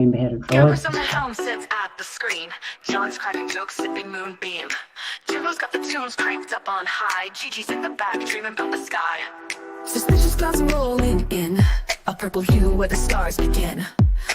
remember how to drive. Gilbert's on the helm, sits at the screen. John's cracking jokes, sipping moonbeam. Jimbo's got the tunes cranked up on high. Gigi's in the back, dreaming about the sky. Suspicious clouds rolling in, a purple hue where the stars begin.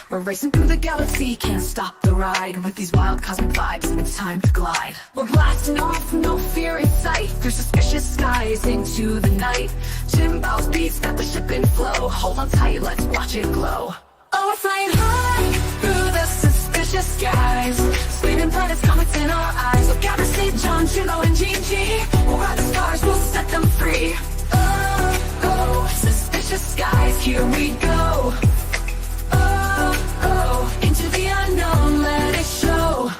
We're racing through the galaxy, can't stop the ride. With these wild cosmic vibes, it's time to glide. We're blasting off, no fear in sight, through suspicious skies into the night. Jimbo's beats got the ship in flow. Hold on tight, let's watch it glow. Oh, we're flying high through the suspicious skies, spinning planets, comets in our eyes. Look out, St. John, Jimbo, and Gigi. We'll ride the stars, we'll set them free. Oh, oh, suspicious skies, here we go. Oh, oh, into the unknown, let it show.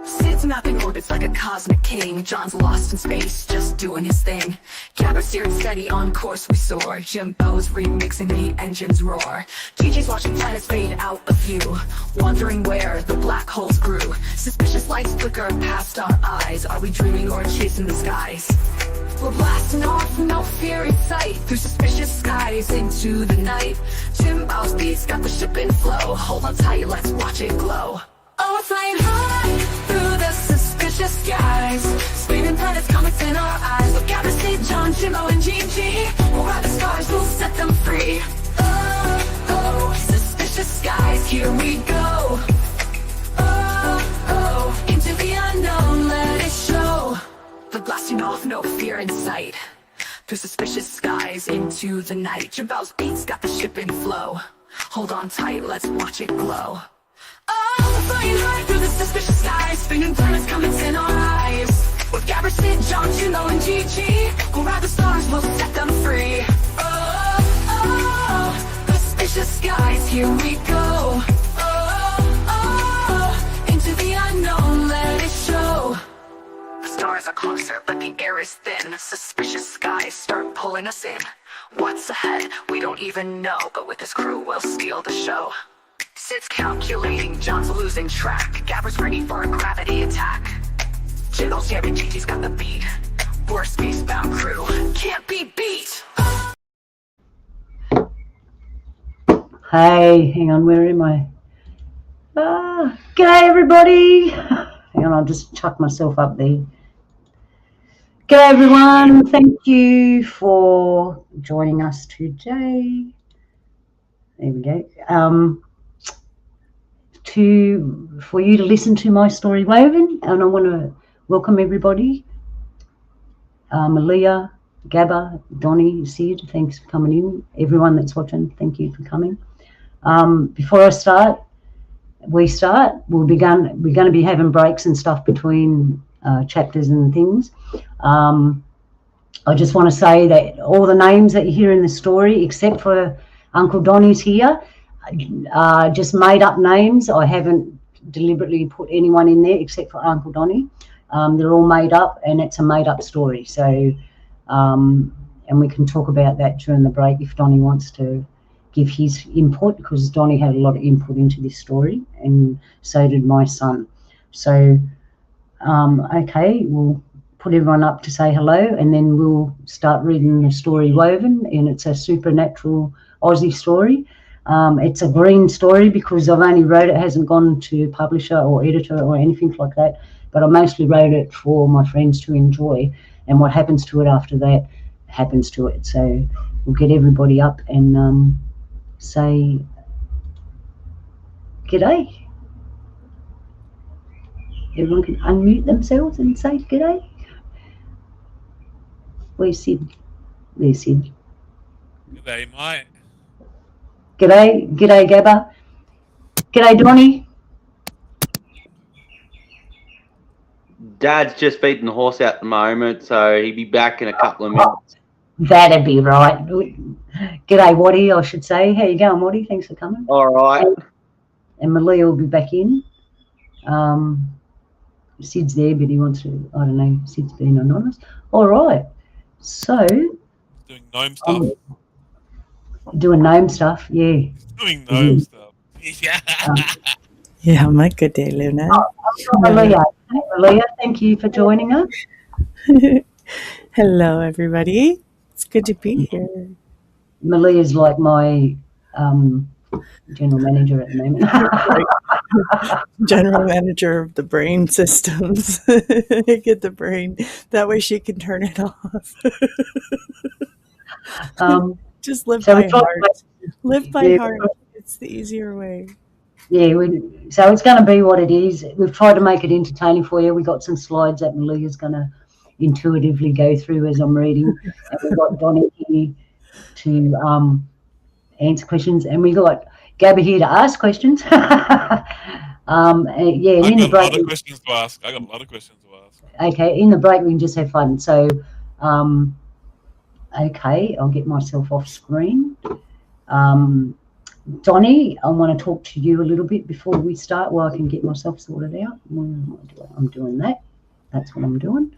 Sid's mapping orbits like a cosmic king. John's lost in space, just doing his thing. Gabber's steering steady, on course we soar. Jimbo's remixing, the engines roar. Gigi's watching planets fade out of view, wondering where the black holes grew. Suspicious lights flicker past our eyes. Are we dreaming or chasing the skies? We're blasting off, no fear in sight, through suspicious skies into the night. Jimbo's beats got the ship in flow. Hold on tight, let's watch it glow. Oh, we're flying high through the suspicious skies, spinning planets, comets in our eyes. Look out, St. John, Jimbo, and Gigi. We'll ride the stars, we'll set them free. Oh, oh, suspicious skies, here we go. Oh, oh, into the unknown, let it show. We're blasting off, no fear in sight, through suspicious skies into the night. Jimbo's beats got the ship in flow. Hold on tight, let's watch it glow. Oh, we're flying high through the suspicious skies, spinning planets, comets in our eyes. With Gabber, St. John, Juno, and Gigi, we'll ride the stars, we'll set them free. Oh, oh, suspicious skies, here we go. Oh, oh, into the unknown, let it show. The stars are closer, but the air is thin. Suspicious skies start pulling us in. What's ahead? We don't even know, but with this crew, we'll steal the show. Sid's calculating, John's losing track. Gabber's ready for a gravity attack. Jimbo's jamming, Gigi's got the beat. We're a spacebound crew, can't be beat. Hey, hang on, where am I? G'day everybody. Hang on, I'll just chuck myself up there. G'day everyone, thank you for joining us today. There we go. For you to listen to my story woven, and I want to welcome everybody. Malia, Gabba, Donnie, Sid, thanks for coming in. Everyone that's watching, thank you for coming. Before we start, we're going to be having breaks and stuff between chapters and things. I just want to say that all the names that you hear in the story, except for Uncle Donnie's here, just made up names. I haven't deliberately put anyone in there except for Uncle Donnie. They're all made up, and it's a made up story. So, and we can talk about that during the break if Donnie wants to give his input, because Donnie had a lot of input into this story, and so did my son. So, okay, we'll put everyone up to say hello, and then we'll start reading the story woven, and it's a supernatural Aussie story. It's a green story because I've only wrote it, hasn't gone to publisher or editor or anything like that, but I mostly wrote it for my friends to enjoy, and what happens to it after that happens to it. So we'll get everybody up and say g'day. Everyone can unmute themselves and say g'day. Where's Sid? There's Sid. G'day, mate. G'day Gabba. G'day Donnie. Dad's just beating the horse out at the moment, so he'll be back in a couple of minutes. That'd be right. G'day Waddy, I should say. How you going, Waddy? Thanks for coming. All right. And Malia will be back in. Sid's there, but he wants to, I don't know, Sid's being anonymous. All right. So. Doing gnome stuff. Doing gnome stuff, yeah. Doing gnome stuff. Yeah. Yeah, my good day, Luna. Malia. Hey, Malia, thank you for joining us. Hello, everybody. It's good to be here. Malia's like my general manager at the moment. General manager of the brain systems. Get the brain. That way she can turn it off. Just live So by we tried heart. Live by Yeah. heart. It's the easier way. Yeah, so it's going to be what it is. We've tried to make it entertaining for you. We got some slides that Malia's going to intuitively go through as I'm reading, and we've got Donnie here to answer questions, and we got Gabby here to ask questions. Yeah, and in the I've got a lot break, of questions to ask. okay, in the break we can just have fun. So, okay, I'll get myself off screen. Donnie, I want to talk to you a little bit before we start while I can get myself sorted out. I'm doing that. That's what I'm doing.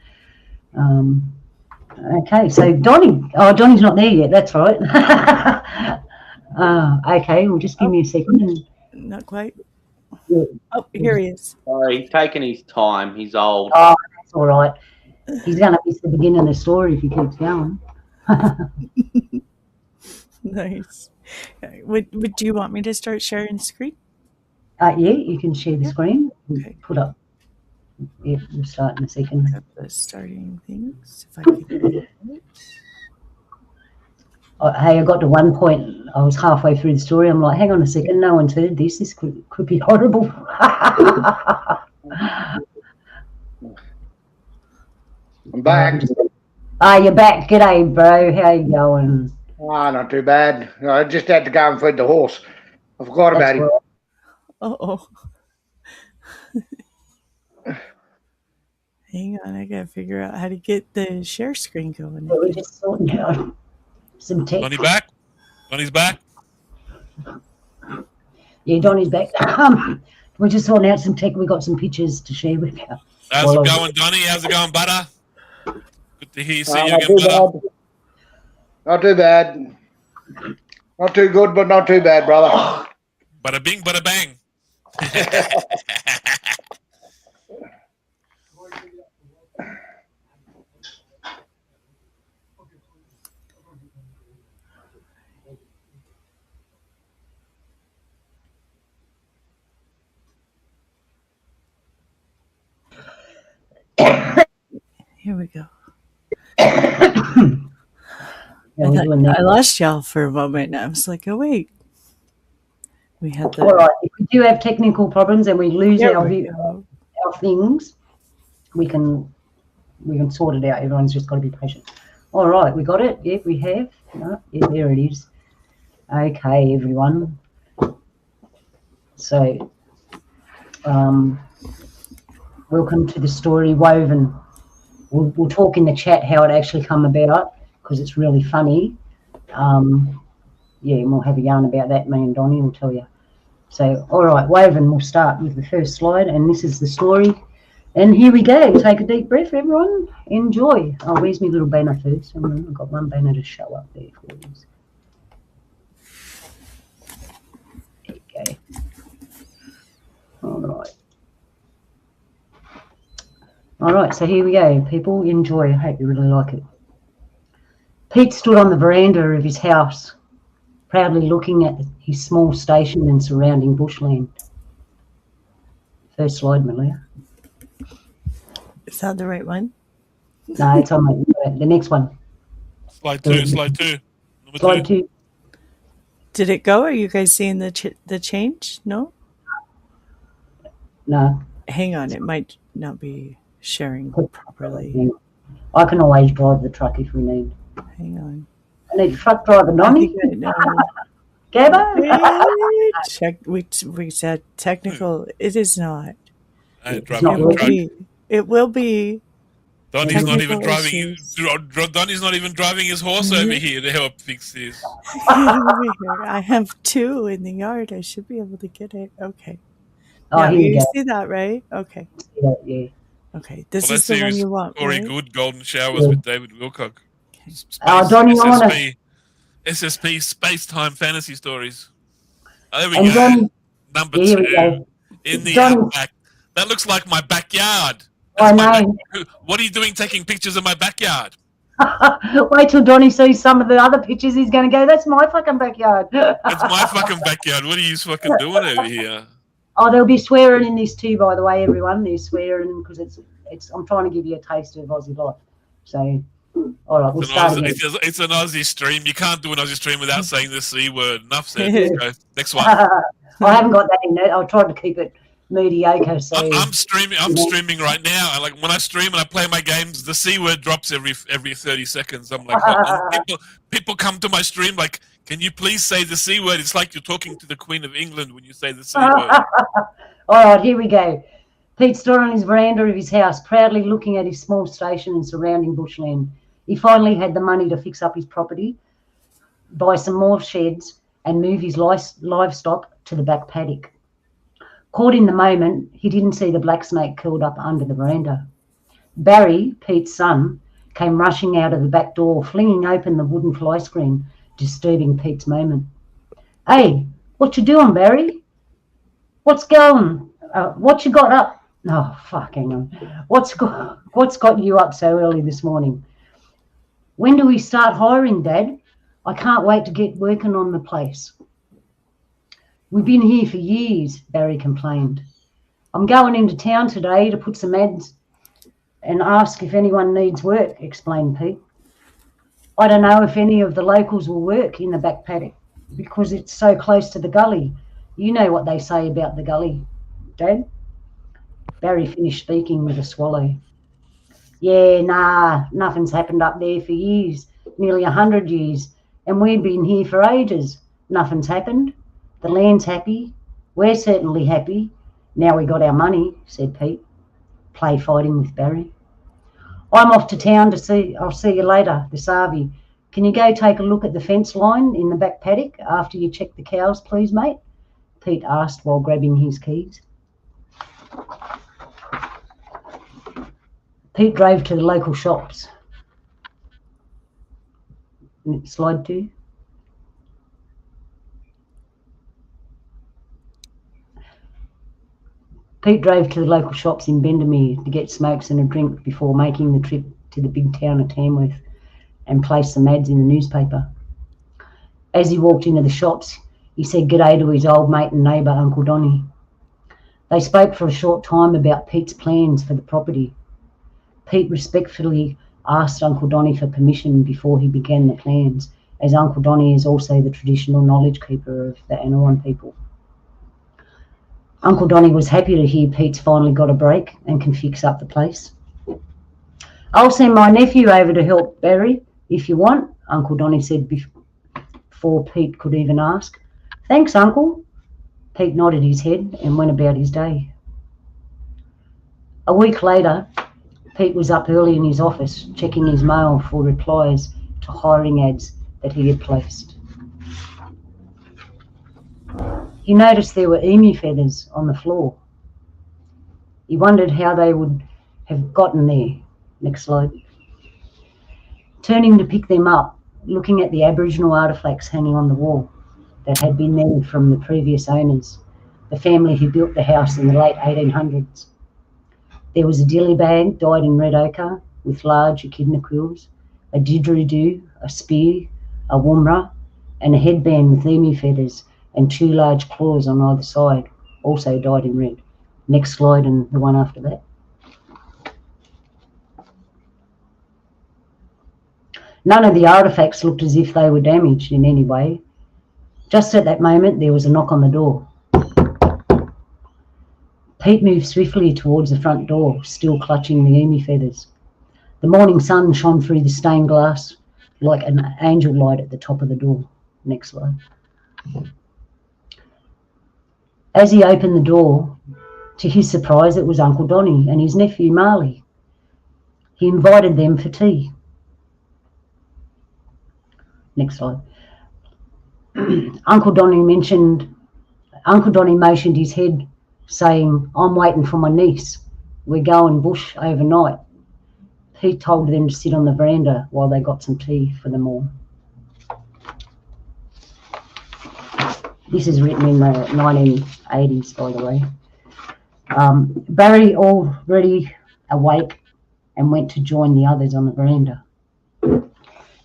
Okay, so Donnie's not there yet. That's right. Okay, well, just give me a second. Not quite. Yeah. Oh, here he is. Sorry, he's taking his time. He's old. Oh, that's all right. He's going to miss the beginning of the story if he keeps going. Nice. Would you want me to start sharing screen? Yeah, you can share the screen. Okay. Put up. Yeah, we'll start in a second. Grab the starting things. If I can get it. Hey, I got to one point. I was halfway through the story. I'm like, hang on a second. No one's heard this. This could be horrible. I'm back. You're back. G'day, bro. How you going? Not too bad. I just had to go and feed the horse. I forgot about him. Right. Uh-oh. Hang on, I gotta figure out how to get the share screen going. We're just sorting out some tech. Donnie back? Donnie's back? Yeah, Donnie's back. We're just sorting out some tech. We got some pictures to share with you. How's it going, Donnie? How's it going, butter? Good to hear you. See you Not again, too butter. bad. Not too bad. Not too good, but not too bad, brother. Bada bing, bada bang. Here we go. Yeah, we're doing that. I lost y'all for a moment. I was like, oh, wait. We had the. All right. If we do have technical problems and we lose There our we go. things, we can sort it out. Everyone's just got to be patient. All right, we got it. Yeah, we have. No, yeah, there it is. Okay, everyone. So, welcome to the story Woven. We'll talk in the chat how it actually come about because it's really funny. Yeah, and we'll have a yarn about that. Me and Donnie will tell you. So, all right, Woven, we'll start with the first slide, and this is the story. And here we go. Take a deep breath, everyone. Enjoy. Oh, where's my little banner first? I've got one banner to show up there for you. There you go. All right. All right, so here we go. People, enjoy. I hope you really like it. Pete stood on the veranda of his house, proudly looking at his small station and surrounding bushland. First slide, Malia. Is that the right one? No, it's on the next one. Slide two. Number Slide two. Did it go? Are you guys seeing the change? No? No. Hang on, it might not be sharing properly. I can always drive the truck if we need. Hang on. I need a truck driver, Donnie. Gabbo. Check. We said technical. It is not. It will be. Donnie's not even driving. Donnie's not even driving his horse over here to help fix this. I have two in the yard. I should be able to get it. Okay. Oh, here you go. see that, right? Okay. Yeah. Okay. This is the one you want. Corey right? Good, Golden Showers with David Wilcock. Donnie, SSP Space Time Fantasy Stories. Oh, there we and go. Donnie, Number two in the outback. That looks like my backyard. I know. What are you doing taking pictures of my backyard? Wait till Donnie sees some of the other pictures. He's going to go, that's my fucking backyard. That's my fucking backyard. What are you fucking doing over here? Oh, there'll be swearing in this too, by the way, everyone. There's swearing because it's. I'm trying to give you a taste of Aussie life. So, all right, we'll start again. It's an Aussie stream. You can't do an Aussie stream without saying the C word. Enough said. Go. Next one. I haven't got that in there. I tried to keep it mediocre. So I'm streaming. I'm streaming right now. And like when I stream and I play my games, the C word drops every 30 seconds. I'm like, people come to my stream like, can you please say the C word? It's like you're talking to the Queen of England when you say the C word. All right, here we go. Pete stood on his veranda of his house, proudly looking at his small station and surrounding bushland. He finally had the money to fix up his property, buy some more sheds, and move his livestock to the back paddock. Caught in the moment, he didn't see the black snake curled up under the veranda. Barry, Pete's son, came rushing out of the back door, flinging open the wooden fly screen, disturbing Pete's moment. Hey, what you doing, Barry? What's going? What you got up? Oh, fucking hell. What's got you up so early this morning? When do we start hiring, Dad? I can't wait to get working on the place. We've been here for years, Barry complained. I'm going into town today to put some ads and ask if anyone needs work, explained Pete. I don't know if any of the locals will work in the back paddock because it's so close to the gully. You know what they say about the gully, Dad? Barry finished speaking with a swallow. Yeah, nah, nothing's happened up there for years, nearly 100 years, and we've been here for ages. Nothing's happened. The land's happy. We're certainly happy. Now we got our money, said Pete, play fighting with Barry. I'm off to town to see. I'll see you later, this Arvy. Can you go take a look at the fence line in the back paddock after you check the cows, please, mate? Pete asked while grabbing his keys. Pete drove to the local shops. Next slide 2. Pete drove to the local shops in Bendemeer to get smokes and a drink before making the trip to the big town of Tamworth and placed some ads in the newspaper. As he walked into the shops, he said g'day to his old mate and neighbour, Uncle Donnie. They spoke for a short time about Pete's plans for the property. Pete respectfully asked Uncle Donnie for permission before he began the plans, as Uncle Donnie is also the traditional knowledge keeper of the Anawan people. Uncle Donnie was happy to hear Pete's finally got a break and can fix up the place. I'll send my nephew over to help Barry if you want, Uncle Donnie said before Pete could even ask. Thanks, Uncle. Pete nodded his head and went about his day. A week later, Pete was up early in his office checking his mail for replies to hiring ads that he had placed. He noticed there were emu feathers on the floor. He wondered how they would have gotten there. Next slide. Turning to pick them up, looking at the Aboriginal artefacts hanging on the wall that had been there from the previous owners, the family who built the house in the late 1800s. There was a dilly bag dyed in red ochre with large echidna quills, a didgeridoo, a spear, a woomera, and a headband with emu feathers and 2 large claws on either side, also dyed in red. Next slide and the one after that. None of the artefacts looked as if they were damaged in any way. Just at that moment, there was a knock on the door. Pete moved swiftly towards the front door, still clutching the emu feathers. The morning sun shone through the stained glass like an angel light at the top of the door. Next slide. As he opened the door, to his surprise, it was Uncle Donnie and his nephew Marley. He invited them for tea. Next slide. Uncle Donnie motioned his head, saying, I'm waiting for my niece. We're going bush overnight. Pete told them to sit on the veranda while they got some tea for them all. This is written in the 1980s, by the way. Barry, already awake, and went to join the others on the veranda.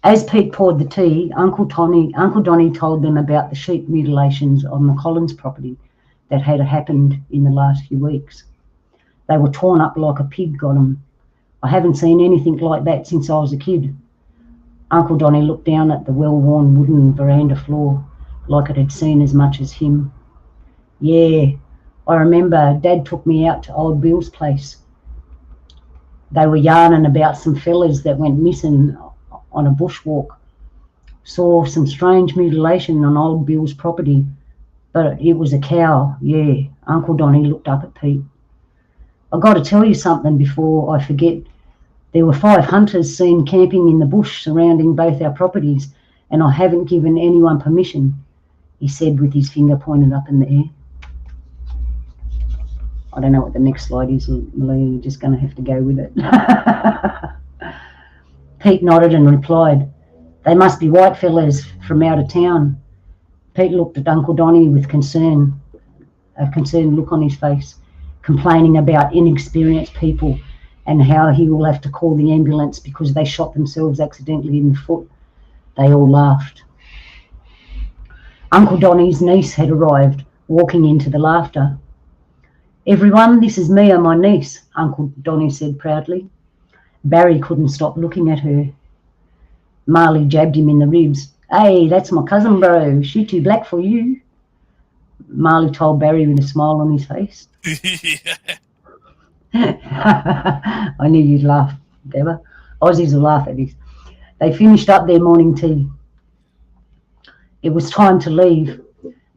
As Pete poured the tea, Uncle Donny told them about the sheep mutilations on the Collins property that had happened in the last few weeks. They were torn up like a pig got 'em. I haven't seen anything like that since I was a kid. Uncle Donny looked down at the well-worn wooden veranda floor like it had seen as much as him. Yeah, I remember Dad took me out to old Bill's place. They were yarning about some fellas that went missing on a bushwalk. Saw some strange mutilation on old Bill's property, but it was a cow, yeah. Uncle Donny looked up at Pete. I've got to tell you something before I forget. There were 5 hunters seen camping in the bush surrounding both our properties, and I haven't given anyone permission, he said with his finger pointed up in the air. I don't know what the next slide is, Malina, you're just going to have to go with it. Pete nodded and replied, they must be white fellas from out of town. Pete looked at Uncle Donny with concern, a concerned look on his face, complaining about inexperienced people and how he will have to call the ambulance because they shot themselves accidentally in the foot. They all laughed. Uncle Donny's niece had arrived, walking into the laughter. Everyone, this is Mia, my niece, Uncle Donny said proudly. Barry couldn't stop looking at her. Marley jabbed him in the ribs. Hey, that's my cousin, bro. She too black for you. Marley told Barry with a smile on his face. I knew you'd laugh, Deborah. Aussies will laugh at this. They finished up their morning tea. It was time to leave.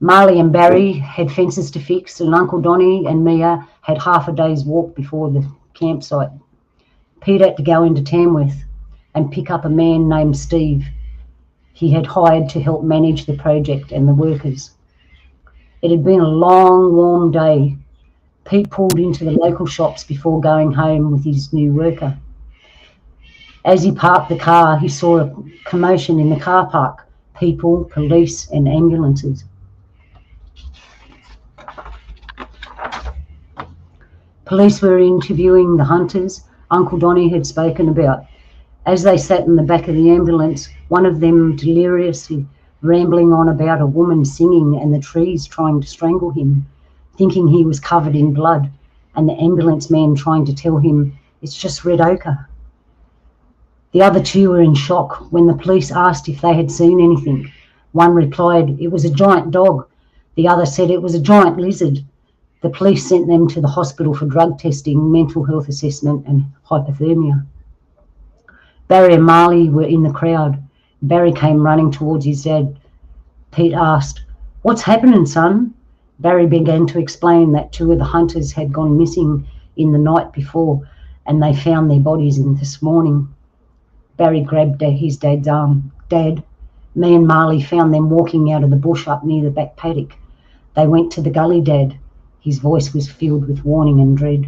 Marley and Barry had fences to fix, and Uncle Donny and Mia had half a day's walk before the campsite. Pete had to go into Tamworth and pick up a man named Steve he had hired to help manage the project and the workers. It had been a long, warm day. Pete pulled into the local shops before going home with his new worker. As he parked the car, he saw a commotion in the car park, people, police and ambulances. Police were interviewing the hunters Uncle Donny had spoken about. As they sat in the back of the ambulance, one of them deliriously rambling on about a woman singing and the trees trying to strangle him, thinking he was covered in blood, and the ambulance man trying to tell him it's just red ochre. The other two were in shock when the police asked if they had seen anything. One replied, it was a giant dog. The other said it was a giant lizard. The police sent them to the hospital for drug testing, mental health assessment and hypothermia. Barry and Marley were in the crowd. Barry came running towards his dad. Pete asked, what's happening, son? Barry began to explain that 2 of the hunters had gone missing in the night before and they found their bodies in this morning. Barry grabbed his dad's arm. Dad, me and Marley found them walking out of the bush up near the back paddock. They went to the gully, Dad. His voice was filled with warning and dread.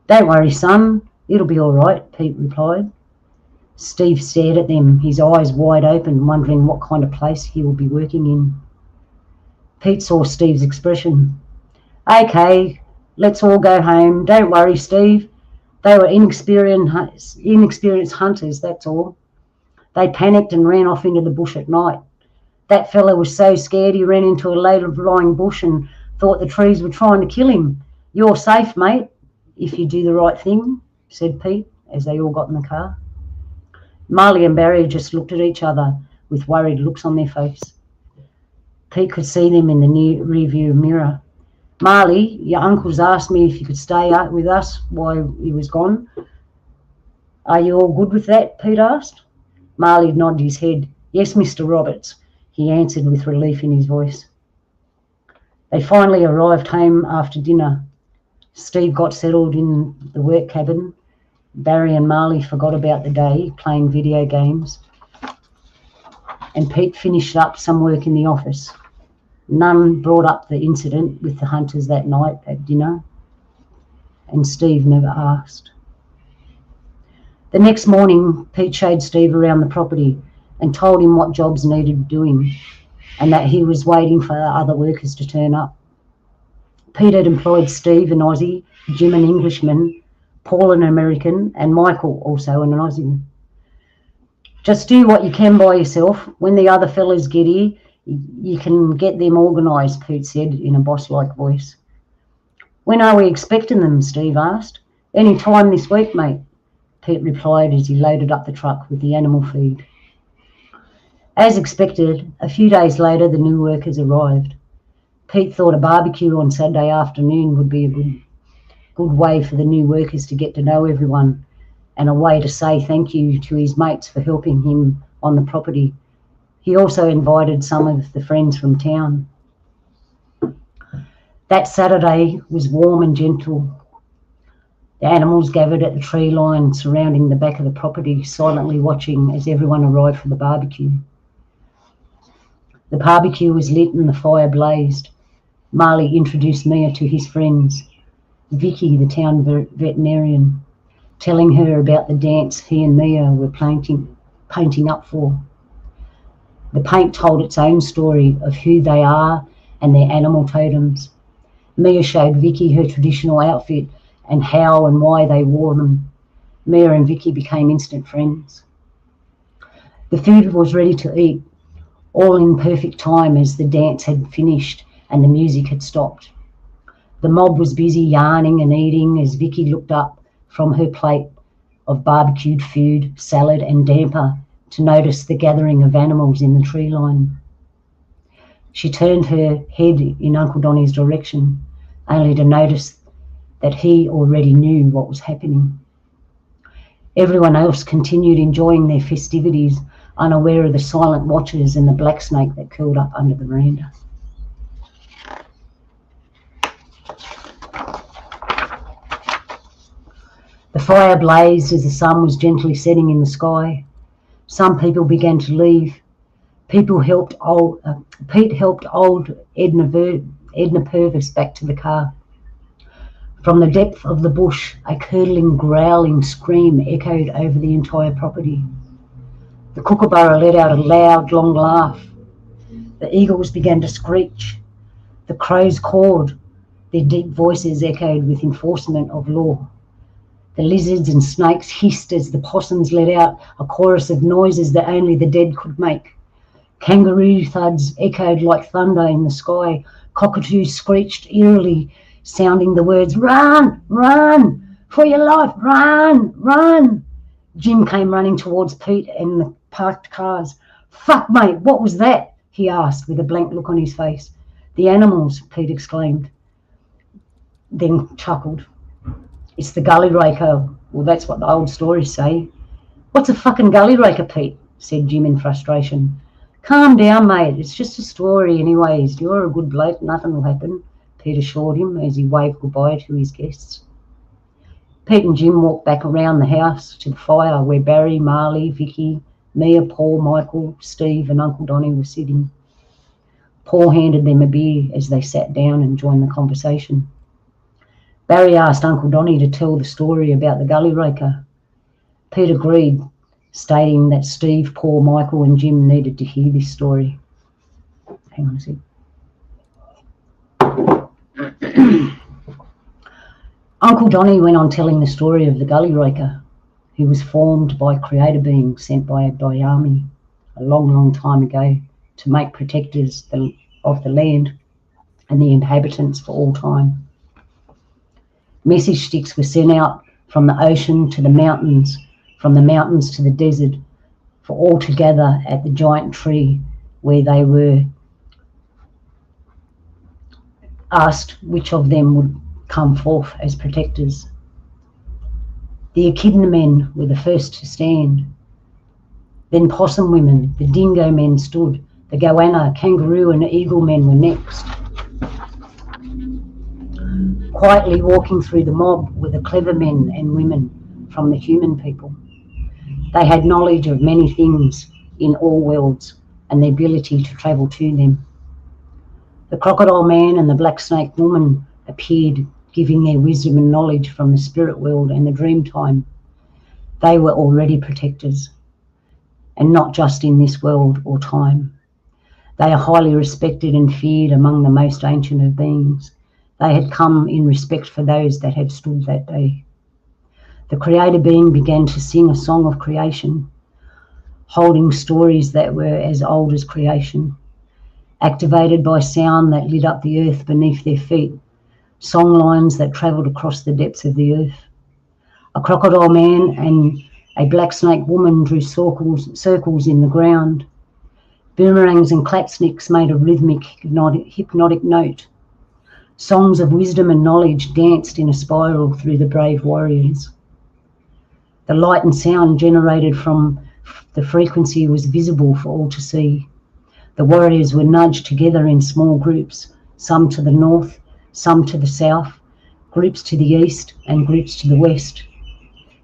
Don't worry, son. It'll be all right, Pete replied. Steve stared at them, his eyes wide open, wondering what kind of place he would be working in. Pete saw Steve's expression. Okay, let's all go home. Don't worry, Steve. They were inexperienced hunters, that's all. They panicked and ran off into the bush at night. That fella was so scared he ran into a low-lying bush and thought the trees were trying to kill him. You're safe, mate, if you do the right thing, said Pete as they all got in the car. Marley and Barry just looked at each other with worried looks on their face. Pete could see them in the rear-view mirror. Marley, your uncle's asked me if you could stay out with us while he was gone. Are you all good with that? Pete asked. Marley nodded his head. Yes, Mr. Roberts, he answered with relief in his voice. They finally arrived home after dinner. Steve got settled in the work cabin. Barry and Marley forgot about the day, playing video games. And Pete finished up some work in the office. None brought up the incident with the hunters that night at dinner, and Steve never asked. The next morning, Pete showed Steve around the property and told him what jobs needed doing and that he was waiting for other workers to turn up. Pete had employed Steve, an Aussie, Jim, an Englishman, Paul, an American, and Michael, also an Aussie. Just do what you can by yourself. When the other fellas get here, you can get them organised, Pete said in a boss-like voice. When are we expecting them? Steve asked. Any time this week, mate, Pete replied as he loaded up the truck with the animal feed. As expected, a few days later, the new workers arrived. Pete thought a barbecue on Saturday afternoon would be a good way for the new workers to get to know everyone and a way to say thank you to his mates for helping him on the property. He also invited some of the friends from town. That Saturday was warm and gentle. The animals gathered at the tree line surrounding the back of the property, silently watching as everyone arrived for the barbecue. The barbecue was lit and the fire blazed. Marley introduced Mia to his friends, Vicky, the town veterinarian, telling her about the dance he and Mia were painting up for. The paint told its own story of who they are and their animal totems. Mia showed Vicky her traditional outfit and how and why they wore them. Mia and Vicky became instant friends. The food was ready to eat, all in perfect time as the dance had finished and the music had stopped. The mob was busy yarning and eating as Vicky looked up from her plate of barbecued food, salad and damper to notice the gathering of animals in the tree line. She turned her head in Uncle Donnie's direction, only to notice that he already knew what was happening. Everyone else continued enjoying their festivities, unaware of the silent watchers and the black snake that curled up under the veranda. The fire blazed as the sun was gently setting in the sky. Some people began to leave. Pete helped old Edna Purvis back to the car. From the depth of the bush, a curdling, growling scream echoed over the entire property. The kookaburra let out a loud, long laugh. The eagles began to screech. The crows cawed. Their deep voices echoed with enforcement of law. The lizards and snakes hissed as the possums let out a chorus of noises that only the dead could make. Kangaroo thuds echoed like thunder in the sky. Cockatoos screeched eerily, sounding the words, "Run, run, for your life, run, run." Jim came running towards Pete and the parked cars. "Fuck, mate, what was that?" he asked with a blank look on his face. "The animals," Pete exclaimed, then chuckled. "It's the gully raker." Well, that's what the old stories say. "What's a fucking gully raker, Pete?" said Jim in frustration. "Calm down, mate. It's just a story anyways. You're a good bloke. Nothing will happen," Pete assured him as he waved goodbye to his guests. Pete and Jim walked back around the house to the fire where Barry, Marley, Vicky, Mia, Paul, Michael, Steve and Uncle Donnie were sitting. Paul handed them a beer as they sat down and joined the conversation. Barry asked Uncle Donnie to tell the story about the gully raker. Pete agreed, stating that Steve, Paul, Michael and Jim needed to hear this story. Hang on a sec. Uncle Donnie went on telling the story of the gully raker, who was formed by creator beings sent by a Dayami a long, long time ago to make protectors of the land and the inhabitants for all time. Message sticks were sent out from the ocean to the mountains, from the mountains to the desert, for all to gather at the giant tree where they were asked which of them would come forth as protectors. The echidna men were the first to stand. Then possum women, the dingo men stood. The goanna, kangaroo and eagle men were next. Quietly walking through the mob were the clever men and women from the human people. They had knowledge of many things in all worlds and the ability to travel to them. The crocodile man and the black snake woman appeared, giving their wisdom and knowledge from the spirit world and the dream time. They were already protectors, and not just in this world or time. They are highly respected and feared among the most ancient of beings. They had come in respect for those that had stood that day. The creator being began to sing a song of creation. holding stories that were as old as creation, activated by sound that lit up the earth beneath their feet, song lines that travelled across the depths of the earth. A crocodile man and a black snake woman drew circles in the ground. Boomerangs and klapsnicks made a rhythmic, hypnotic note. Songs of wisdom and knowledge danced in a spiral through the brave warriors. The light and sound generated from the frequency was visible for all to see. The warriors were nudged together in small groups, some to the north, some to the south, groups to the east and groups to the west.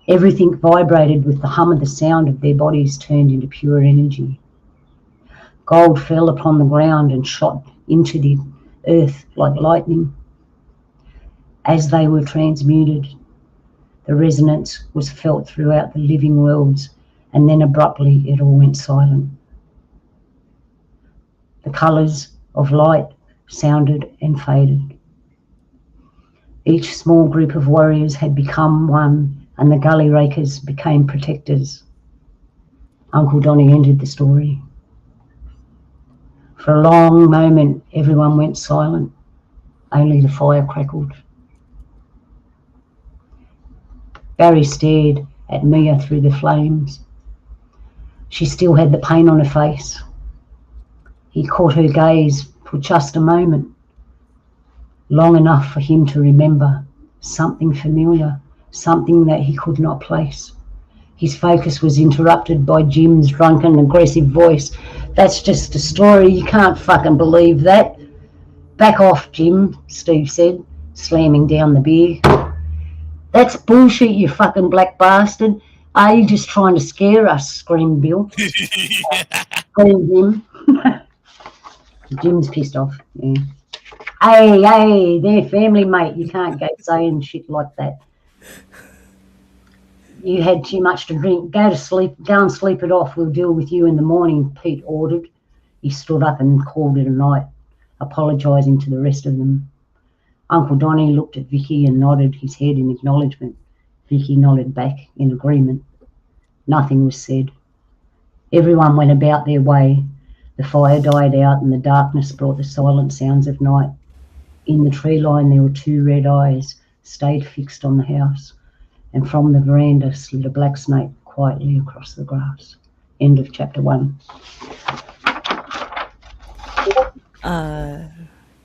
Everything vibrated with the hum of the sound of their bodies turned into pure energy. Gold fell upon the ground and shot into the earth like lightning. As they were transmuted, the resonance was felt throughout the living worlds, and then abruptly it all went silent. The colours of light sounded and faded. Each small group of warriors had become one, and the gully rakers became protectors. Uncle Donnie ended the story. For a long moment, everyone went silent. Only the fire crackled. Barry stared at Mia through the flames. She still had the pain on her face. He caught her gaze for just a moment, long enough for him to remember something familiar, something that he could not place. His focus was interrupted by Jim's drunken, aggressive voice. "That's just a story. You can't fucking believe that." "Back off, Jim," Steve said, slamming down the beer. "That's bullshit, you fucking black bastard. Are you just trying to scare us?" screamed Bill. Screamed Jim. Jim's pissed off. Yeah. Hey, they're family, mate. You can't go saying shit like that. "You had too much to drink. Go to sleep. Go and sleep it off. We'll deal with you in the morning," Pete ordered. He stood up and called it a night, apologising to the rest of them. Uncle Donnie looked at Vicky and nodded his head in acknowledgement. Vicky nodded back in agreement. Nothing was said. Everyone went about their way. The fire died out and the darkness brought the silent sounds of night. In the tree line there were two red eyes, stayed fixed on the house, and from the veranda slid a black snake quietly across the grass. End of chapter 1.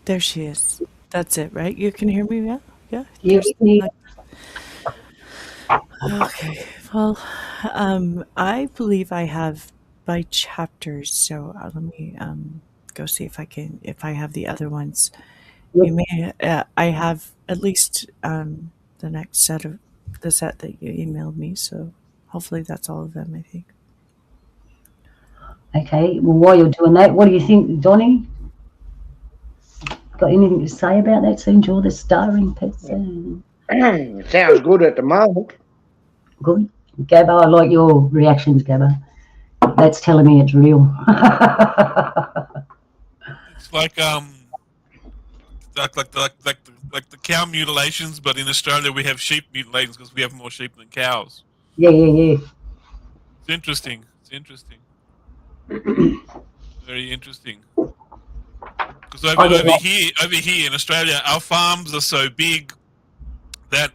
There she is. That's it, right? You can hear me now? Yeah? Yes, Okay. Well, I believe I have by chapters, so let me go see if I have the other ones. You may, I have at least the next set that you emailed me, so hopefully that's all of them, I think. Okay, well, while you're doing that, what do you think, Donnie? Got anything to say about that scene? You're the starring person. It sounds good at the moment. Good. Gabba, I like your reactions, Gabba. That's telling me it's real. It's like the cow mutilations, but in Australia we have sheep mutilations because we have more sheep than cows. Yeah. It's interesting. Very interesting. Because over here in Australia, our farms are so big that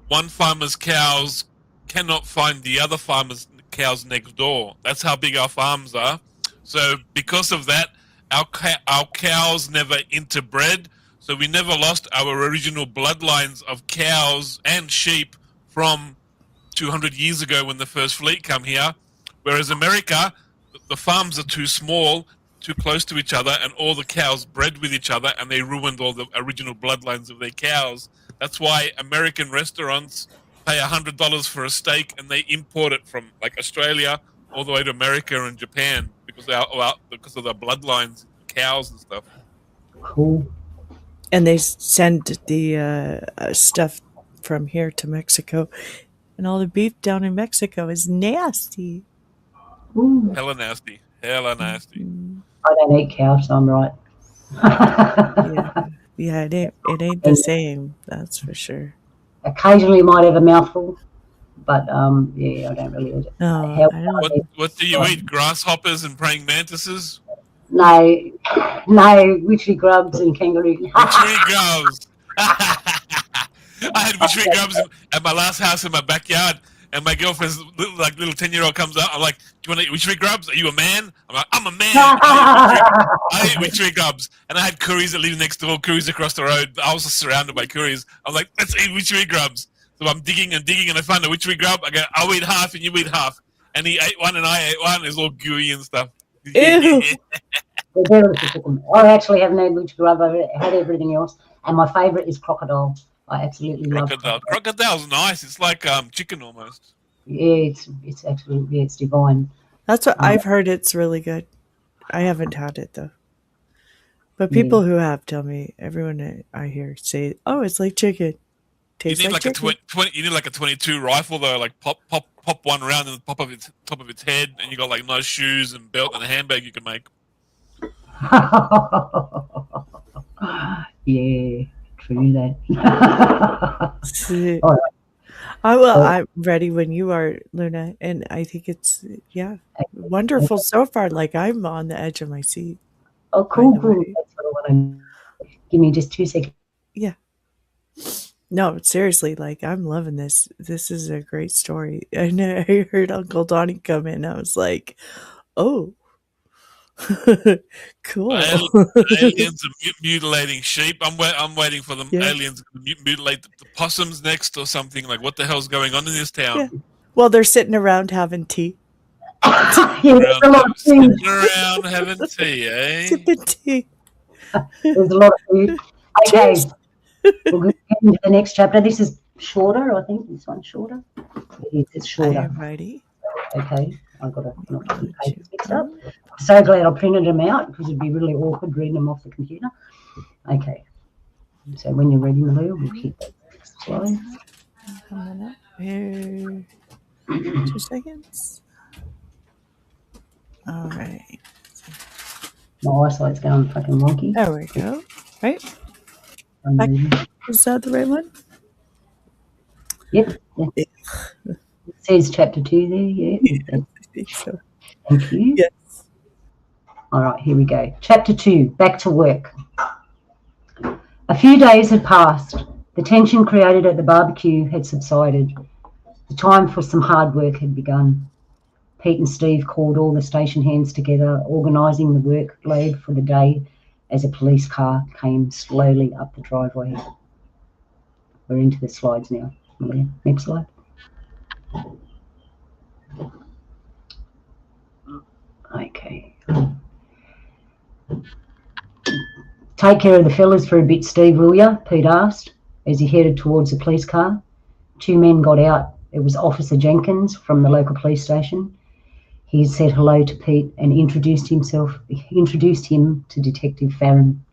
one farmer's cows cannot find the other farmer's cows next door. That's how big our farms are. So because of that, our cows never interbred. So we never lost our original bloodlines of cows and sheep from 200 years ago when the first fleet come here. Whereas America, the farms are too small, too close to each other, and all the cows bred with each other, and they ruined all the original bloodlines of their cows. That's why American restaurants pay $100 for a steak, and they import it from like Australia all the way to America and Japan because of the bloodlines, cows and stuff. Cool. And they send the stuff from here to Mexico, and all the beef down in Mexico is nasty. Ooh. Hella nasty. I don't eat cows, so I'm right. Yeah, it ain't the same, that's for sure. Occasionally might have a mouthful, But yeah, I don't really eat it. No, I don't. What do you eat? Grasshoppers and praying mantises? No, witchy grubs and kangaroo. Witchery grubs. I had witchery grubs at my last house in my backyard, and my girlfriend's little 10-year-old comes up. I'm like, "Do you want to eat witchery grubs? Are you a man?" I'm like, "I'm a man. I eat witchery grubs." And I had curries that live next door, curries across the road. I was surrounded by curries. I'm like, "Let's eat witchery grubs." So I'm digging and digging, and I find a witchery grub. I go, "I'll eat half, and you eat half." And he ate one, and I ate one. It's all gooey and stuff. Ew. I actually haven't had witchy grub. I've had everything else, and my favourite is crocodile. I absolutely love Crocodile. Crocodile's nice. It's like chicken almost. Yeah, it's absolutely it's divine. That's what I've heard. It's really good. I haven't had it though. But people who have tell me, everyone I hear say, "Oh, it's like chicken." You need like like a 20. You need like a 22 rifle though. Like pop one round in the top of its head, and you got like nice shoes and belt and a handbag you can make. Yeah, true that. All right. I'm ready when you are, Luna, and I think it's wonderful so far. Like I'm on the edge of my seat. Oh, cool. That's what I want to. Give me just 2 seconds. Yeah. No, seriously, like I'm loving this. This is a great story. And I heard Uncle Donnie come in. I was like, oh, cool. Aliens are mutilating sheep. I'm waiting for them. Yeah. Aliens to mutilate the possums next or something. Like, what the hell's going on in this town? Yeah. Well, they're sitting around having tea. Sitting around having tea, eh? Sipping tea. There's a lot of food. Okay. We'll get into the next chapter. This is shorter, I think. This one's shorter. It's shorter. I am ready. Okay. I've got to not get the papers mixed up. I'm so glad I printed them out because it'd be really awkward reading them off the computer. Okay. So when you're ready, Malia, we'll keep that slide. Coming up here. 2 seconds. All right. My eyesight's going fucking wonky. There we go. Right? Is that the right one? Yep. It says chapter 2 there, yeah. I think so. Thank you. Yes. All right, here we go. Chapter 2, back to work. A few days had passed. The tension created at the barbecue had subsided. The time for some hard work had begun. Pete and Steve called all the station hands together, organising the workload for the day as a police car came slowly up the driveway. We're into the slides now. Next slide. Okay. Take care of the fellas for a bit, Steve, will ya? Pete asked as he headed towards the police car. 2 men got out. It was Officer Jenkins from the local police station. He said hello to Pete and introduced him to Detective Farron.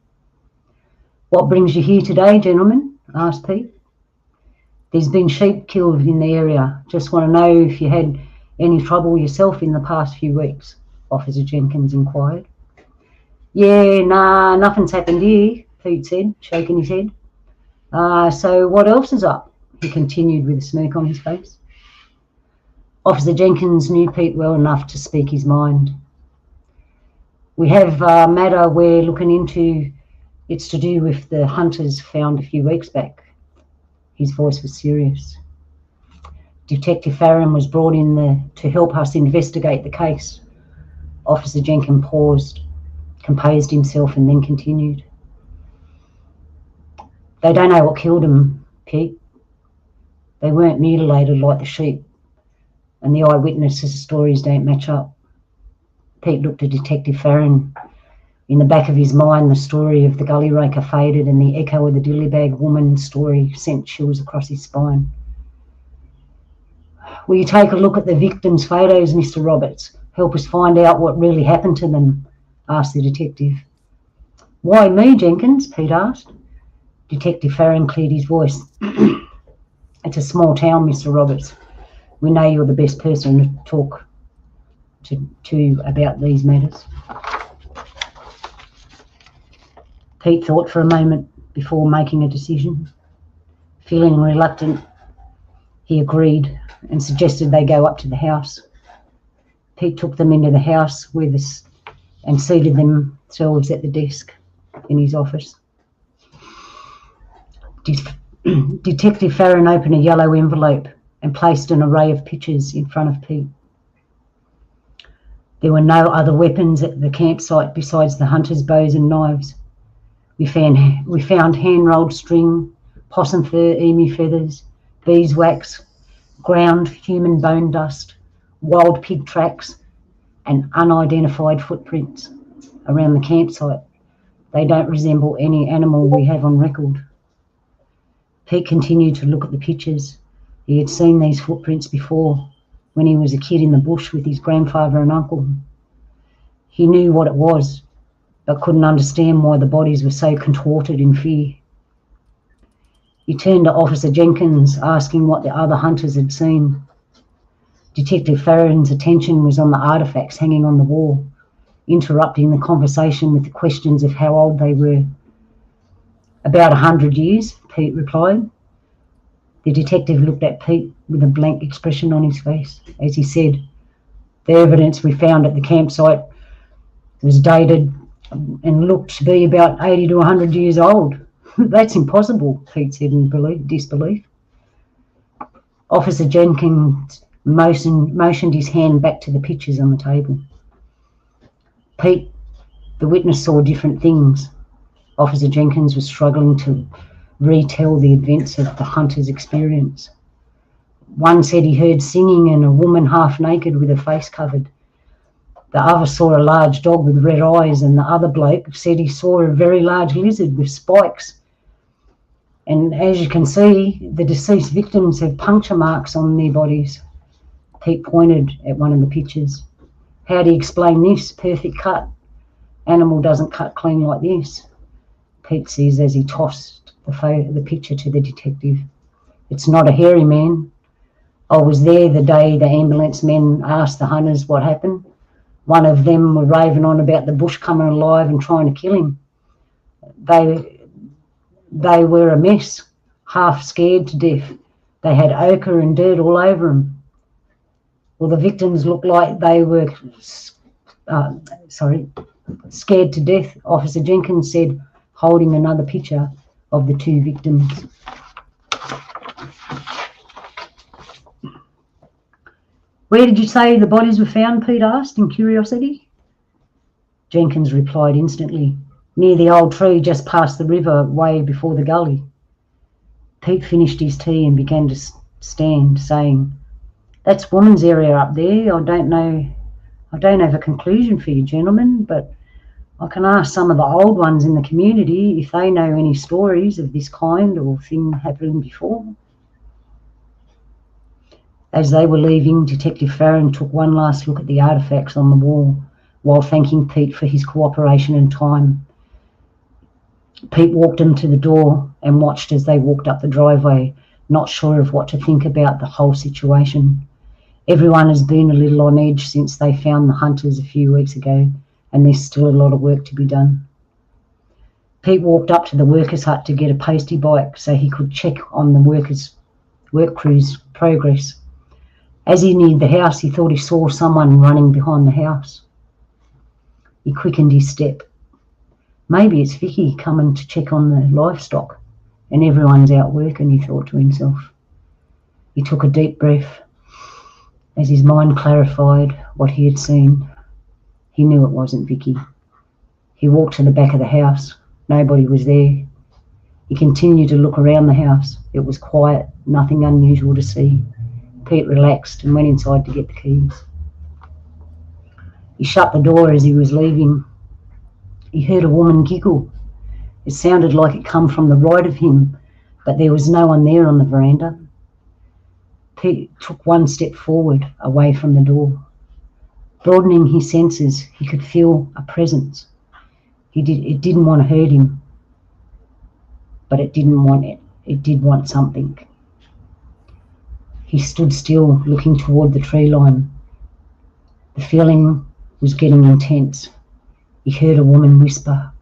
What brings you here today, gentlemen? Asked Pete. There's been sheep killed in the area. Just want to know if you had any trouble yourself in the past few weeks, Officer Jenkins inquired. Yeah, nah, nothing's happened here, Pete said, shaking his head. So what else is up? He continued with a smirk on his face. Officer Jenkins knew Pete well enough to speak his mind. We have a matter we're looking into. It's to do with the hunters found a few weeks back. His voice was serious. Detective Farron was brought in there to help us investigate the case. Officer Jenkins paused, composed himself, and then continued. They don't know what killed them, Pete. They weren't mutilated like the sheep, and the eyewitnesses' stories don't match up. Pete looked at Detective Farron. In the back of his mind, the story of the gully raker faded, and the echo of the dillybag woman's story sent chills across his spine. Will you take a look at the victims' photos, Mr. Roberts? Help us find out what really happened to them, asked the detective. Why me, Jenkins? Pete asked. Detective Farron cleared his voice. It's a small town, Mr. Roberts. We know you're the best person to talk to about these matters. Pete thought for a moment before making a decision. Feeling reluctant, He agreed and suggested they go up to the house. Pete took them into the house and seated themselves at the desk in his office. Detective Farron opened a yellow envelope and placed an array of pictures in front of Pete. There were no other weapons at the campsite besides the hunters' bows and knives. We found hand-rolled string, possum fur, emu feathers, beeswax, ground human bone dust, wild pig tracks, and unidentified footprints around the campsite. They don't resemble any animal we have on record. Pete continued to look at the pictures. He had seen these footprints before when he was a kid in the bush with his grandfather and uncle. He knew what it was, but couldn't understand why the bodies were so contorted in fear. He turned to Officer Jenkins, asking what the other hunters had seen. Detective Farron's attention was on the artefacts hanging on the wall, interrupting the conversation with the questions of how old they were. About 100 years, Pete replied. The detective looked at Pete with a blank expression on his face as he said, "The evidence we found at the campsite was dated and looked to be about 80 to 100 years old." "That's impossible," Pete said in disbelief. Officer Jenkins motioned his hand back to the pictures on the table. "Pete, the witness saw different things." Officer Jenkins was struggling to retell the events of the hunter's experience. One said he heard singing and a woman half naked with her face covered. The other saw a large dog with red eyes, and the other bloke said he saw a very large lizard with spikes. And as you can see, the deceased victims have puncture marks on their bodies. Pete pointed at one of the pictures. "How do you explain this? Perfect cut. Animal doesn't cut clean like this," Pete says as he tossed the picture to the detective. "It's not a hairy man. I was there the day the ambulance men asked the hunters what happened. One of them were raving on about the bush coming alive and trying to kill him. They were a mess, half scared to death. They had ochre and dirt all over them. Well, the victims looked like they were scared to death," Officer Jenkins said, holding another picture of the two victims. "Where did you say the bodies were found?" Pete asked in curiosity. Jenkins replied instantly, "Near the old tree just past the river, way before the gully." Pete finished his tea and began to stand, saying, "That's woman's area up there. I don't have a conclusion for you, gentlemen, but I can ask some of the old ones in the community if they know any stories of this kind or thing happening before." As they were leaving, Detective Farron took one last look at the artefacts on the wall while thanking Pete for his cooperation and time. Pete walked him to the door and watched as they walked up the driveway, not sure of what to think about the whole situation. Everyone has been a little on edge since they found the hunters a few weeks ago, and there's still a lot of work to be done. Pete walked up to the workers' hut to get a postie bike so he could check on the work crew's progress. As he neared the house, he thought he saw someone running behind the house. He quickened his step. Maybe it's Vicky coming to check on the livestock, and everyone's out working, he thought to himself. He took a deep breath as his mind clarified what he had seen. He knew it wasn't Vicky. He walked to the back of the house. Nobody was there. He continued to look around the house. It was quiet, nothing unusual to see. Pete relaxed and went inside to get the keys. He shut the door as he was leaving. He heard a woman giggle. It sounded like it come from the right of him, but there was no one there on the veranda. Pete took one step forward, away from the door. Broadening his senses, he could feel a presence. It didn't want to hurt him, but it did want something. He stood still, looking toward the tree line. The feeling was getting intense. He heard a woman whisper,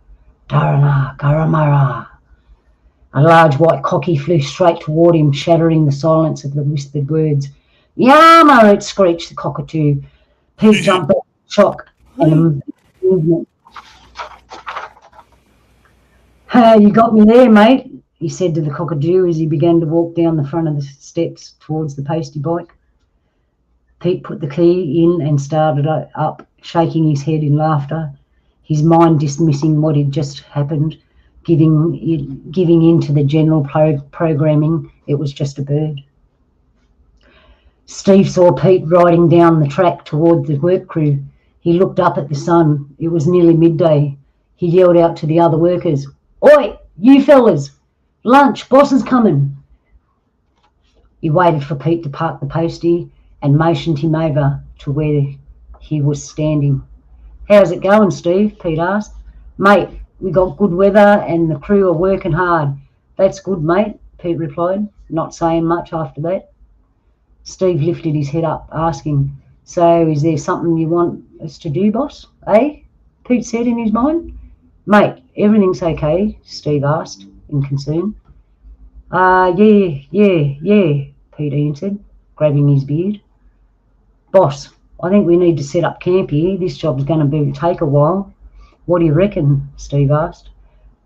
"Darana, Garamara." A large white cocky flew straight toward him, shattering the silence of the whispered words. Yama! It screeched the cockatoo. Pete jumped back in shock and a movement. You got me there, mate, he said to the cockatoo as he began to walk down the front of the steps towards the pasty bike. Pete put the key in and started up, shaking his head in laughter, his mind dismissing what had just happened, giving in to the general programming. It was just a bird. Steve saw Pete riding down the track toward the work crew. He looked up at the sun. It was nearly midday. He yelled out to the other workers, "Oi, you fellas! Lunch, boss is coming." He waited for Pete to park the postie and motioned him over to where he was standing. "How's it going, Steve?" Pete asked. "Mate, we got good weather and the crew are working hard." "That's good, mate," Pete replied, not saying much after that. Steve lifted his head up, asking, "So is there something you want us to do, boss, eh?" Pete said in his mind. "Mate, everything's okay?" Steve asked in concern. Yeah, Pete answered, grabbing his beard. "Boss, I think we need to set up camp here. This job's going to take a while." "What do you reckon?" Steve asked.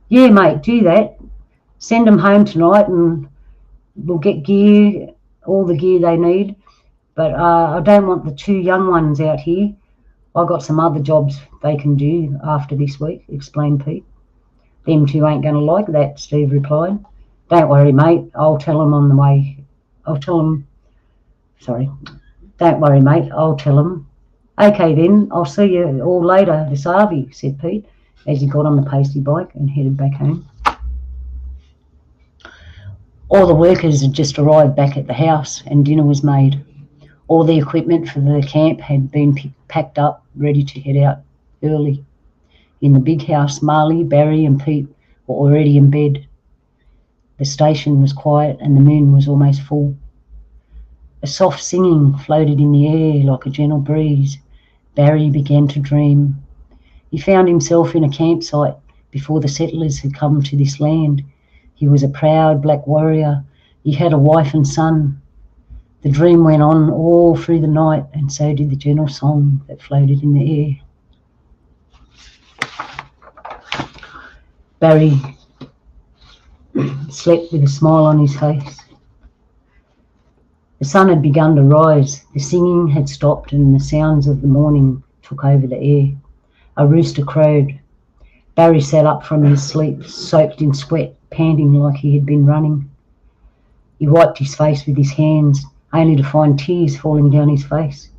"Yeah, mate, do that. Send them home tonight and we'll get gear, all the gear they need. But I don't want the two young ones out here. I got some other jobs they can do after this week," explained Pete. "Them two ain't going to like that," Steve replied. "Don't worry, mate. I'll tell them on the way. Don't worry, mate. I'll tell them." "Okay then, I'll see you all later this Arby," said Pete as he got on the pasty bike and headed back home. All the workers had just arrived back at the house and dinner was made. All the equipment for the camp had been packed up, ready to head out early. In the big house, Marley, Barry and Pete were already in bed. The station was quiet and the moon was almost full. A soft singing floated in the air like a gentle breeze. Barry began to dream. He found himself in a campsite before the settlers had come to this land. He was a proud black warrior. He had a wife and son. The dream went on all through the night, and so did the gentle song that floated in the air. Barry slept with a smile on his face. The sun had begun to rise. The singing had stopped and the sounds of the morning took over the air. A rooster crowed. Barry sat up from his sleep, soaked in sweat, panting like he had been running. He wiped his face with his hands, only to find tears falling down his face.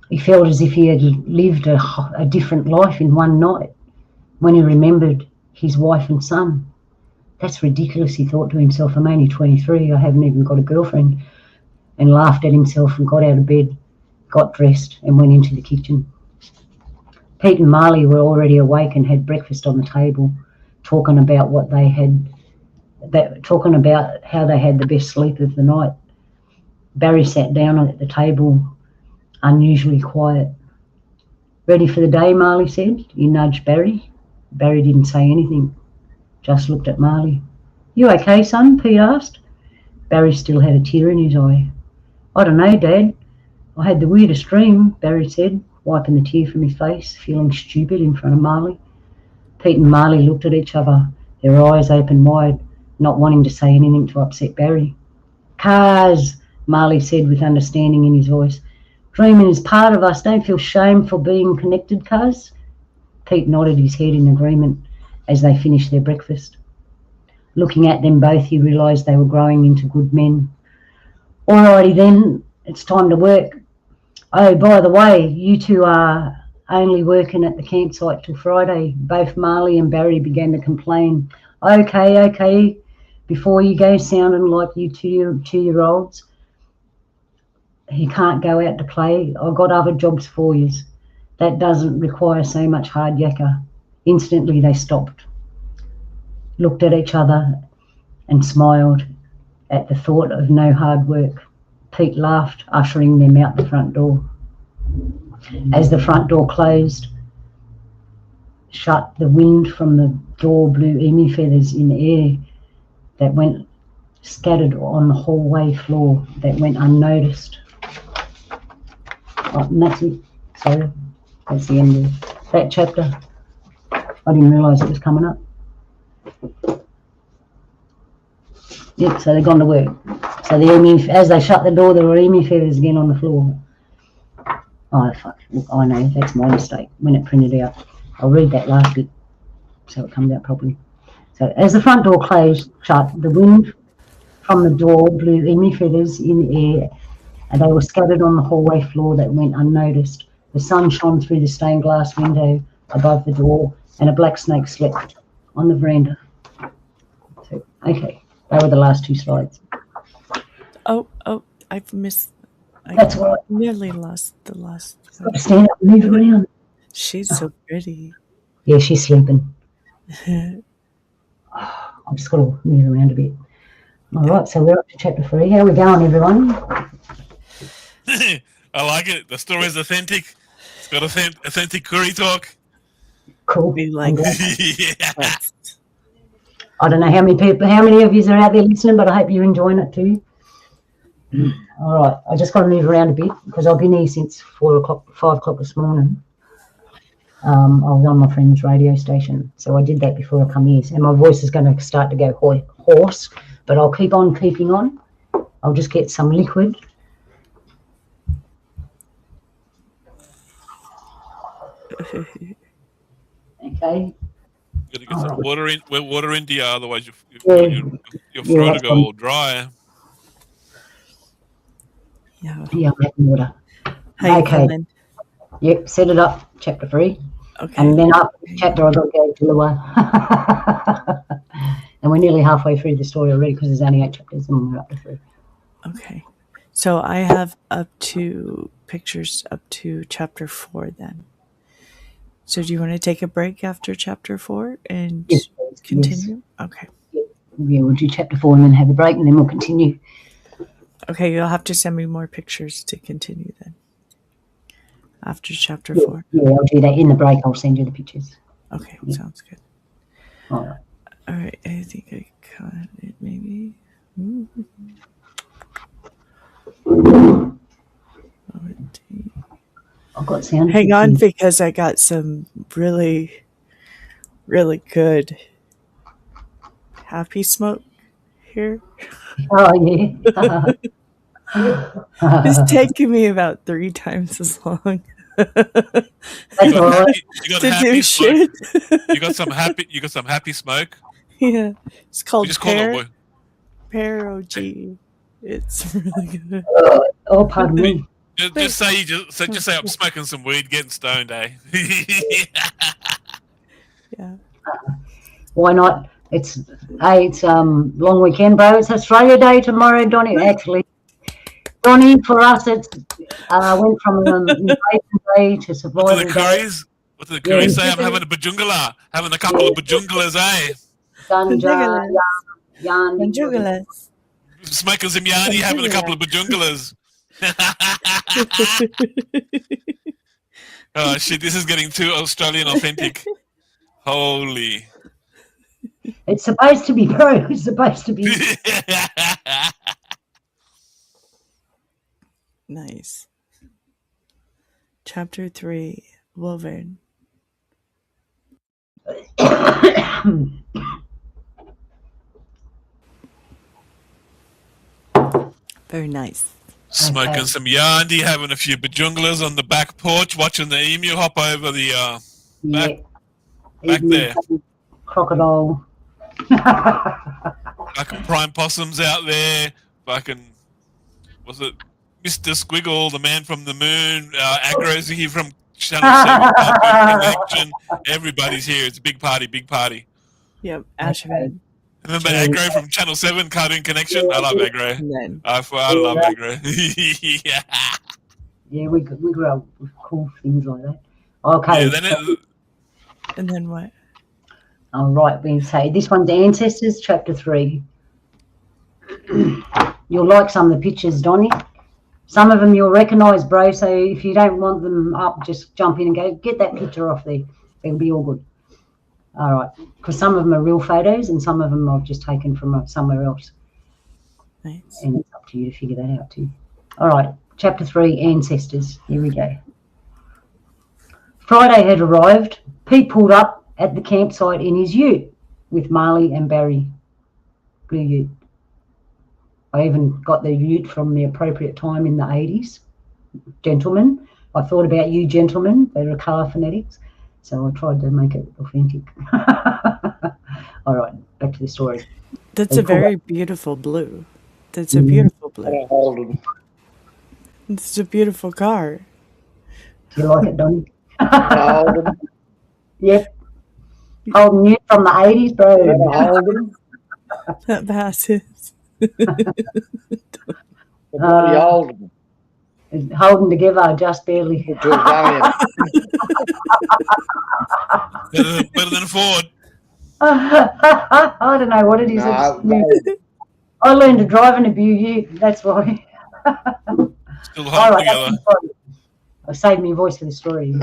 He felt as if he had lived a different life in one night when he remembered his wife and son. "That's ridiculous," he thought to himself. "I'm only 23, I haven't even got a girlfriend," and laughed at himself and got out of bed, got dressed and went into the kitchen. Pete and Marley were already awake and had breakfast on the table, talking about how they had the best sleep of the night. Barry sat down at the table, unusually quiet. "Ready for the day?" Marley said. He nudged Barry. Barry didn't say anything, just looked at Marley. "You okay, son?" Pete asked. Barry still had a tear in his eye. "I don't know, Dad. I had the weirdest dream," Barry said, wiping the tear from his face, feeling stupid in front of Marley. Pete and Marley looked at each other, their eyes open wide, not wanting to say anything to upset Barry. "Cars," Marley said with understanding in his voice. "Dreaming is part of us. Don't feel shame for being connected, cuz." Pete nodded his head in agreement as they finished their breakfast. Looking at them both, he realised they were growing into good men. "Alrighty then, it's time to work. Oh, by the way, you two are only working at the campsite till Friday." Both Marley and Barry began to complain. Okay, before you go sounding like you two-year-olds. "He can't go out to play. I've got other jobs for yous. That doesn't require so much hard yakka." Instantly they stopped, looked at each other and smiled at the thought of no hard work. Pete laughed, ushering them out the front door. As the front door closed, shut, the wind from the door blew emu feathers in the air that went scattered on the hallway floor that went unnoticed. Oh, and that's it. Sorry, that's the end of that chapter. I didn't realise it was coming up. Yep, so they've gone to work. So the emu, as they shut the door, there were emu feathers again on the floor. Oh, fuck. Look, I know, that's my mistake when it printed out. I'll read that last bit so it comes out properly. So as the front door closed shut, the wind from the door blew emu feathers in the air, and they were scattered on the hallway floor that went unnoticed. The sun shone through the stained glass window above the door, and a black snake slept on the veranda. So, okay, they were the last two slides. Oh, I've missed. That's all right. Nearly lost the last one. Stand up, move around. She's so pretty. Yeah, she's sleeping. I've just got to move around a bit. All right, so we're up to chapter 3. How are we going, everyone? I like it. The story is authentic. It's got authentic curry talk. Cool. We like Yeah. I don't know how many of you are out there listening, but I hope you're enjoying it too. All right, I just got to move around a bit because I've been here since 5 o'clock this morning. I was on my friend's radio station, so I did that before I come here. And my voice is going to start to go hoarse, but I'll keep on keeping on. I'll just get some liquid. Okay. Got to get some water in. Water into you, otherwise your throat will go all dry. Yeah. Yeah, I'm having water. How you Okay. feeling? Yep, set it up, chapter 3. Okay. And then after the chapter, I've got to go to Lua. And we're nearly halfway through the story already because there's only 8 chapters and we're up to 3. Okay. So I have up to pictures up to chapter 4 then. So do you want to take a break after chapter 4 and Yes, please. continue? Okay. Yes. Yeah, we'll do chapter 4 and then have a break and then we'll continue. Okay, you'll have to send me more pictures to continue then. After chapter 4. Yeah, I'll do that. In the break, I'll send you the pictures. Okay, Yeah. sounds good. All right. All right, I think I caught it maybe. I've got sound. Hang effects on, in. because I got some really, really good happy smoke here. Oh, yeah. It's taking me about 3 times as long That's all right. You got to happy do smoke. shit. You got some happy smoke. Yeah, it's You called just call it. Pear OG. It's really good. Oh, pardon me. Just say I'm smoking some weed, getting stoned, eh? Yeah. Why not? It's long weekend, bro. It's Australia Day tomorrow, Donnie. Actually, Donnie, for us, it's went from invasion day to What survival do the day. curries? What do the curries Yeah. say? I'm having a bajungala, having a couple of bajungalas, eh? Ganja, yarn. Conjugalas. Smoking some yarny, having a couple of bajungalas. Oh shit! This is getting too Australian authentic. Holy. It's supposed to be, bro. It's supposed to be. Nice. Chapter 3, Woven. Very nice. Smoking Okay. some yarny, having a few bajungalas on the back porch, watching the emu hop over the Yeah. back there. Crocodile. Fucking prime possums out there. Fucking, was it Mr. Squiggle, the man from the moon? Agro's here from Channel 7. Connection. Everybody's here. It's a big party, big party. Yep, Ashevin. Remember Agro from Channel 7, Cartoon Connection? I love Agro. And then I love Agro. Yeah. Yeah, we grew up with cool things like that. Okay. Yeah, and then what? All right, we say this one's Ancestors, Chapter 3. You'll like some of the pictures, Donnie. Some of them you'll recognise, bro, so if you don't want them up, just jump in and go, get that picture off there. It'll be all good. All right, because some of them are real photos and some of them I've just taken from somewhere else. Nice. And it's up to you to figure that out too. All right, chapter 3, Ancestors. Here we go. Friday had arrived. Pete pulled up at the campsite in his ute with Marley and Barry. Blue ute. I even got the ute from the appropriate time in the 80s. Gentlemen. I thought about you gentlemen. They were colour phonetics. So I tried to make it authentic. All right, back to the story. That's a very beautiful blue. That's a beautiful blue. Holden. It's a beautiful car. Do you like it, Donnie? Holden. Yep. Holden ute from the 80s, bro. Holden. That passes. Bloody Holden. Holding together just barely. To Italian. Better than Ford. I don't know what it is. I learned to drive in a ute. That's why. Still holding together. I saved my voice for the story.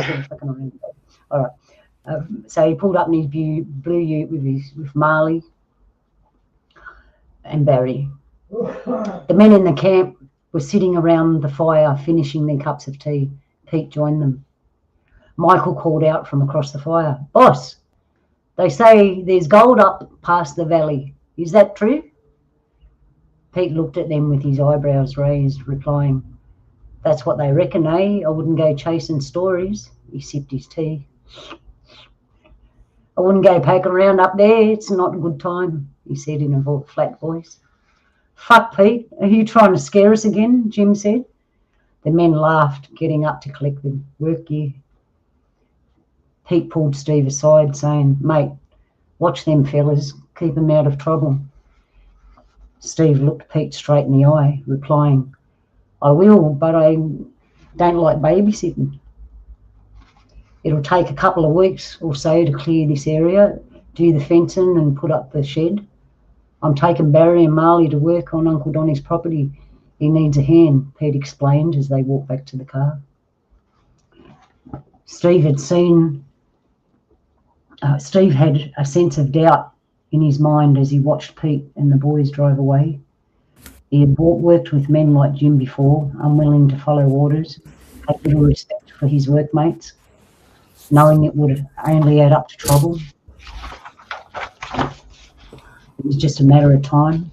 All right. So he pulled up in his blue ute with Marley and Barry. The men in the camp were sitting around the fire finishing their cups of tea. Pete joined them. Michael called out from across the fire, "Boss, they say there's gold up past the valley. Is that true?" Pete looked at them with his eyebrows raised, replying, "That's what they reckon, eh? I wouldn't go chasing stories." He sipped his tea. "I wouldn't go poking around up there. It's not a good time," he said in a flat voice. "Fuck, Pete, are you trying to scare us again?" Jim said. The men laughed, getting up to collect the work gear. Pete pulled Steve aside, saying, "Mate, watch them fellas. Keep them out of trouble." Steve looked Pete straight in the eye, replying, "I will, but I don't like babysitting. It'll take a couple of weeks or so to clear this area, do the fencing and put up the shed. I'm taking Barry and Marley to work on Uncle Donnie's property. He needs a hand," Pete explained as they walked back to the car. Steve had a sense of doubt in his mind as he watched Pete and the boys drive away. He had worked with men like Jim before, unwilling to follow orders, had little respect for his workmates, knowing it would only add up to trouble. It was just a matter of time.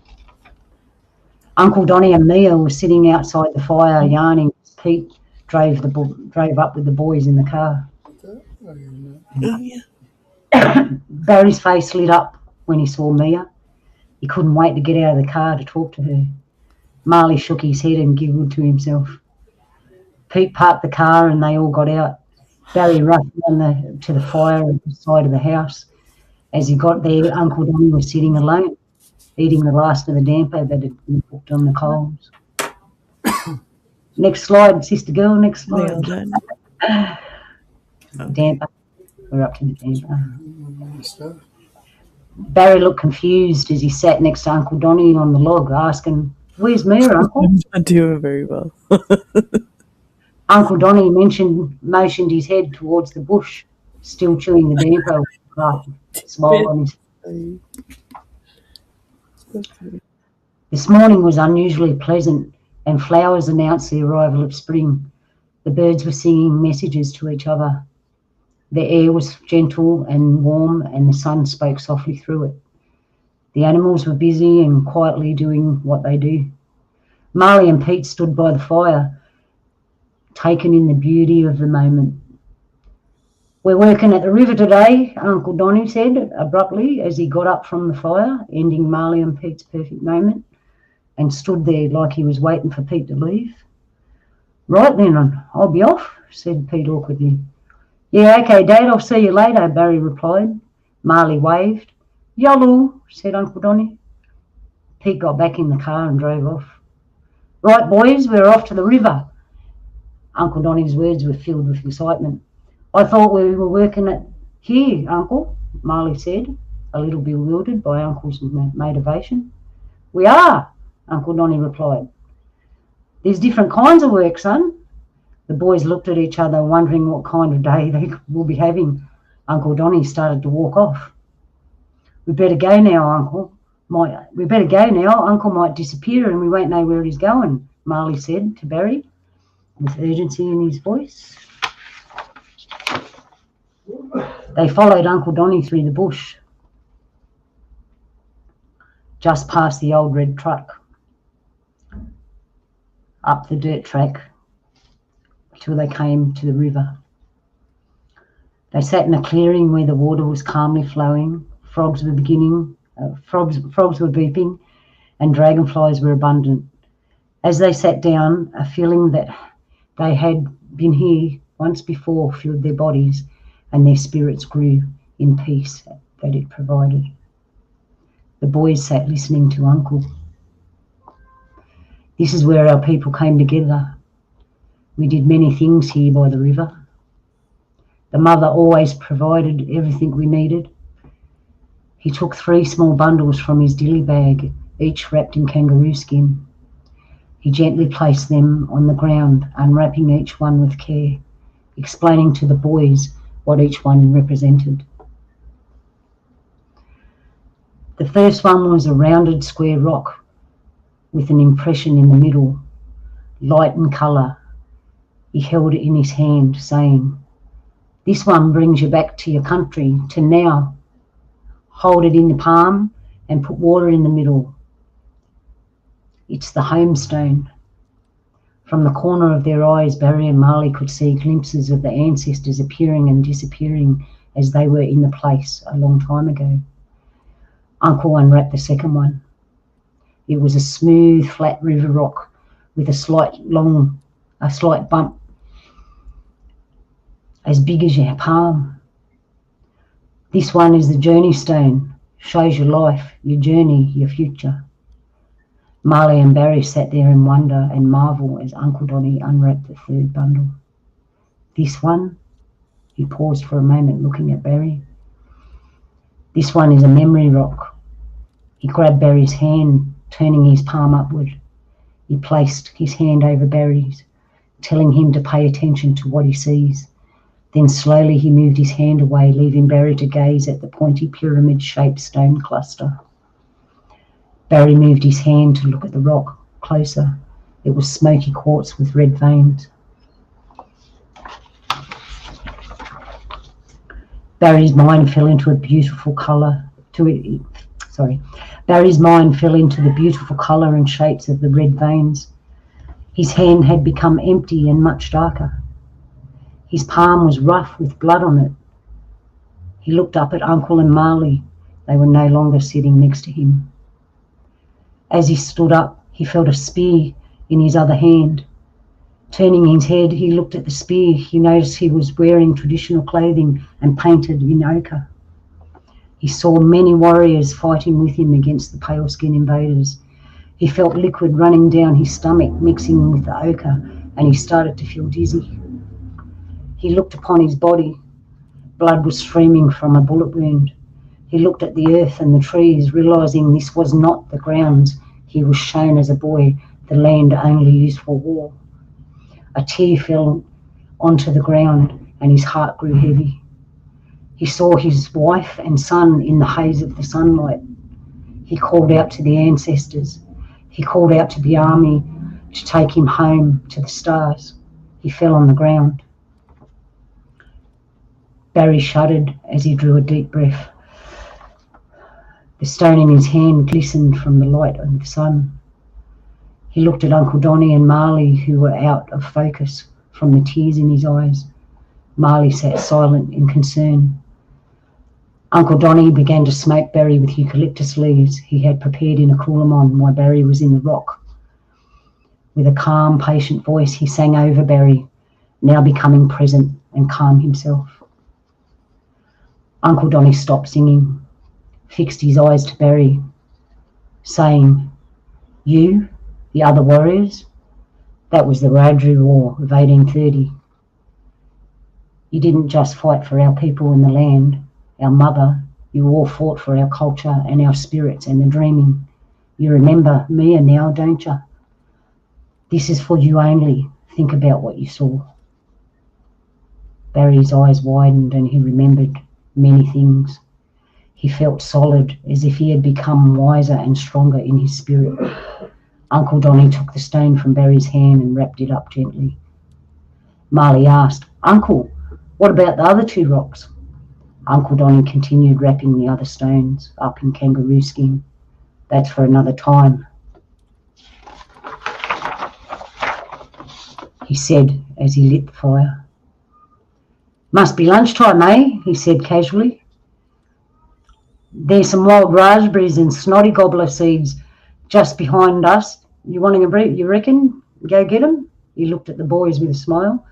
Uncle Donnie and Mia were sitting outside the fire yarning as Pete drove up with the boys in the car. Oh, yeah. Barry's face lit up when he saw Mia. He couldn't wait to get out of the car to talk to her. Marley shook his head and giggled to himself. Pete parked the car and they all got out. Barry rushed down to the fire at the side of the house. As he got there, Uncle Donnie was sitting alone, eating the last of the damper that had been cooked on the coals. Next slide, sister girl, next slide. Well done. Damper. We're up to the damper. Barry looked confused as he sat next to Uncle Donnie on the log, asking, "Where's Mia, Uncle?" I'm not doing very well. Uncle Donnie motioned his head towards the bush, still chewing the damper with a smile on his face. This morning was unusually pleasant, and flowers announced the arrival of spring. The birds were singing messages to each other. The air was gentle and warm, and the sun spoke softly through it. The animals were busy and quietly doing what they do. Marley and Pete stood by the fire, taken in the beauty of the moment. "We're working at the river today," Uncle Donnie said abruptly as he got up from the fire, ending Marley and Pete's perfect moment, and stood there like he was waiting for Pete to leave. "Right then, I'll be off," said Pete awkwardly. "Yeah, okay, Dad, I'll see you later," Barry replied. Marley waved. "Yellow," said Uncle Donnie. Pete got back in the car and drove off. "Right, boys, we're off to the river." Uncle Donnie's words were filled with excitement. "I thought we were working at here, Uncle," Marley said, a little bewildered by Uncle's motivation. "We are," Uncle Donnie replied. "There's different kinds of work, son." The boys looked at each other, wondering what kind of day they will be having. Uncle Donny started to walk off. "We better go now, Uncle. We better go now. Uncle might disappear and we won't know where he's going," Marley said to Barry with urgency in his voice. They followed Uncle Donny through the bush, just past the old red truck, up the dirt track till they came to the river. They sat in a clearing where the water was calmly flowing. Frogs were beeping, and dragonflies were abundant. As they sat down, a feeling that they had been here once before filled their bodies, and their spirits grew in peace that it provided. The boys sat listening to Uncle. "This is where our people came together. We did many things here by the river. The mother always provided everything we needed." He took 3 small bundles from his dilly bag, each wrapped in kangaroo skin. He gently placed them on the ground, unwrapping each one with care, explaining to the boys what each one represented. The first one was a rounded square rock with an impression in the middle, light in colour. He held it in his hand, saying, "This one brings you back to your country, to now. Hold it in the palm and put water in the middle. It's the homestone." From the corner of their eyes, Barry and Marley could see glimpses of the ancestors appearing and disappearing as they were in the place a long time ago. Uncle unwrapped the second one. It was a smooth, flat river rock with a slight bump as big as your palm. "This one is the journey stone. Shows your life, your journey, your future." Marley and Barry sat there in wonder and marvel as Uncle Donny unwrapped the third bundle. "This one?" He paused for a moment, looking at Barry. "This one is a memory rock." He grabbed Barry's hand, turning his palm upward. He placed his hand over Barry's, telling him to pay attention to what he sees. Then slowly he moved his hand away, leaving Barry to gaze at the pointy pyramid-shaped stone cluster. Barry moved his hand to look at the rock closer. It was smoky quartz with red veins. Barry's mind fell into the beautiful colour and shapes of the red veins. His hand had become empty and much darker. His palm was rough with blood on it. He looked up at Uncle and Marley. They were no longer sitting next to him. As he stood up, he felt a spear in his other hand. Turning his head, he looked at the spear. He noticed he was wearing traditional clothing and painted in ochre. He saw many warriors fighting with him against the pale-skin invaders. He felt liquid running down his stomach, mixing with the ochre, and he started to feel dizzy. He looked upon his body. Blood was streaming from a bullet wound. He looked at the earth and the trees, realising this was not the grounds he was shown as a boy, the land only used for war. A tear fell onto the ground and his heart grew heavy. He saw his wife and son in the haze of the sunlight. He called out to the ancestors. He called out to the army to take him home to the stars. He fell on the ground. Barry shuddered as he drew a deep breath. The stone in his hand glistened from the light of the sun. He looked at Uncle Donny and Marley, who were out of focus from the tears in his eyes. Marley sat silent in concern. Uncle Donny began to smoke Barry with eucalyptus leaves he had prepared in a coolamon while Barry was in the rock. With a calm, patient voice, he sang over Barry, now becoming present and calm himself. Uncle Donny stopped singing, fixed his eyes to Barry, saying, "You, the other warriors, that was the Wiradjuri War of 1830. You didn't just fight for our people and the land, our mother. You all fought for our culture and our spirits and the dreaming. You remember Mia now, don't you? This is for you only. Think about what you saw." Barry's eyes widened and he remembered. many things. He felt solid, as if he had become wiser and stronger in his spirit. Uncle Donny took the stone from Barry's hand and wrapped it up gently. Marley asked, "Uncle, what about the other 2 rocks?" Uncle Donny continued wrapping the other stones up in kangaroo skin. "That's for another time," he said as he lit the fire. "Must be lunchtime, eh?" he said casually. "There's some wild raspberries and snotty gobbler seeds just behind us. You wanting a break, you reckon? Go get 'em?" He looked at the boys with a smile.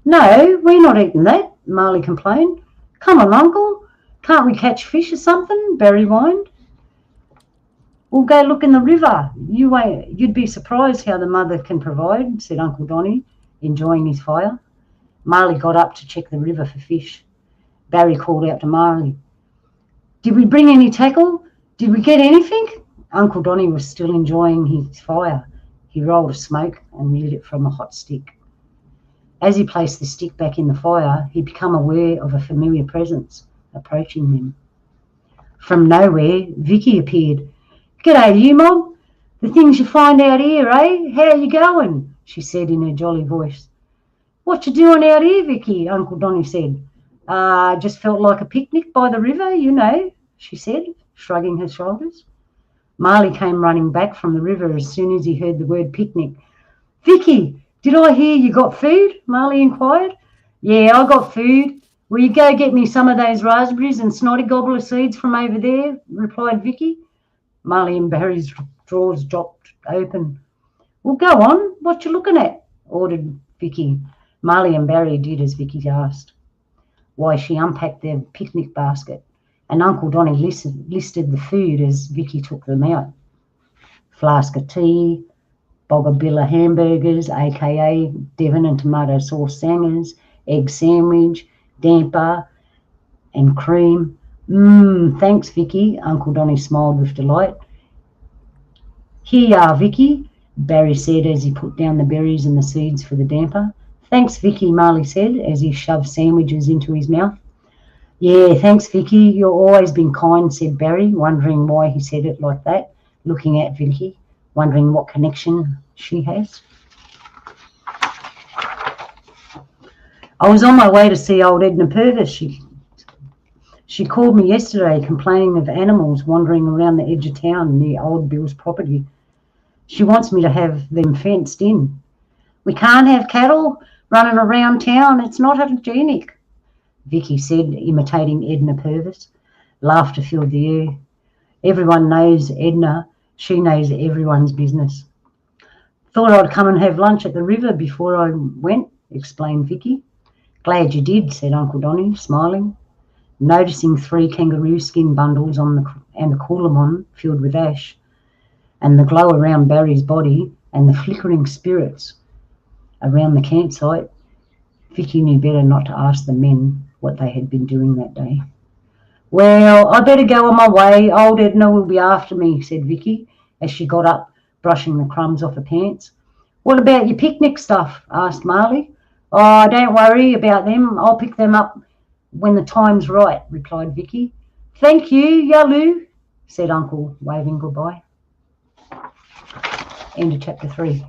"No, we're not eating that," Marley complained. "Come on, Uncle. Can't we catch fish or something?" Barry whined. "We'll go look in the river. You'd be surprised how the mother can provide," said Uncle Donny, enjoying his fire. Marley got up to check the river for fish. Barry called out to Marley, "Did we bring any tackle? Did we get anything?" Uncle Donny was still enjoying his fire. He rolled a smoke and lit it from a hot stick. As he placed the stick back in the fire, he became aware of a familiar presence approaching them. From nowhere, Vicky appeared. "G'day, you Mom. The things you find out here, eh? How you going?" she said in her jolly voice. "What you doing out here, Vicky?" Uncle Donny said. Just felt like a picnic by the river, you know," she said, shrugging her shoulders. Marley came running back from the river as soon as he heard the word picnic. "Vicky, did I hear you got food?" Marley inquired. "Yeah, I got food. Will you go get me some of those raspberries and snotty gobbler seeds from over there?" replied Vicky. Marley and Barry's drawers dropped open. "Well, go on. What you looking at?" ordered Vicky. Marley and Barry did as Vicky asked. Why, she unpacked their picnic basket, and Uncle Donny listed the food as Vicky took them out. Flask of tea, Boggabilla hamburgers, aka Devon and tomato sauce sangers, egg sandwich, damper, and cream. Thanks, Vicky," Uncle Donny smiled with delight. "Here you are, Vicky," Barry said as he put down the berries and the seeds for the damper. "Thanks, Vicky," Marley said as he shoved sandwiches into his mouth. "Yeah, thanks, Vicky. You've always been kind," said Barry, wondering why he said it like that, looking at Vicky, wondering what connection she has. "I was on my way to see old Edna Purvis. She called me yesterday complaining of animals wandering around the edge of town near old Bill's property. She wants me to have them fenced in. We can't have cattle running around town. It's not hygienic," Vicky said, imitating Edna Purvis. Laughter filled the air. Everyone knows Edna. She knows everyone's business. "Thought I'd come and have lunch at the river before I went," explained Vicky. "Glad you did," said Uncle Donny, smiling. Noticing 3 kangaroo skin bundles and a coolamon filled with ash, and the glow around Barry's body and the flickering spirits around the campsite, Vicky knew better not to ask the men what they had been doing that day. "Well, I better go on my way. Old Edna will be after me," said Vicky as she got up, brushing the crumbs off her pants. "What about your picnic stuff?" asked Marley. "Oh, don't worry about them. I'll pick them up when the time's right," replied Vicky. "Thank you, Yalu," said Uncle, waving goodbye. End of chapter 3.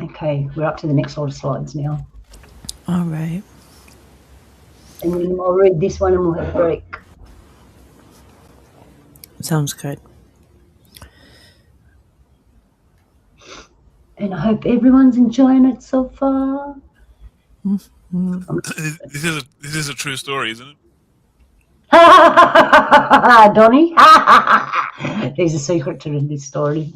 Okay, we're up to the next lot of slides now. All right. And then I'll read this one and we'll have a break. Sounds good. And I hope everyone's enjoying it so far. This is a true story, isn't it? Donny, there's a secret to this story.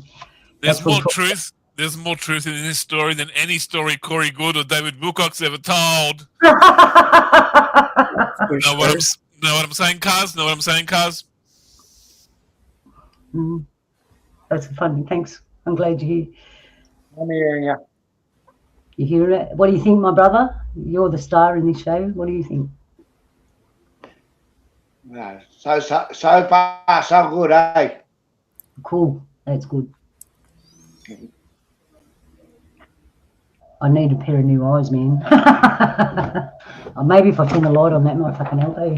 There's more truth. There's more truth in this story than any story Corey Good or David Wilcox ever told. Know what I'm saying, Cuz? Know what I'm saying, Cuz? That's funny. Thanks. I'm glad you're here. I'm hearing you. You hear it? What do you think, my brother? You're the star in this show. What do you think? No, so far, so good, eh? Cool. That's good. I need a pair of new eyes, man. Maybe if I turn the light on, that might fucking help, eh?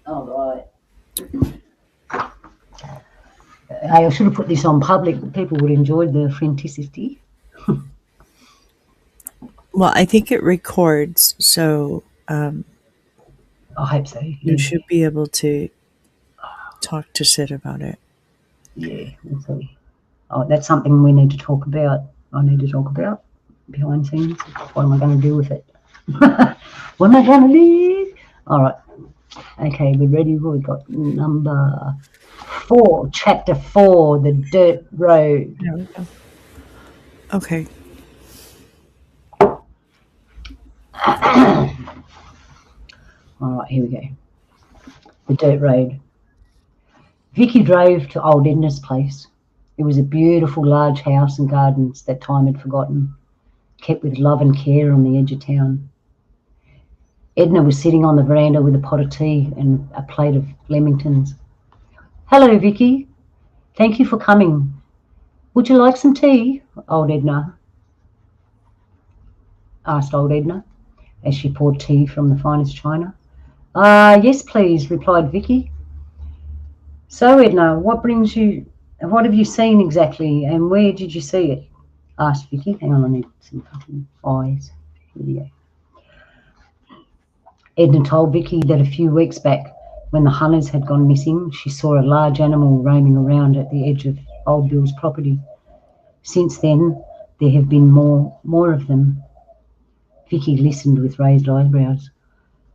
All right. Hey, I should have put this on public. People would enjoy the authenticity. Well, I think it records, so I hope so. you Yeah, should be able to talk to Sid about it. yeah. We'll see. Oh, that's something we need to talk about. I need to talk about behind scenes. What am I going to do with it? What am I going to do? All right. Okay, we're ready. We've got number 4, chapter 4, the dirt road. There we go. Okay. All right, here we go. The dirt road. Vicky drove to old Edna's place. It was a beautiful large house and gardens that time had forgotten, kept with love and care on the edge of town. Edna was sitting on the veranda with a pot of tea and a plate of Leamingtons. Hello, Vicky. Thank you for coming. Would you like some tea? asked old Edna, as she poured tea from the finest china. Yes, please, replied Vicky. So, Edna, what have you seen exactly, and where did you see it? asked Vicky. Hang on, I need some fucking eyes. Here we go. Edna told Vicky that a few weeks back, when the hunters had gone missing, she saw a large animal roaming around at the edge of old Bill's property. Since then, there have been more of them. Vicky listened with raised eyebrows.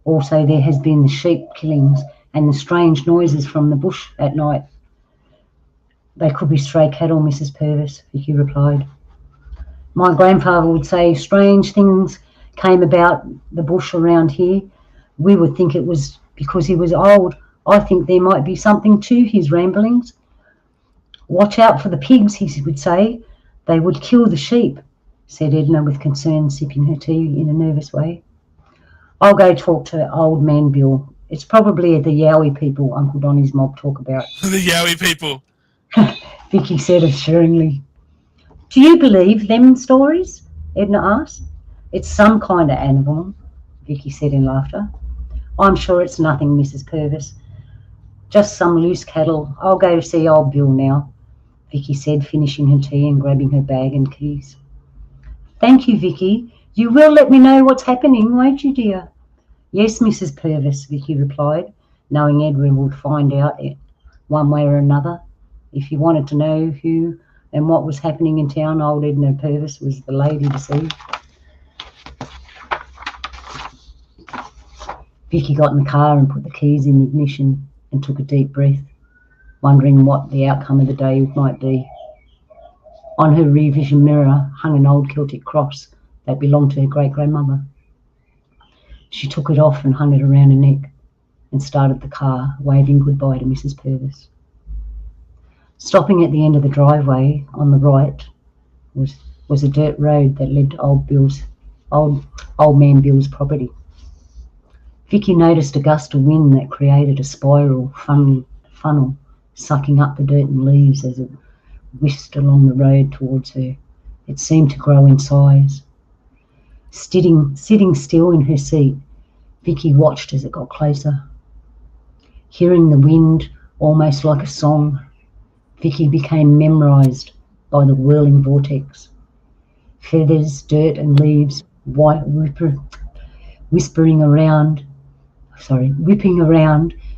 Also, there has been the sheep killings and the strange noises from the bush at night. They could be stray cattle, Mrs. Purvis, Vicky replied. My grandfather would say strange things came about the bush around here. We would think it was because he was old. I think there might be something to his ramblings. Watch out for the pigs, he would say. They would kill the sheep, said Edna with concern, sipping her tea in a nervous way. I'll go talk to old man Bill. It's probably the Yowie people Uncle Donny's mob talk about. The Yowie people. Vicky said assuringly. Do you believe them stories? Edna asked. It's some kind of animal, Vicky said in laughter. I'm sure it's nothing, Mrs. Purvis. Just some loose cattle. I'll go see old Bill now, Vicky said, finishing her tea and grabbing her bag and keys. Thank you, Vicky. You will let me know what's happening, won't you, dear? Yes, Mrs. Purvis, Vicky replied, knowing Edwin would find out one way or another. If you wanted to know who and what was happening in town, old Edna Purvis was the lady to see. Vicky got in the car and put the keys in the ignition and took a deep breath, wondering what the outcome of the day might be. On her rear vision mirror hung an old Celtic cross that belonged to her great-grandmother. She took it off and hung it around her neck and started the car, waving goodbye to Mrs. Purvis. Stopping at the end of the driveway on the right was a dirt road that led to old man Bill's property. Vicky noticed a gust of wind that created a spiral funnel, sucking up the dirt and leaves as it whisked along the road towards her. It seemed to grow in size. Sitting still in her seat, Vicky watched as it got closer. Hearing the wind almost like a song, Vicky became memorized by the whirling vortex. Feathers, dirt and leaves whipping around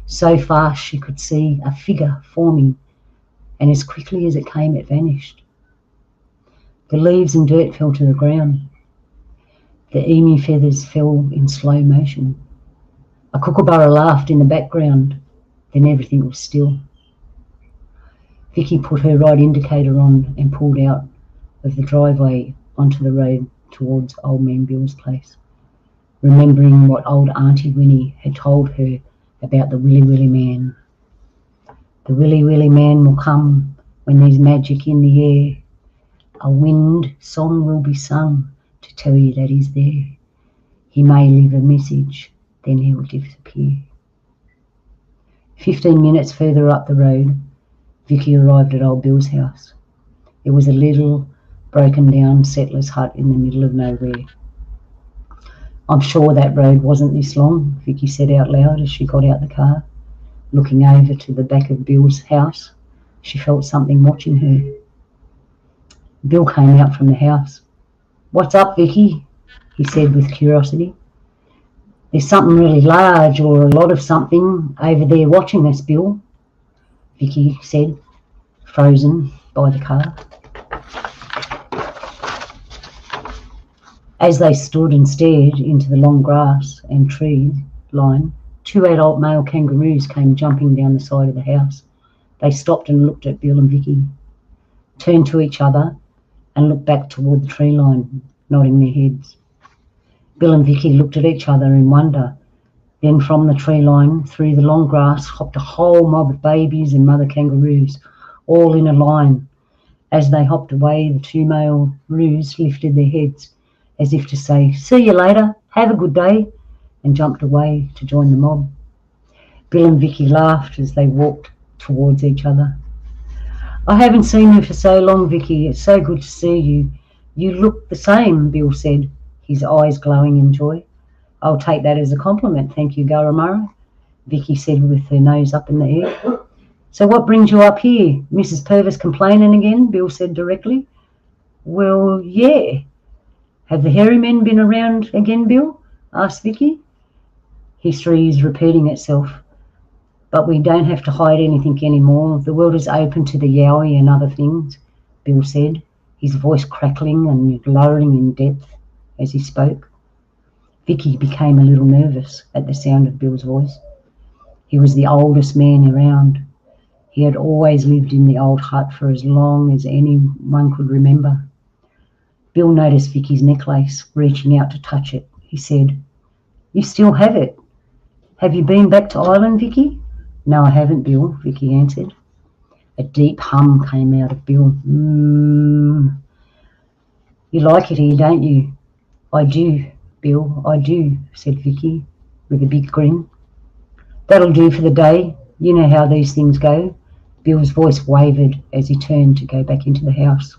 so fast she could see a figure forming, and as quickly as it came it vanished. The leaves and dirt fell to the ground. The emu feathers fell in slow motion. A kookaburra laughed in the background, then everything was still. Vicky put her right indicator on and pulled out of the driveway onto the road towards old man Bill's place, remembering what old Auntie Winnie had told her about the Willy Willy Man. The Willy Willy Man will come when there's magic in the air. A wind song will be sung to tell you that he's there. He may leave a message, then he will disappear. 15 minutes further up the road, Vicky arrived at old Bill's house. It was a little broken down settler's hut in the middle of nowhere. I'm sure that road wasn't this long, Vicky said out loud as she got out the car. Looking over to the back of Bill's house, she felt something watching her. Bill came out from the house. "What's up, Vicky?" he said with curiosity. "There's something really large or a lot of something over there watching us, Bill," Vicky said, frozen by the car. As they stood and stared into the long grass and tree line, 2 adult male kangaroos came jumping down the side of the house. They stopped and looked at Bill and Vicky, turned to each other and looked back toward the tree line, nodding their heads. Bill and Vicky looked at each other in wonder. Then from the tree line, through the long grass, hopped a whole mob of babies and mother kangaroos, all in a line. As they hopped away, the 2 male roos lifted their heads, as if to say, "See you later, have a good day," and jumped away to join the mob. Bill and Vicky laughed as they walked towards each other. "I haven't seen you for so long, Vicky. It's so good to see you. You look the same," Bill said, his eyes glowing in joy. "I'll take that as a compliment, thank you, Garamara," Vicky said with her nose up in the air. "So what brings you up here? Mrs. Purvis complaining again?" Bill said directly. "Well, yeah." "Have the hairy men been around again, Bill?" asked Vicky. "History is repeating itself, but we don't have to hide anything anymore. The world is open to the yowie and other things," Bill said, his voice crackling and lowering in depth as he spoke. Vicky became a little nervous at the sound of Bill's voice. He was the oldest man around. He had always lived in the old hut for as long as anyone could remember. Bill noticed Vicky's necklace, reaching out to touch it. He said, "You still have it. Have you been back to Ireland, Vicky?" "No, I haven't, Bill," Vicky answered. A deep hum came out of Bill. "You like it here, don't you?" "I do, Bill, I do," said Vicky with a big grin. "That'll do for the day. You know how these things go." Bill's voice wavered as he turned to go back into the house.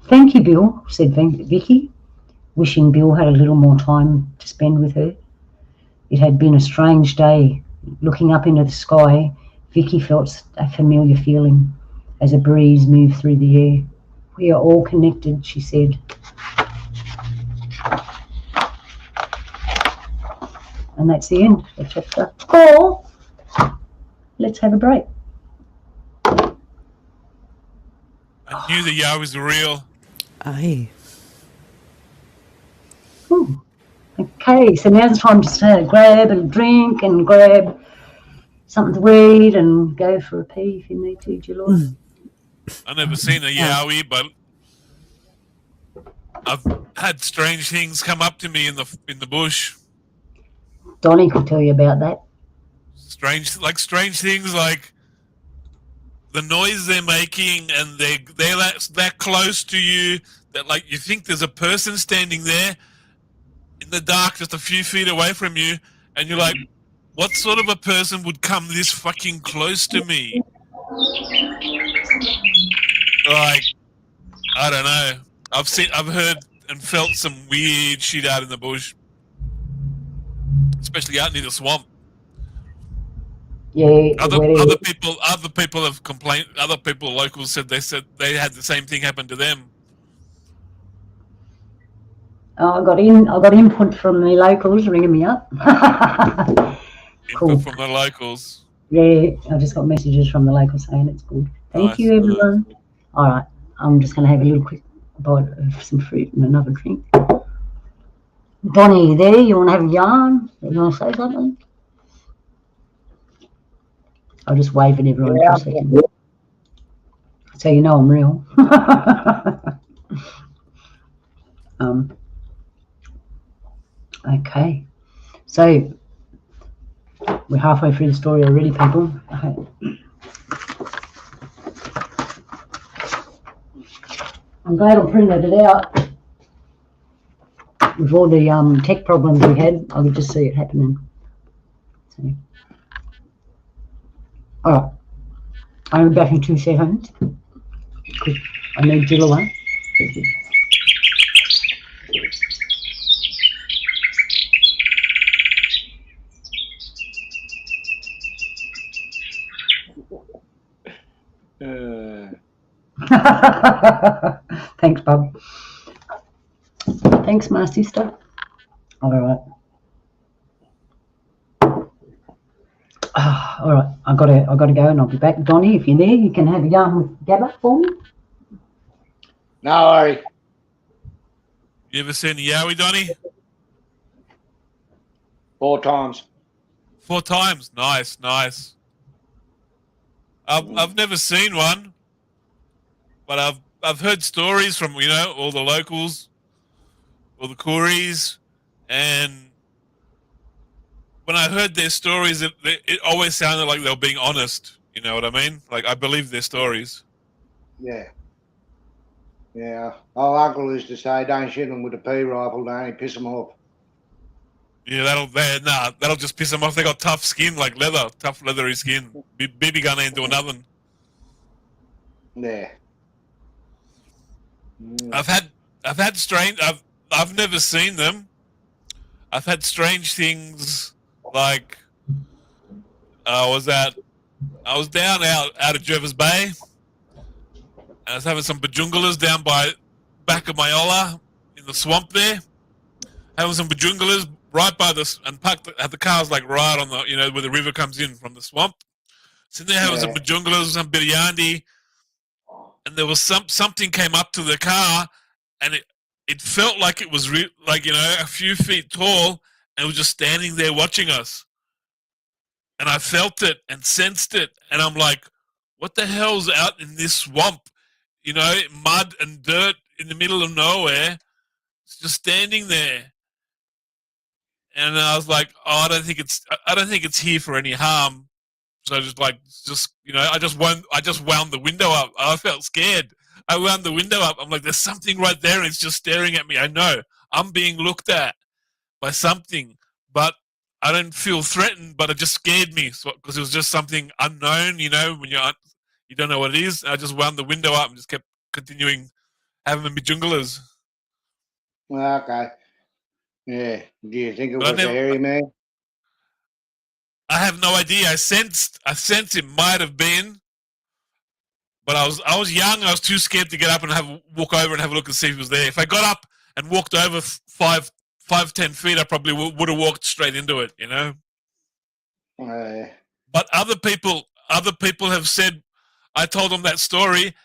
"Thank you, Bill," said Vicky, wishing Bill had a little more time to spend with her. It had been a strange day. Looking up into the sky, Vicky felt a familiar feeling as a breeze moved through the air. "We are all connected," she said. And that's the end of chapter 4. Let's have a break. I knew the Yowies were real. Aye. Ooh. Okay, so now's the time to grab a drink and grab something to eat and go for a pee if you need to, July. I've never seen a Yowie, but I've had strange things come up to me in the bush. Donnie could tell you about that. Strange things like the noise they're making, and they're that close to you that like you think there's a person standing there in the dark just a few feet away from you, and you're like, what sort of a person would come this fucking close to me? Like, I don't know. I've heard and felt some weird shit out in the bush, especially out near the swamp. Yeah. Other people have complained. Other people, locals, said they had the same thing happen to them. I got input from the locals ringing me up. Cool. Input from the locals. Yeah, I just got messages from the locals saying it's good. Thank you, everyone. All right, I'm just going to have a little quick bite of some fruit and another drink. Bonnie, you there? You want to have a yarn? You want to say something? I'll just wave at everyone for a second. So you know I'm real. Okay, so we're halfway through the story already, people. I'm glad I printed it out. With all the tech problems we had, I could just see it happening. So, All right. I'll be back in 2 seconds. I need Jill away. Thanks, bub. Thanks, my sister. All right. All right. I gotta go, and I'll be back. Donnie, if you're there, you can have a yarn with Gabba for me. No worry. You ever seen Yowie, Donnie? 4 times. 4 times. Nice, nice. I've never seen one, but I've heard stories from all the locals, all the Kooris, and when I heard their stories, it always sounded like they were being honest. You know what I mean? Like I believe their stories. Yeah. Yeah. Our uncle used to say, don't shoot them with a pea rifle, don't only piss them off. Yeah, that'll just piss them off. They got tough skin, like leather, tough leathery skin. BB gun ain't doing nothing. Yeah. I've had strange. I've never seen them. I've had strange things like I was down out of Jervis Bay. I was having some bajungalas down by back of Myola in the swamp there. Having some bajungalas right by this and parked the cars like right on the where the river comes in from the swamp. Sitting there having some bajungalas, some biryani, and there was something came up to the car, and it felt like it was a few feet tall, and it was just standing there watching us. And I felt it and sensed it, and I'm like, what the hell's out in this swamp? Mud and dirt in the middle of nowhere. It's just standing there. And I was like, oh, I don't think it's here for any harm. So I just I just wound the window up. I felt scared. I wound the window up. I'm like, there's something right there, and it's just staring at me. I know I'm being looked at by something, but I don't feel threatened. But it just scared me because it was just something unknown. When you don't know what it is. I just wound the window up and just kept continuing having my junglers. Well, okay. Yeah. Do you think it was a hairy man? I have no idea. I sensed it might have been, but I was young. I was too scared to get up and walk over and have a look and see if it was there. If I got up and walked over 5-10 feet, I probably would have walked straight into it. But other people have said, I told them that story,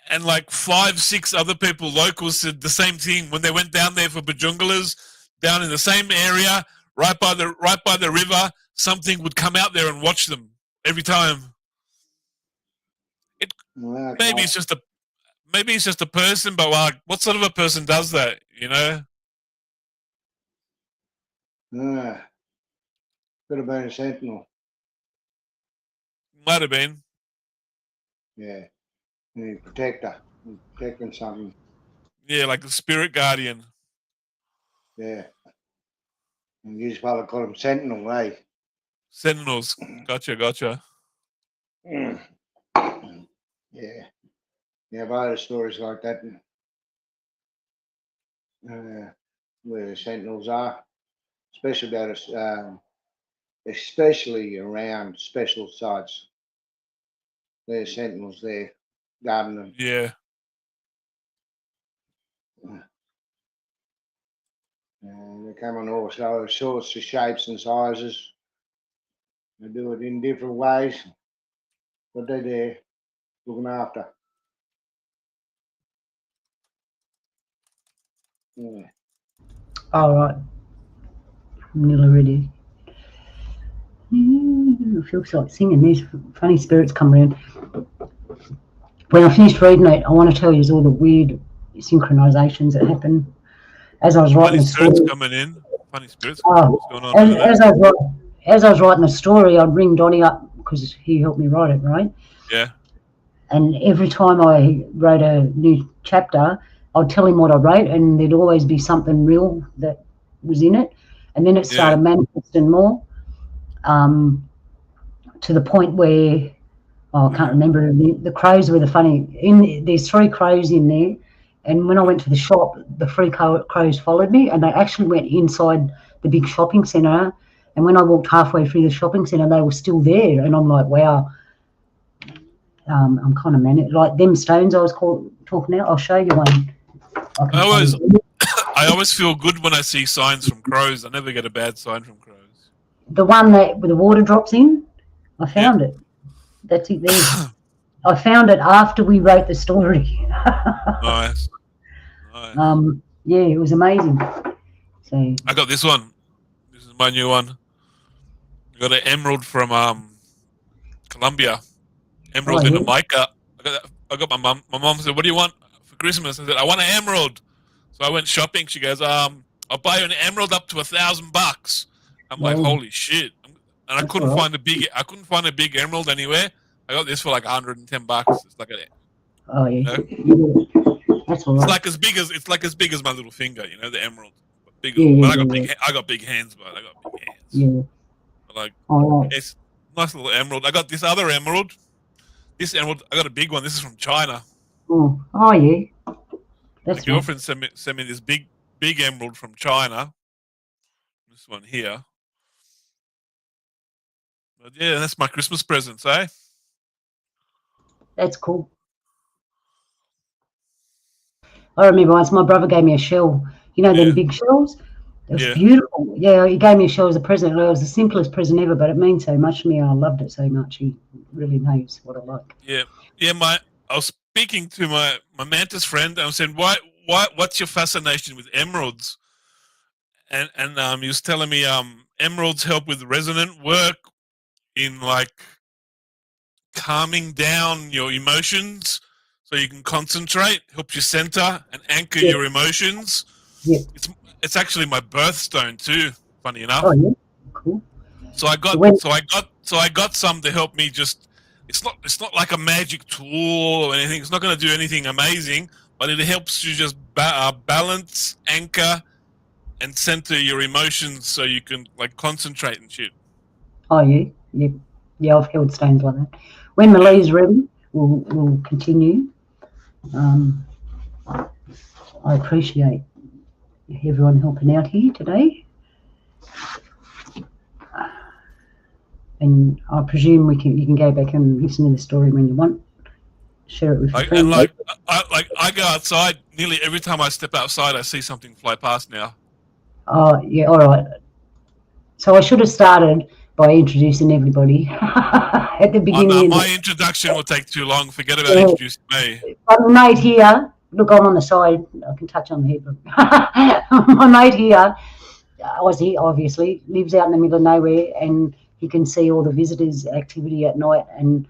and like 5-6 other people, locals, said the same thing when they went down there for bajungalas, down in the same area, right by the river. Something would come out there and watch them every time. Maybe it's just a person, but like, what sort of a person does that? Could have been a sentinel. Might have been. Yeah. Protector. Protecting something. Yeah, like the spirit guardian. Yeah. And you just probably call them sentinel, eh? Sentinels. Gotcha. Yeah. Yeah, I've heard stories like that. Where the sentinels are, especially around special sites. There's sentinels there, guarding them. Yeah. They come in all sorts of shapes and sizes. They do it in different ways, but they're there looking after. Yeah. All right. I'm nearly ready. It feels like singing. These funny spirits come around. When I finished reading it, I want to tell you all the weird synchronizations that happen as I was writing the story. Funny spirits. What's going on as I was writing the story, I'd ring Donnie up because he helped me write it, right? Yeah. And every time I wrote a new chapter, I'd tell him what I wrote, and there'd always be something real that was in it. And then it started manifesting more. to the point where I can't remember. The crows were the funny. There's 3 crows in there, and when I went to the shop, the 3 crows followed me, and they actually went inside the big shopping centre. And when I walked halfway through the shopping centre, they were still there, and I'm like, wow. I'm kind of like them stones I was talking about. I'll show you one. I always feel good when I see signs from crows. I never get a bad sign from crows. The one that where the water drops in, I found it. That's it there. I found it after we wrote the story. Nice. Yeah, it was amazing. So I got this one. This is my new one. I got an emerald from Colombia. Emerald in a mica. I got my mom. My mom said, "What do you want for Christmas?" I said, "I want an emerald." So I went shopping. She goes, "I'll buy you an emerald up to $1,000." I'm like, "Holy shit!" And I couldn't find a big. I couldn't find a big emerald anywhere. I got this for like $110. It's like that's all right. It's like as big as my little finger. You know, the emerald. Bigger. But I got big hands, but I got big hands. Yeah. But like, it's nice little emerald. I got this other emerald. This emerald, I got a big one. This is from China. Yeah. That's my girlfriend sent me this big emerald from China. This one here. But yeah, that's my Christmas presents, eh? That's cool. I remember once my brother gave me a shell. You know, them big shells? It was beautiful. Yeah, he gave me a shell as a present. It was the simplest present ever, but it means so much to me. I loved it so much. He really knows what I like. Yeah. I was speaking to my mantis friend. I was saying, what's your fascination with emeralds? And he was telling me emeralds help with resonant work in like calming down your emotions so you can concentrate, helps you center and anchor your emotions. Yeah. It's actually my birthstone too, funny enough. Oh yeah. Cool. So I got some to help me just it's not like a magic tool or anything. It's not going to do anything amazing, but it helps you just balance, anchor and center your emotions so you can like concentrate and shit. Oh yeah. Yeah, I've held stones like that. When Malie's ready, we'll continue. I appreciate everyone helping out here today, and I presume you can go back and listen to the story when you want. Share it with your friends. And I go outside nearly every time I step outside. I see something fly past now. Oh yeah, all right. So I should have started by introducing everybody at the beginning. My introduction will take too long. Forget about introducing me. My mate here, look, I'm on the side. I can touch on the head. My mate here, Aussie, obviously, lives out in the middle of nowhere, and he can see all the visitors' activity at night and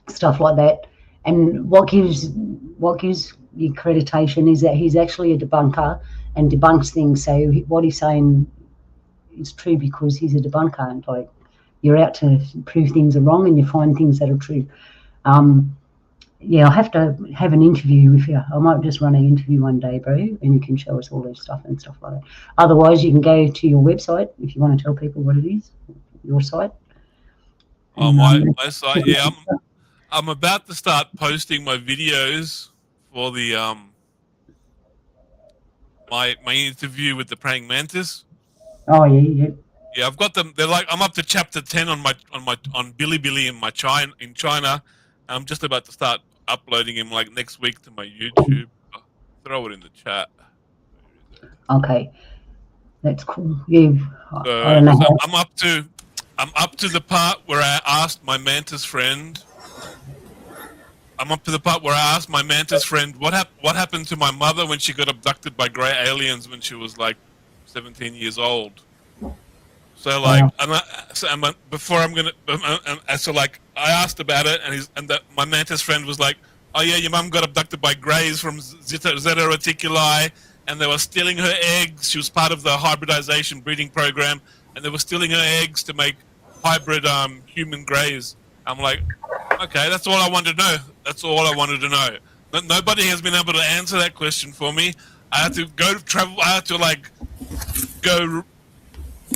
stuff like that. And what gives the accreditation is that he's actually a debunker and debunks things. So what he's saying is true because he's a debunker, and like you're out to prove things are wrong and you find things that are true. Yeah, I'll have to have an interview with you. I might just run an interview one day, bro, and you can show us all this stuff and stuff like that. Otherwise, you can go to your website if you want to tell people what it is, your site. Oh, my site, yeah. I'm about to start posting my videos for the my interview with the praying mantis. Oh yeah. Yeah, I've got them. They're like I'm up to chapter 10 on Bilibili in China. I'm just about to start uploading him like next week to my YouTube. I'll throw it in the chat. Okay, that's cool. Yeah, So, I don't know. I'm up to the part where I asked my mantis friend. What happened to my mother when she got abducted by grey aliens when she was like 17 years old. So like, I asked about it, and my mantis friend was like, "Oh yeah, your mum got abducted by greys from Zeta Reticuli, and they were stealing her eggs. She was part of the hybridization breeding program, and they were stealing her eggs to make hybrid human greys." I'm like, okay, that's all I wanted to know. That's all I wanted to know. Nobody has been able to answer that question for me. I had to go travel. I had to like go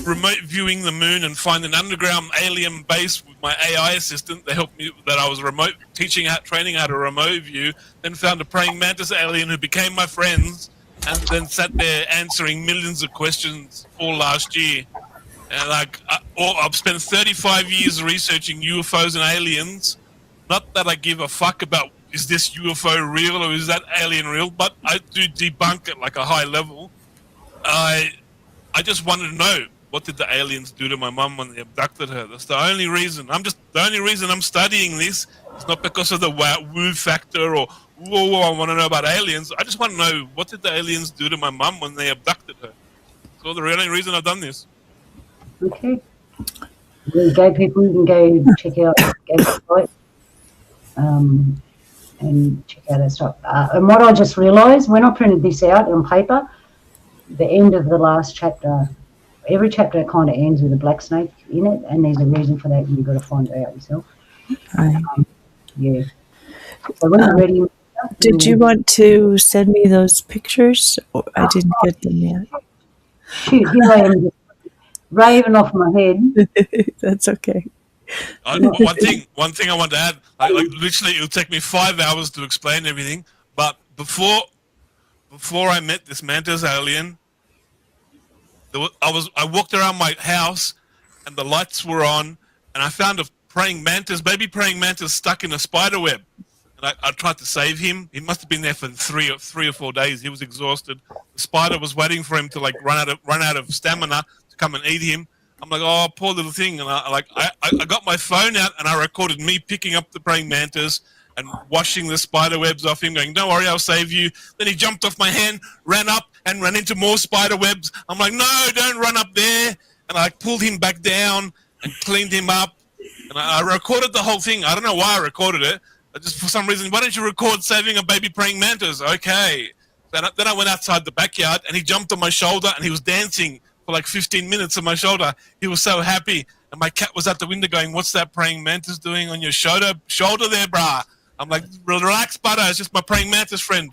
remote viewing the moon and find an underground alien base with my AI assistant. They helped me that I was remote training how to remote view. Then found a praying mantis alien who became my friends, and then sat there answering millions of questions all last year. And I've spent 35 years researching UFOs and aliens. Not that I give a fuck about is this UFO real or is that alien real, but I do debunk it like a high level. I just wanted to know, what did the aliens do to my mum when they abducted her? That's the only reason. The only reason I'm studying this is not because of the woo factor or whoa, I want to know about aliens. I just want to know, what did the aliens do to my mum when they abducted her? So the only reason I've done this. Okay. There you go, people. You can go check out Gabe's site and check out our stuff. And what I just realised, when I printed this out on paper, the end of the last chapter, every chapter kind of ends with a black snake in it, and there's a reason for that, and you've got to find it out yourself. Right. Yeah. So when you're ready, Did you want to send me those pictures? I didn't get them yet. shoot, here I am, just raving off my head. That's okay. One thing I want to add, like literally, it'll take me 5 hours to explain everything. But before I met this mantis alien, I walked around my house, and the lights were on, and I found a baby praying mantis stuck in a spider web. And I tried to save him. He must have been there for three or 4 days. He was exhausted. The spider was waiting for him to run out of stamina to come and eat him. I'm like, oh, poor little thing. And I got my phone out and I recorded me picking up the praying mantis and washing the spider webs off him, going, don't worry, I'll save you. Then he jumped off my hand, ran up and ran into more spider webs. I'm like, no, don't run up there. And I pulled him back down and cleaned him up. And I recorded the whole thing. I don't know why I recorded it. Just for some reason, why don't you record saving a baby praying mantis? Okay. Then I went outside the backyard and he jumped on my shoulder and he was dancing for like 15 minutes on my shoulder. He was so happy. And my cat was at the window going, what's that praying mantis doing on your shoulder there, brah? I'm like, relax, butter. It's just my praying mantis friend.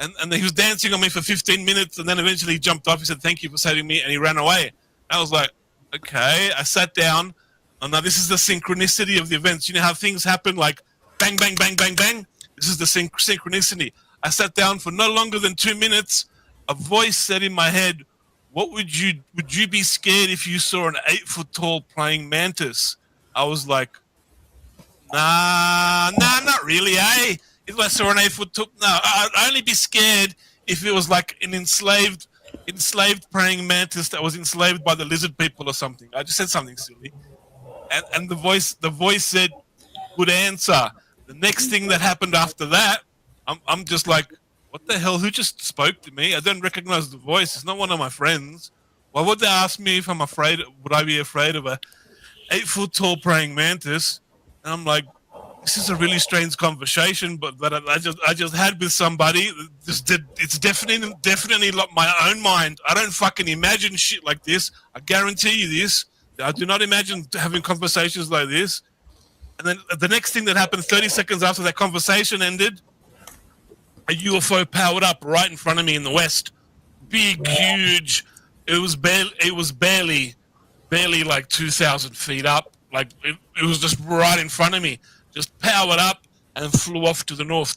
And he was dancing on me for 15 minutes. And then eventually he jumped off. He said, thank you for saving me. And he ran away. I was like, okay. I sat down. And now this is the synchronicity of the events. You know how things happen like bang, bang, bang, bang, bang? This is the synchronicity. I sat down for no longer than 2 minutes. A voice said in my head, would you be scared if you saw an 8-foot tall praying mantis? I was like, nah, not really, eh? If I saw an 8-foot tall, no, I'd only be scared if it was like an enslaved praying mantis that was enslaved by the lizard people or something. I just said something silly. And the voice said, good answer. The next thing that happened after that, I'm just like, what the hell? Who just spoke to me? I don't recognize the voice. It's not one of my friends. Why would they ask me if I'm afraid? Would I be afraid of a 8-foot tall praying mantis? And I'm like, this is a really strange conversation, but that I just had with somebody. It's definitely like my own mind. I don't fucking imagine shit like this. I guarantee you this. I do not imagine having conversations like this. And then the next thing that happened 30 seconds after that conversation ended, a UFO powered up right in front of me in the west. Big, huge. It was barely like 2,000 feet up. Like it was just right in front of me. Just powered up and flew off to the north.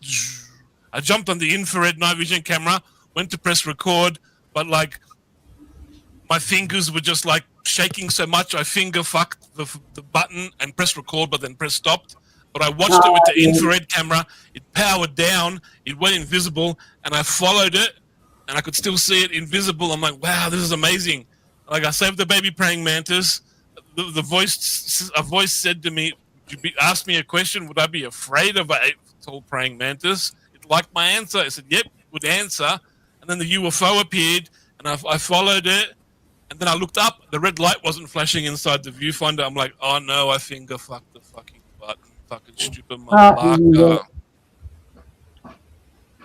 I jumped on the infrared night vision camera, went to press record, but like my fingers were just like shaking so much I finger fucked the button and pressed record, but then pressed stopped. But I watched it with the infrared camera. It powered down. It went invisible, and I followed it, and I could still see it invisible. I'm like, wow, this is amazing. Like I saved the baby praying mantis. A voice said to me, asked me a question, would I be afraid of an 8-foot tall praying mantis? It liked my answer. I said, yep, good answer. And then the UFO appeared, and I followed it. And then I looked up. The red light wasn't flashing inside the viewfinder. I'm like, oh no, I finger fucked the fucking button. Fucking stupid motherfucker.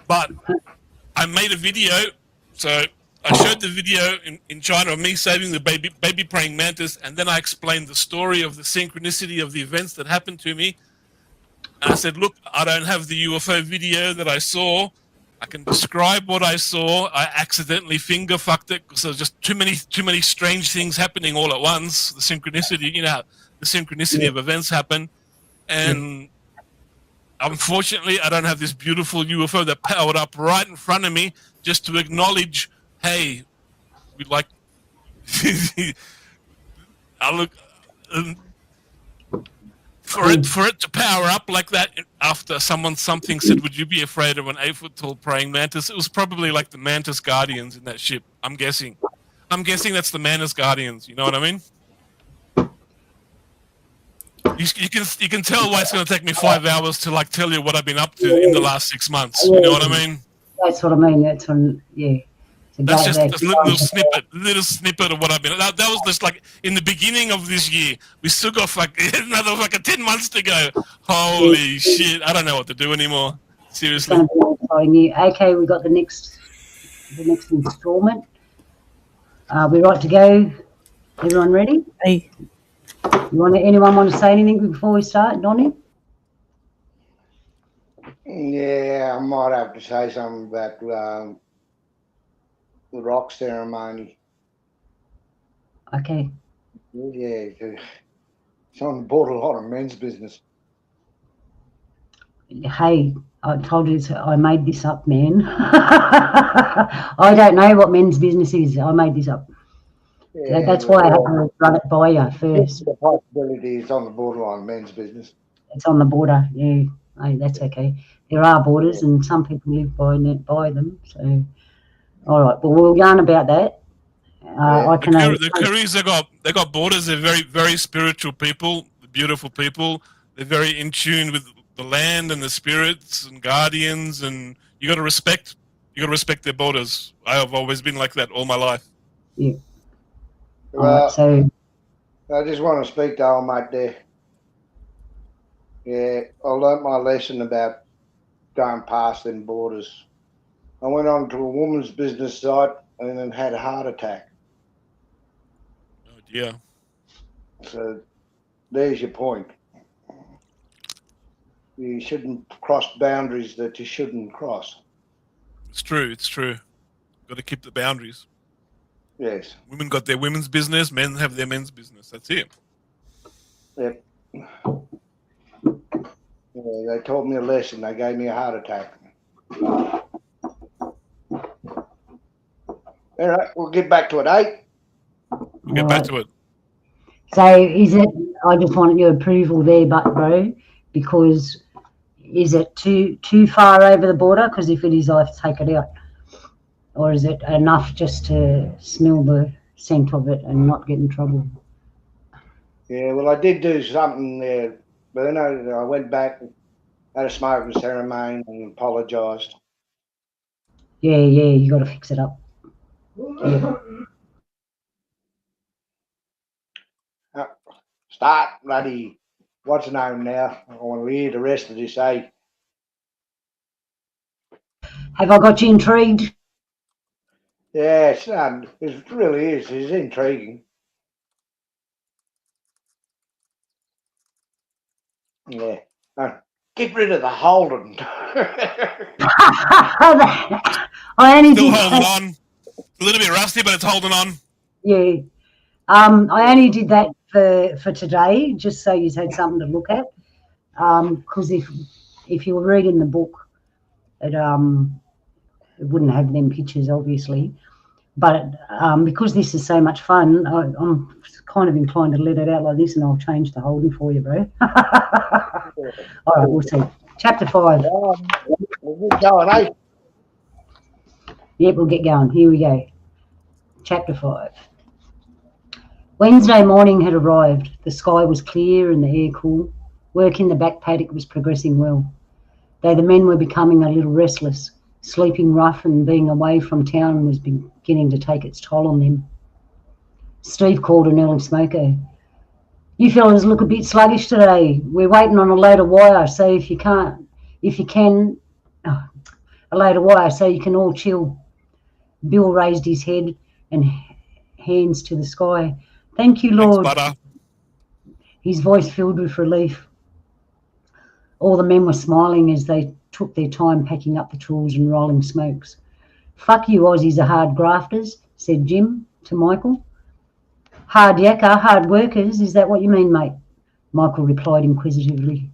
But I made a video. So I showed the video in China of me saving the baby praying mantis. And then I explained the story of the synchronicity of the events that happened to me. And I said, look, I don't have the UFO video that I saw, I can describe what I saw. I accidentally finger fucked it because there's just too many strange things happening all at once. The synchronicity, the synchronicity of events happen, and unfortunately, I don't have this beautiful UFO that powered up right in front of me just to acknowledge, hey, we'd like. I look. For it to power up like that after something said, would you be afraid of an 8-foot-tall praying mantis? It was probably like the mantis guardians in that ship. I'm guessing that's the mantis guardians. You know what I mean? You can tell why it's going to take me 5 hours to like tell you what I've been up to in the last 6 months. You know what I mean? That's what I mean. That's when, yeah. That's just a little snippet of what I've been. That was just like in the beginning of this year. We still got another fucking 10 months to go. Holy shit! I don't know what to do anymore. Seriously. Okay, we got the next instalment. We right to go? Everyone ready? Hey. Anyone want to say anything before we start, Donnie? Yeah, I might have to say something about the rock ceremony. Okay. Yeah, it's on the borderline of men's business. Hey, I told you I made this up, man. I don't know what men's business is. I made this up. Yeah, that's why I had to run it by you first. The possibility is on the borderline of men's business. It's on the border, yeah. Hey, that's okay. There are borders, and some people live by them. So, all right. Well, we'll yarn about that. The Koreans, they got borders. They're very, very spiritual people, beautiful people. They're very in tune with the land and the spirits and guardians, and you got to respect their borders. I have always been like that all my life. Yeah. Well, so I just want to speak to old mate there. Yeah, I learnt my lesson about going past them borders. I went on to a woman's business site and then had a heart attack. Oh dear. So there's your point. You shouldn't cross boundaries that you shouldn't cross. It's true. Got to keep the boundaries. Yes. Women got their women's business, men have their men's business. That's it. Yep. Yeah, they taught me a lesson. They gave me a heart attack. All right, we'll get back to it, eh? We'll get back to it. So is it, I just wanted your approval there, bro, because is it too far over the border? Because if it is, I have to take it out. Or is it enough just to smell the scent of it and not get in trouble? Yeah, well, I did do something there, but then I went back and had a smoking ceremony and apologised. Yeah, you got to fix it up. Yeah. Start, bloody, what's the name now? I want to hear the rest of this, eh? Have I got you intrigued? Yeah, it really is. It's intriguing. Yeah. Get rid of the Holden. I only Still did holding that. on. A little bit rusty, but it's holding on. Yeah. I only did that for today, just so you had something to look at. Because if you were reading the book, it wouldn't have them pictures, obviously. But because this is so much fun, I'm kind of inclined to let it out like this, and I'll change the Holden for you, bro. All right, we'll see. Chapter 5. We'll get going, eh? Yep, we'll get going. Here we go. Chapter 5. Wednesday morning had arrived. The sky was clear and the air cool. Work in the back paddock was progressing well, though the men were becoming a little restless. Sleeping rough and being away from town was beginning to take its toll on them. Steve called an early smoker. You fellas look a bit sluggish today. We're waiting on a load of wire, so if you can, a load of wire so you can all chill. Bill raised his head and hands to the sky. Thank you, Lord. Thanks, butter. His voice filled with relief. All the men were smiling as they took their time packing up the tools and rolling smokes. "Fuck you Aussies are hard grafters," said Jim to Michael. "Hard yakka, hard workers, is that what you mean, mate?" Michael replied inquisitively.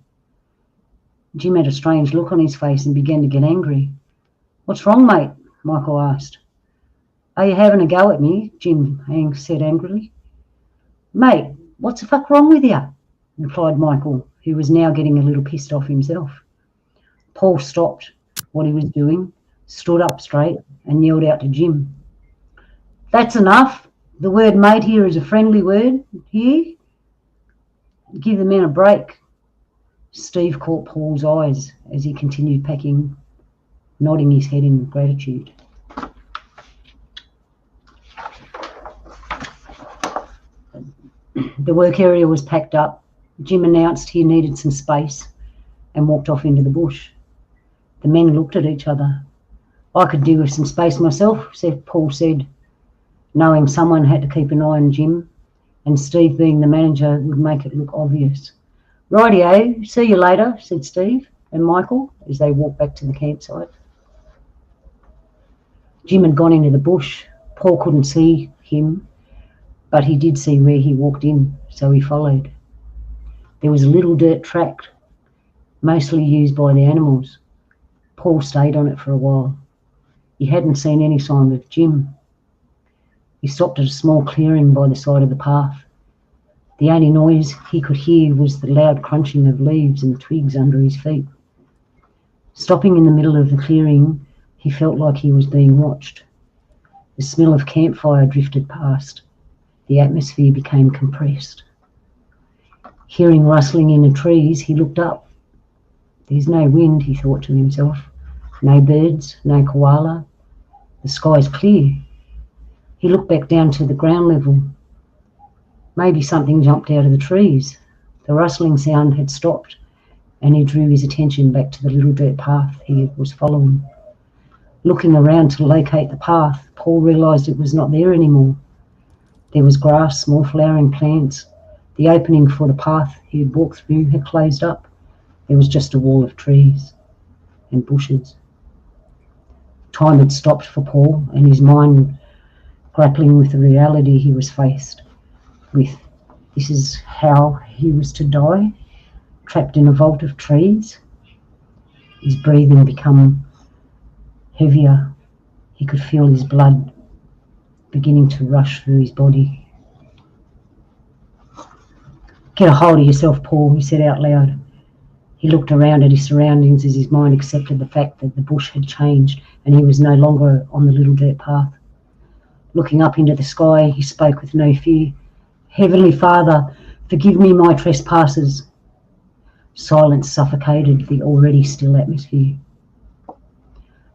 Jim had a strange look on his face and began to get angry. "What's wrong, mate?" Michael asked. "Are you having a go at me?" Jim said angrily. "Mate, what's the fuck wrong with you?" replied Michael, who was now getting a little pissed off himself. Paul stopped what he was doing, stood up straight, and yelled out to Jim, "That's enough. The word mate here is a friendly word here. Give the man a break." Steve caught Paul's eyes as he continued packing, nodding his head in gratitude. The work area was packed up. Jim announced he needed some space and walked off into the bush. The men looked at each other. "I could do with some space myself," Paul said, knowing someone had to keep an eye on Jim, and Steve being the manager would make it look obvious. "Rightio, see you later," said Steve and Michael as they walked back to the campsite. Jim had gone into the bush. Paul couldn't see him, but he did see where he walked in, so he followed. There was a little dirt track, mostly used by the animals. Paul stayed on it for a while. He hadn't seen any sign of Jim. He stopped at a small clearing by the side of the path. The only noise he could hear was the loud crunching of leaves and twigs under his feet. Stopping in the middle of the clearing, he felt like he was being watched. The smell of campfire drifted past. The atmosphere became compressed. Hearing rustling in the trees, he looked up. "There's no wind," he thought to himself. "No birds, no koala. The sky's clear." He looked back down to the ground level. Maybe something jumped out of the trees. The rustling sound had stopped, and he drew his attention back to the little dirt path he was following. Looking around to locate the path, Paul realised it was not there anymore. There was grass, small flowering plants. The opening for the path he had walked through had closed up. There was just a wall of trees and bushes. Time had stopped for Paul, and his mind grappling with the reality he was faced with. This is how he was to die, trapped in a vault of trees. His breathing became heavier. He could feel his blood beginning to rush through his body. "Get a hold of yourself, Paul," he said out loud. He looked around at his surroundings as his mind accepted the fact that the bush had changed and he was no longer on the little dirt path. Looking up into the sky, he spoke with no fear. "Heavenly Father, forgive me my trespasses." Silence suffocated the already still atmosphere.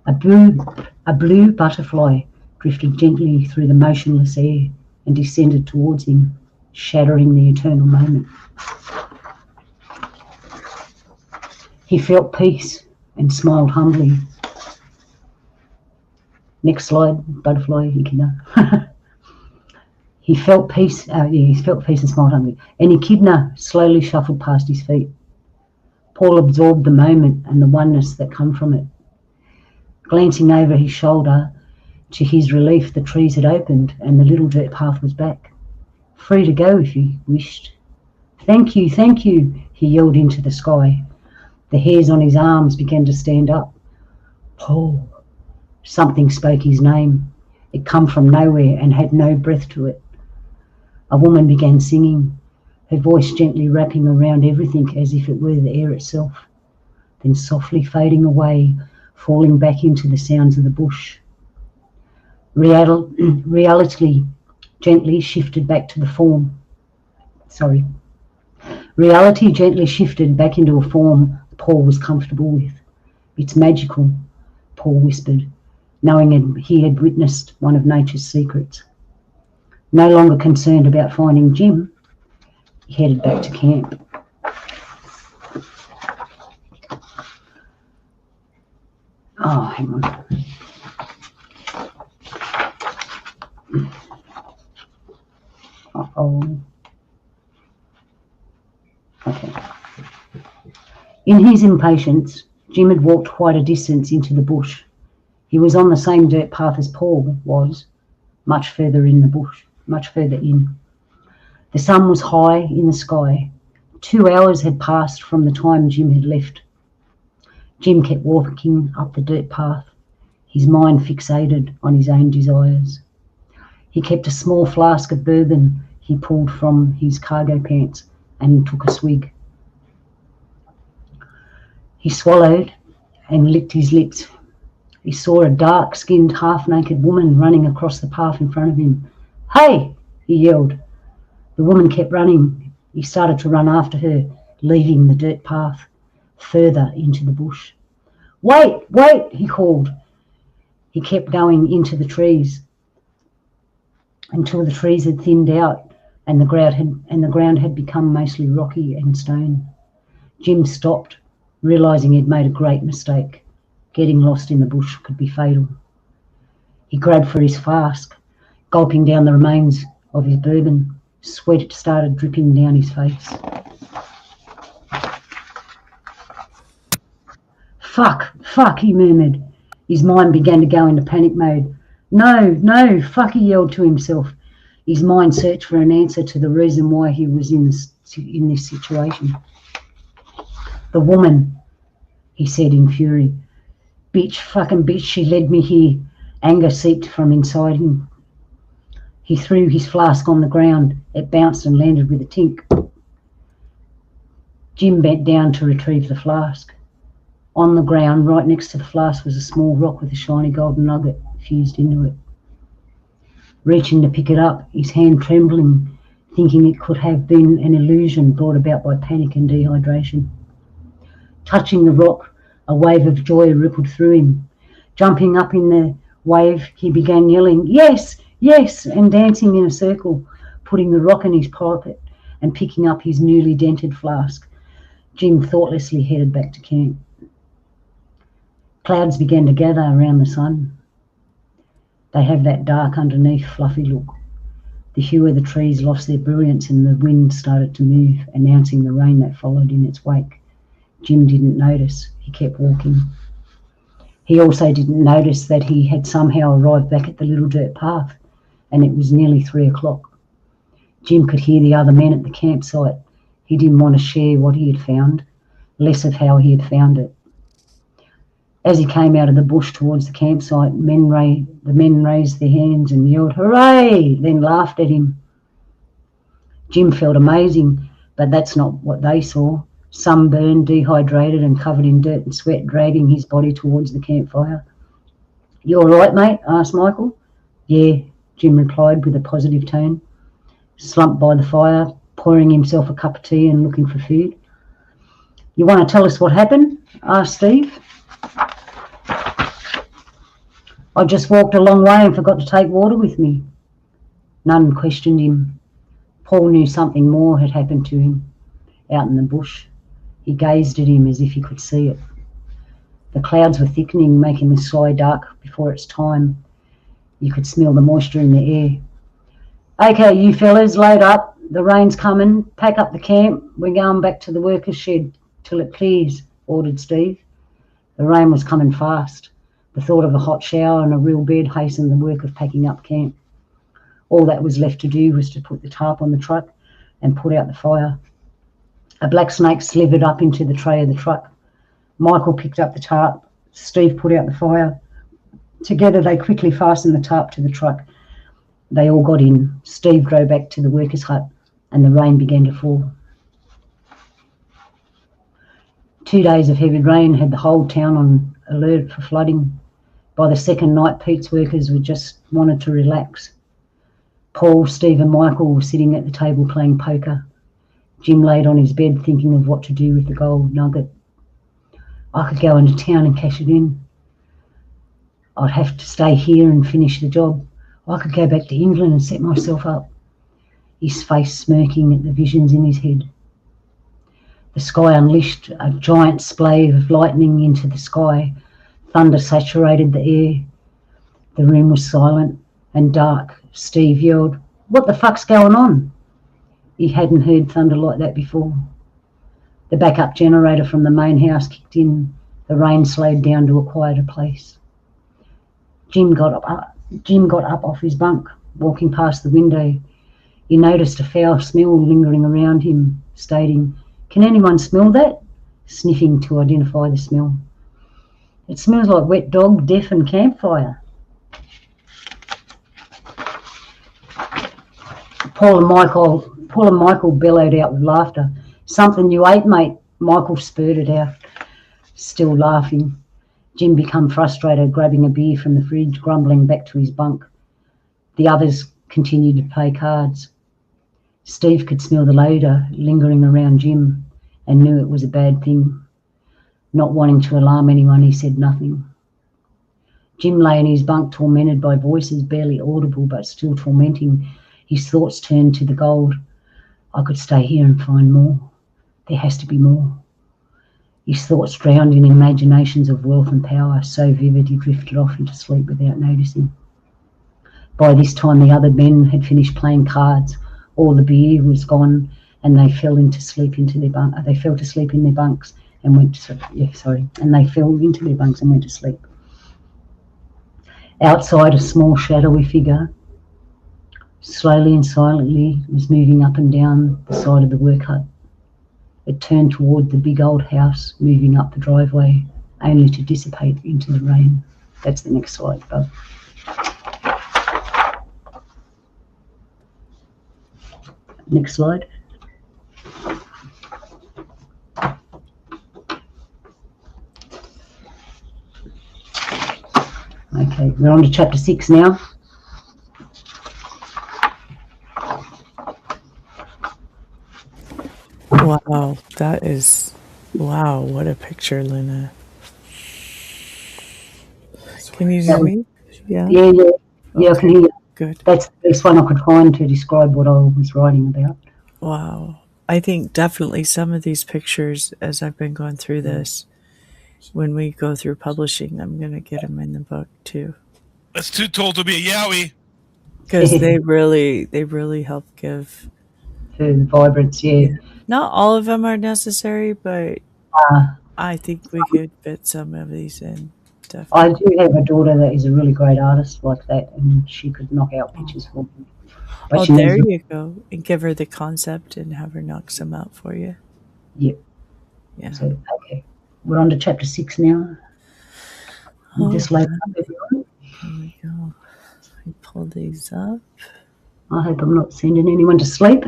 A blue butterfly drifted gently through the motionless air and descended towards him, shattering the eternal moment. He felt peace and smiled humbly. Next slide, butterfly, He felt peace. He felt peace and smiled humbly. An echidna slowly shuffled past his feet. Paul absorbed the moment and the oneness that came from it. Glancing over his shoulder, to his relief, the trees had opened and the little dirt path was back. Free to go if he wished. Thank you, he yelled into the sky. The hairs on his arms began to stand up. Paul. Something spoke his name. It come from nowhere and had no breath to it. A woman began singing, her voice gently wrapping around everything as if it were the air itself, then softly fading away, falling back into the sounds of the bush. Reality gently shifted back to the form. Reality gently shifted back into a form Paul was comfortable with. It's magical, Paul whispered, knowing he had witnessed one of nature's secrets. No longer concerned about finding Jim, he headed back to camp. Oh, hang on. Uh-oh. Okay. In his impatience, Jim had walked quite a distance into the bush. He was on the same dirt path as Paul was, much further in the bush, much further in. The sun was high in the sky. 2 hours had passed from the time Jim had left. Jim kept walking up the dirt path, his mind fixated on his own desires. He kept a small flask of bourbon he pulled from his cargo pants and took a swig. He swallowed and licked his lips. He saw a dark-skinned, half-naked woman running across the path in front of him. "Hey!" he yelled. The woman kept running. He started to run after her, leaving the dirt path further into the bush. "Wait, wait," he called. He kept going into the trees until the trees had thinned out and the ground had become mostly rocky and stone. Jim stopped, realizing he'd made a great mistake. Getting lost in the bush could be fatal. He grabbed for his flask, gulping down the remains of his bourbon. Sweat started dripping down his face. Fuck, he murmured. His mind began to go into panic mode. No, fuck, he yelled to himself. His mind searched for an answer to the reason why he was in this situation. "The woman," he said in fury. Fucking bitch, she led me here." Anger seeped from inside him. He threw his flask on the ground. It bounced and landed with a tink. Jim bent down to retrieve the flask. On the ground, right next to the flask, was a small rock with a shiny golden nugget fused into it. Reaching to pick it up, his hand trembling, thinking it could have been an illusion brought about by panic and dehydration. Touching the rock, a wave of joy rippled through him. Jumping up in the wave, he began yelling, "Yes, yes," and dancing in a circle, putting the rock in his pocket and picking up his newly dented flask. Jim thoughtlessly headed back to camp. Clouds began to gather around the sun. They have that dark underneath fluffy look. The hue of the trees lost their brilliance and the wind started to move, announcing the rain that followed in its wake. Jim didn't notice. He kept walking. He also didn't notice that he had somehow arrived back at the little dirt path, and it was nearly 3 o'clock. Jim could hear the other men at the campsite. He didn't want to share what he had found, less of how he had found it. As he came out of the bush towards the campsite, the men raised their hands and yelled, "Hooray!" then laughed at him. Jim felt amazing, but that's not what they saw. Sunburned, dehydrated and covered in dirt and sweat, dragging his body towards the campfire. "You all right, mate?" asked Michael. "Yeah," Jim replied with a positive tone. Slumped by the fire, pouring himself a cup of tea and looking for food. "You want to tell us what happened?" asked Steve. "I just walked a long way and forgot to take water with me." None questioned him. Paul knew something more had happened to him out in the bush. He gazed at him as if he could see it. The clouds were thickening, making the sky dark before its time. You could smell the moisture in the air. "Okay, you fellas, load up. The rain's coming. Pack up the camp. We're going back to the workers' shed till it clears," ordered Steve. The rain was coming fast. The thought of a hot shower and a real bed hastened the work of packing up camp. All that was left to do was to put the tarp on the truck and put out the fire. A black snake slithered up into the tray of the truck. Michael picked up the tarp. Steve put out the fire. Together they quickly fastened the tarp to the truck. They all got in. Steve drove back to the workers' hut and the rain began to fall. 2 days of heavy rain had the whole town on alert for flooding. By the second night, Pete's workers were just wanted to relax. Paul, Steve and Michael were sitting at the table playing poker. Jim laid on his bed thinking of what to do with the gold nugget. "I could go into town and cash it in. I'd have to stay here and finish the job. I could go back to England and set myself up." His face smirking at the visions in his head. The sky unleashed a giant splay of lightning into the sky. Thunder saturated the air. The room was silent and dark. Steve yelled, "What the fuck's going on?" He hadn't heard thunder like that before. The backup generator from the main house kicked in. The rain slowed down to a quieter place. Jim got up off his bunk, walking past the window. He noticed a foul smell lingering around him, stating, "Can anyone smell that?" Sniffing to identify the smell. "It smells like wet dog, death and campfire." Paul and Michael bellowed out with laughter. "Something you ate, mate," Michael spurted out, still laughing. Jim became frustrated, grabbing a beer from the fridge, grumbling back to his bunk. The others continued to play cards. Steve could smell the odour lingering around Jim and knew it was a bad thing. Not wanting to alarm anyone, he said nothing. Jim lay in his bunk, tormented by voices barely audible but still tormenting. His thoughts turned to the gold. "I could stay here and find more. There has to be more." His thoughts drowned in imaginations of wealth and power, so vivid he drifted off into sleep without noticing. By this time the other men had finished playing cards. All the beer was gone, and they fell to sleep in their bunks and went to sleep. Outside, a small shadowy figure, slowly and silently, was moving up and down the side of the work hut. It turned toward the big old house, moving up the driveway, only to dissipate into the rain. That's the next slide, Bub. Next slide. Okay, we're on to chapter 6 now. Wow, wow, what a picture, Luna. Can you hear me? Yeah. Yeah, I can hear you. Good. That's the best one I could find to describe what I was writing about. Wow. I think definitely some of these pictures, as I've been going through this, when we go through publishing, I'm going to get them in the book too. That's too tall to be a Yowie. Because they really help give For the vibrance, yeah. Not all of them are necessary, but I think we could fit some of these in. Definitely. I do have a daughter that is a really great artist like that, and she could knock out pictures for me. But there you go. And give her the concept and have her knock some out for you. Yep. Yeah. So, okay. We're on to chapter 6 now. Just load up, everyone. Here we go. I pull these up. I hope I'm not sending anyone to sleep.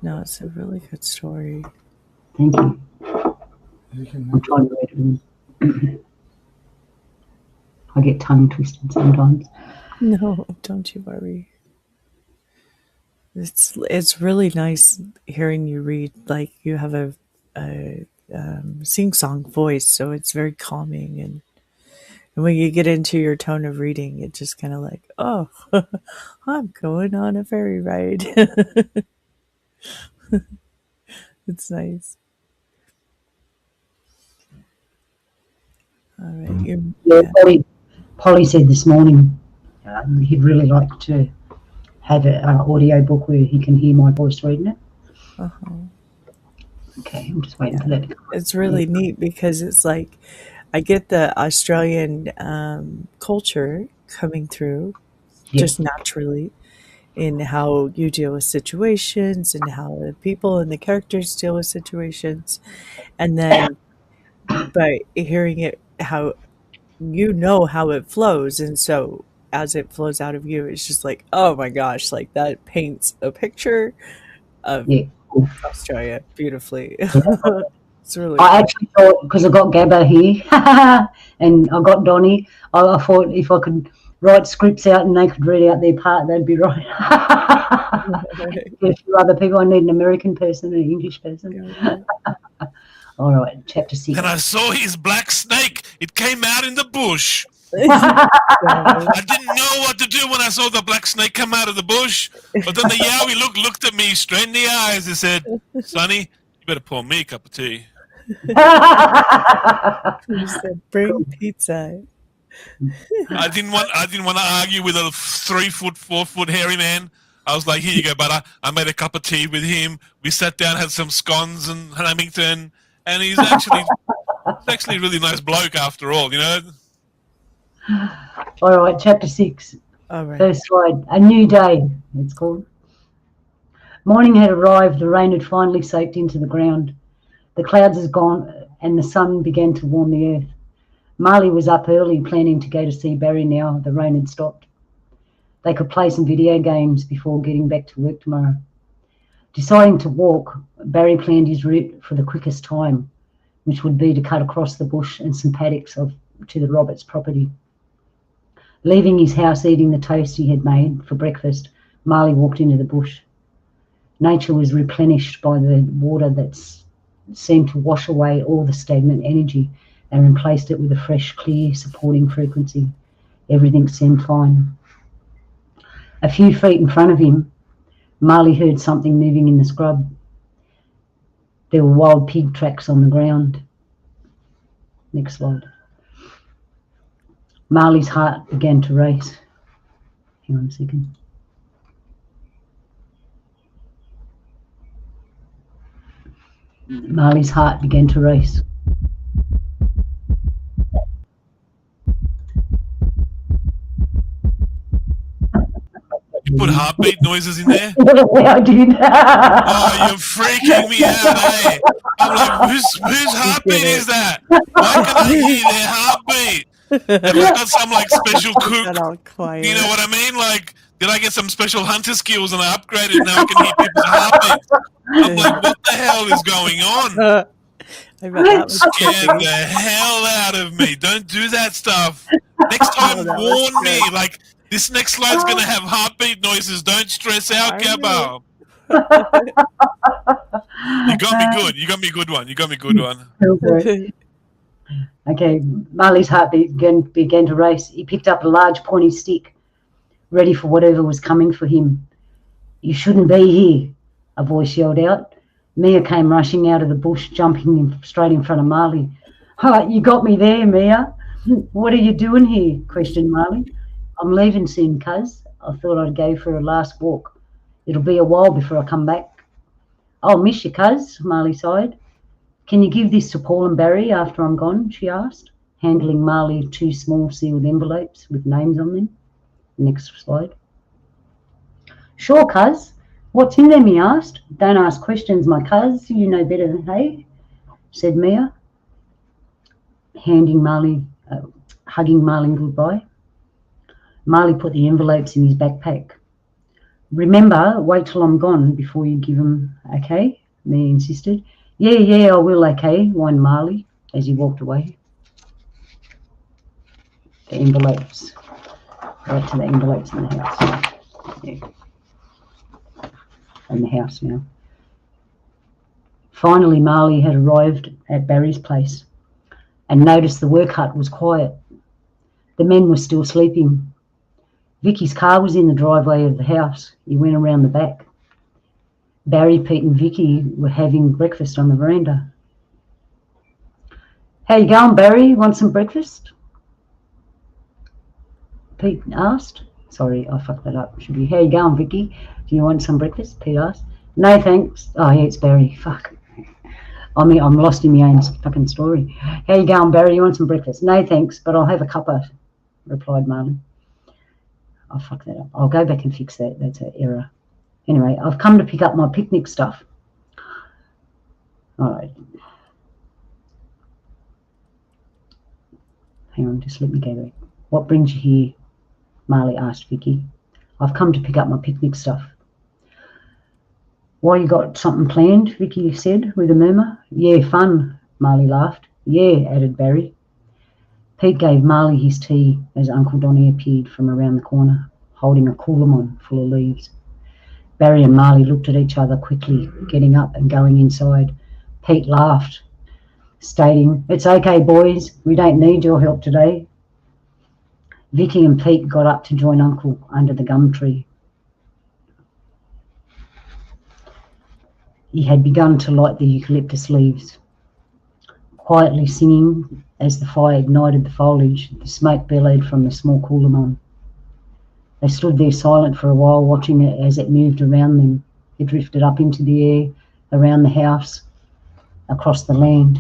No, it's a really good story. Thank you. I'm trying to read it. I get tongue twisted sometimes. No, don't you worry. It's really nice hearing you read. Like you have a sing-song voice, so it's very calming. And when you get into your tone of reading, it just kind of like, oh, I'm going on a ferry ride. It's nice. All right. Polly said this morning he'd really like to have an audio book where he can hear my voice reading it. Uh-huh. Okay, I'm just waiting for that. It's really neat because it's like I get the Australian culture coming through just naturally in how you deal with situations and how the people and the characters deal with situations. And then by hearing it, how you know how it flows. And so as it flows out of you, it's just like, oh my gosh, like that paints a picture of Australia beautifully. It's really I actually thought, because I got Gabba here and I got Donnie, I thought if I could write scripts out and they could read out their part, they'd be right. A few other people, I need an American person and an English person. All right, chapter 6. And I saw his black snake. It came out in the bush. I didn't know what to do when I saw the black snake come out of the bush. But then the Yowie looked at me straight in the eyes and said, "Sonny, you better pour me a cup of tea." You said, "Bring pizza." I didn't want to argue with a 3 foot, 4 foot hairy man. I was like, "Here you go, butter." I made a cup of tea with him. We sat down, had some scones and Lamington, and he's actually a really nice bloke after all, you know. All right, chapter 6. All right. First slide. A new day, it's called. Morning had arrived. The rain had finally soaked into the ground. The clouds had gone, and the sun began to warm the earth. Marley was up early, planning to go to see Barry now the rain had stopped. They could play some video games before getting back to work tomorrow. Deciding to walk, Barry planned his route for the quickest time, which would be to cut across the bush and some paddocks to the Roberts property. Leaving his house eating the toast he had made for breakfast, Marley walked into the bush. Nature was replenished by the water that seemed to wash away all the stagnant energy and replaced it with a fresh, clear, supporting frequency. Everything seemed fine. A few feet in front of him, Marley heard something moving in the scrub. There were wild pig tracks on the ground. Next slide. Marley's heart began to race. Hang on a second. Marley's heart began to race. You put heartbeat noises in there? Yeah, I did. Oh, you're freaking me out, eh? I'm like, whose heartbeat is that? Why can I hear their heartbeat? Have I got some like special cook? Got all quiet. You know what I mean? Like, did I get some special hunter skills and I upgraded? Now I can hear people's heartbeats. I'm like, what the hell is going on? I bet that was Scared the hell out of me. Don't do that stuff. Next time, that was warn me. good. Like, this next slide's going to have heartbeat noises. Don't stress out, I Gabbo. You got me good. You got me a good one. You got me a good one. Okay, Marley's heart began to race. He picked up a large pointy stick, ready for whatever was coming for him. You shouldn't be here, a voice yelled out. Mia came rushing out of the bush, jumping straight in front of Marley. Oh, you got me there, Mia. What are you doing here? Questioned Marley. I'm leaving soon, cuz. I thought I'd go for a last walk. It'll be a while before I come back. I'll miss you, cuz, Marley sighed. Can you give this to Paul and Barry after I'm gone? She asked, handling Marley 2 small sealed envelopes with names on them. Next slide. Sure, cuz. What's in them, he asked. Don't ask questions, my cuz. You know better than hey, said Mia, hugging Marley goodbye. Marley put the envelopes in his backpack. Remember, wait till I'm gone before you give them, okay? Mia insisted. Yeah, I will, okay, whined Marley as he walked away. The envelopes. Right to the envelopes in the house. Yeah. In the house now. Finally, Marley had arrived at Barry's place and noticed the work hut was quiet. The men were still sleeping. Vicky's car was in the driveway of the house. He went around the back. Barry, Pete and Vicky were having breakfast on the veranda. How you going, Barry? Want some breakfast? Pete asked. Sorry, I fucked that up. Should be, how you going, Vicky? Do you want some breakfast? Pete asked. No, thanks. Oh, yeah, it's Barry. Fuck. I mean, I'm lost in my own fucking story. How you going, Barry? You want some breakfast? No, thanks, but I'll have a cuppa, replied Marley. I fucked that up. I'll go back and fix that. That's an error. Anyway, I've come to pick up my picnic stuff. All right. Hang on, just let me go back. What brings you here? Marley asked Vicky. I've come to pick up my picnic stuff. Why, you got something planned? Vicky said with a murmur. Yeah, fun, Marley laughed. Yeah, added Barry. Pete gave Marley his tea as Uncle Donny appeared from around the corner, holding a coolamon full of leaves. Barry and Marley looked at each other quickly, getting up and going inside. Pete laughed, stating, "It's okay, boys. We don't need your help today." Vicky and Pete got up to join Uncle under the gum tree. He had begun to light the eucalyptus leaves. Quietly singing as the fire ignited the foliage, the smoke billowed from the small coolamon. They stood there silent for a while, watching it as it moved around them. It drifted up into the air, around the house, across the land.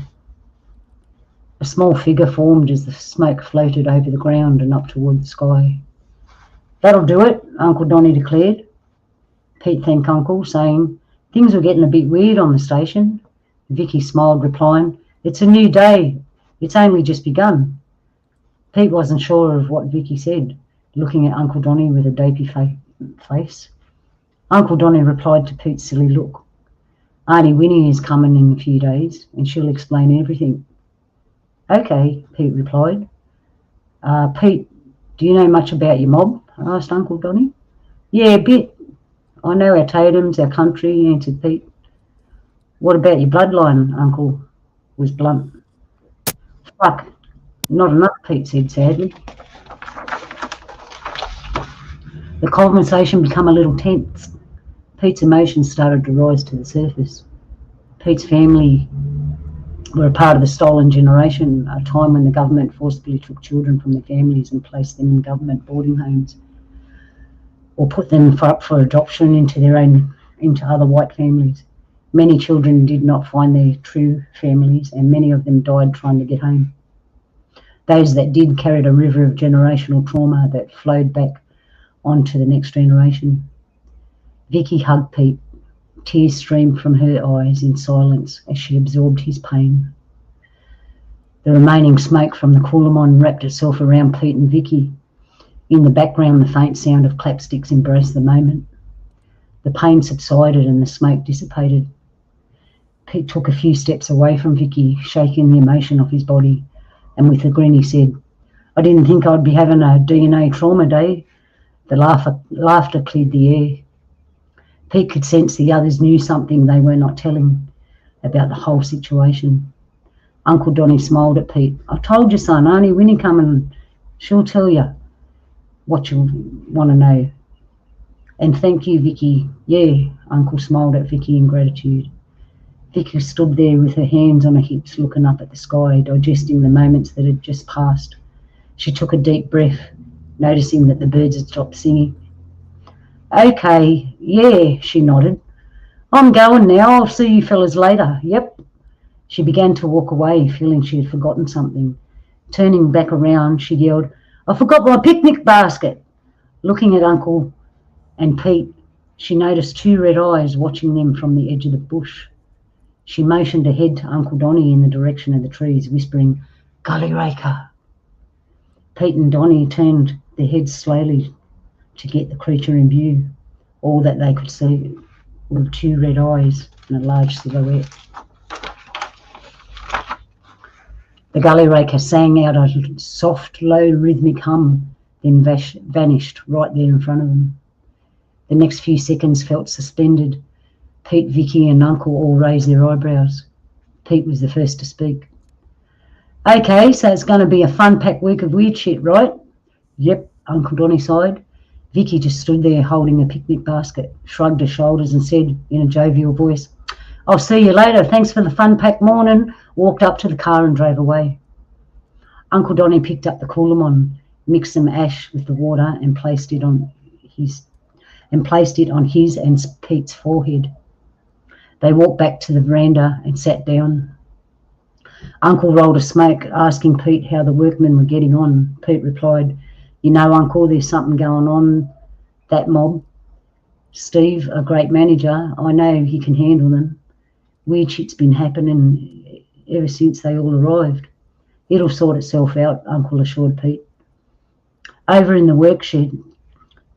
A small figure formed as the smoke floated over the ground and up toward the sky. "That'll do it," Uncle Donnie declared. Pete thanked Uncle, saying, "Things were getting a bit weird on the station." Vicky smiled, replying, "It's a new day. It's only just begun." Pete wasn't sure of what Vicky said, looking at Uncle Donnie with a dopey face. Uncle Donnie replied to Pete's silly look, "Auntie Winnie is coming in a few days, and she'll explain everything." "Okay," Pete replied. "Pete, do you know much about your mob?" asked Uncle Donnie. "Yeah, a bit. I know our totems, our country," answered Pete. "What about your bloodline?" Uncle was blunt. "Fuck, not enough," Pete said sadly. The conversation became a little tense. Pete's emotions started to rise to the surface. Pete's family were a part of the stolen generation, a time when the government forcibly took children from their families and placed them in government boarding homes, or put them up for adoption into other white families. Many children did not find their true families, and many of them died trying to get home. Those that did carried a river of generational trauma that flowed back onto the next generation. Vicky hugged Pete. Tears streamed from her eyes in silence as she absorbed his pain. The remaining smoke from the Coolamon wrapped itself around Pete and Vicky. In the background, the faint sound of clapsticks embraced the moment. The pain subsided and the smoke dissipated. Pete took a few steps away from Vicky, shaking the emotion off his body, and with a grin he said, "I didn't think I'd be having a DNA trauma day." The laughter cleared the air. Pete could sense the others knew something they were not telling about the whole situation. Uncle Donnie smiled at Pete. "I told you, son, Auntie Winnie coming. She'll tell you what you want to know." "And thank you, Vicky." "Yeah," Uncle smiled at Vicky in gratitude. Vicky stood there with her hands on her hips, looking up at the sky, digesting the moments that had just passed. She took a deep breath, noticing that the birds had stopped singing. "Okay, yeah," she nodded. "I'm going now. I'll see you fellas later." "Yep." She began to walk away, feeling she had forgotten something. Turning back around, she yelled, "I forgot my picnic basket." Looking at Uncle and Pete, she noticed two red eyes watching them from the edge of the bush. She motioned ahead to Uncle Donnie in the direction of the trees, whispering, "Gully Raker." Pete and Donnie turned their heads slowly to get the creature in view. All that they could see were two red eyes and a large silhouette. The Gully Raker sang out a soft, low, rhythmic hum, then vanished right there in front of them. The next few seconds felt suspended. Pete, Vicky and Uncle all raised their eyebrows. Pete was the first to speak. "Okay, so it's going to be a fun-packed week of weird shit, right?" "Yep," Uncle Donnie sighed. Vicky just stood there holding a picnic basket, shrugged her shoulders and said in a jovial voice, "I'll see you later. Thanks for the fun-packed morning," walked up to the car and drove away. Uncle Donnie picked up the Coolamon, mixed some ash with the water and placed it on his and Pete's forehead. They walked back to the veranda and sat down. Uncle rolled a smoke, asking Pete how the workmen were getting on. Pete replied, "You know, Uncle, there's something going on. That mob. Steve, a great manager, I know he can handle them. Weird shit's been happening ever since they all arrived. It'll sort itself out," Uncle assured Pete. Over in the workshed,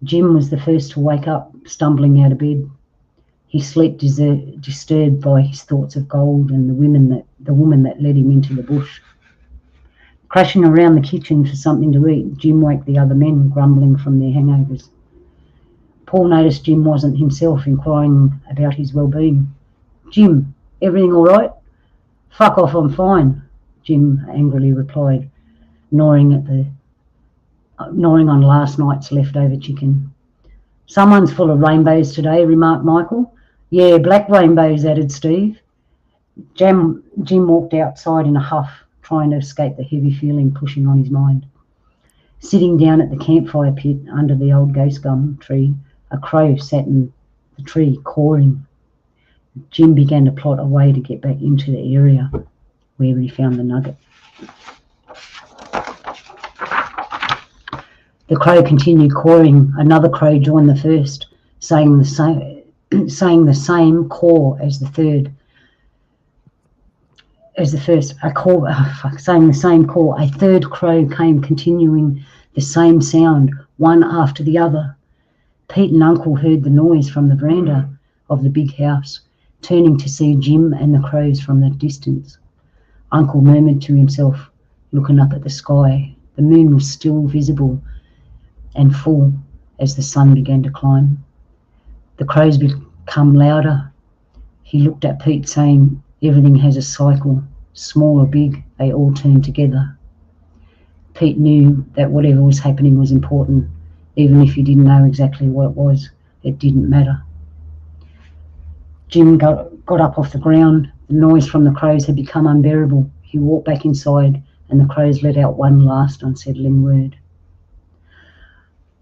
Jim was the first to wake up, stumbling out of bed. His sleep disturbed by his thoughts of gold and the woman that led him into the bush. Crashing around the kitchen for something to eat, Jim woke the other men, grumbling from their hangovers. Paul noticed Jim wasn't himself, inquiring about his well-being. "Jim, everything all right?" "Fuck off, I'm fine," Jim angrily replied, gnawing on last night's leftover chicken. "Someone's full of rainbows today," remarked Michael. "Yeah, black rainbows," added Steve. Jim walked outside in a huff, trying to escape the heavy feeling pushing on his mind. Sitting down at the campfire pit under the old ghost gum tree, a crow sat in the tree, cawing. Jim began to plot a way to get back into the area where he found the nugget. The crow continued cawing. Another crow joined the first, saying the same caw as the third. Saying the same call. A third crow came, continuing the same sound, one after the other. Pete and Uncle heard the noise from the veranda of the big house, turning to see Jim and the crows from the distance. Uncle murmured to himself, looking up at the sky. The moon was still visible and full as the sun began to climb. The crows become louder. He looked at Pete, saying, everything has a cycle, small or big, they all turn together. Pete knew that whatever was happening was important, even if he didn't know exactly what it was. It didn't matter. Jim got up off the ground. The noise from the crows had become unbearable. He walked back inside, and the crows let out one last unsettling word.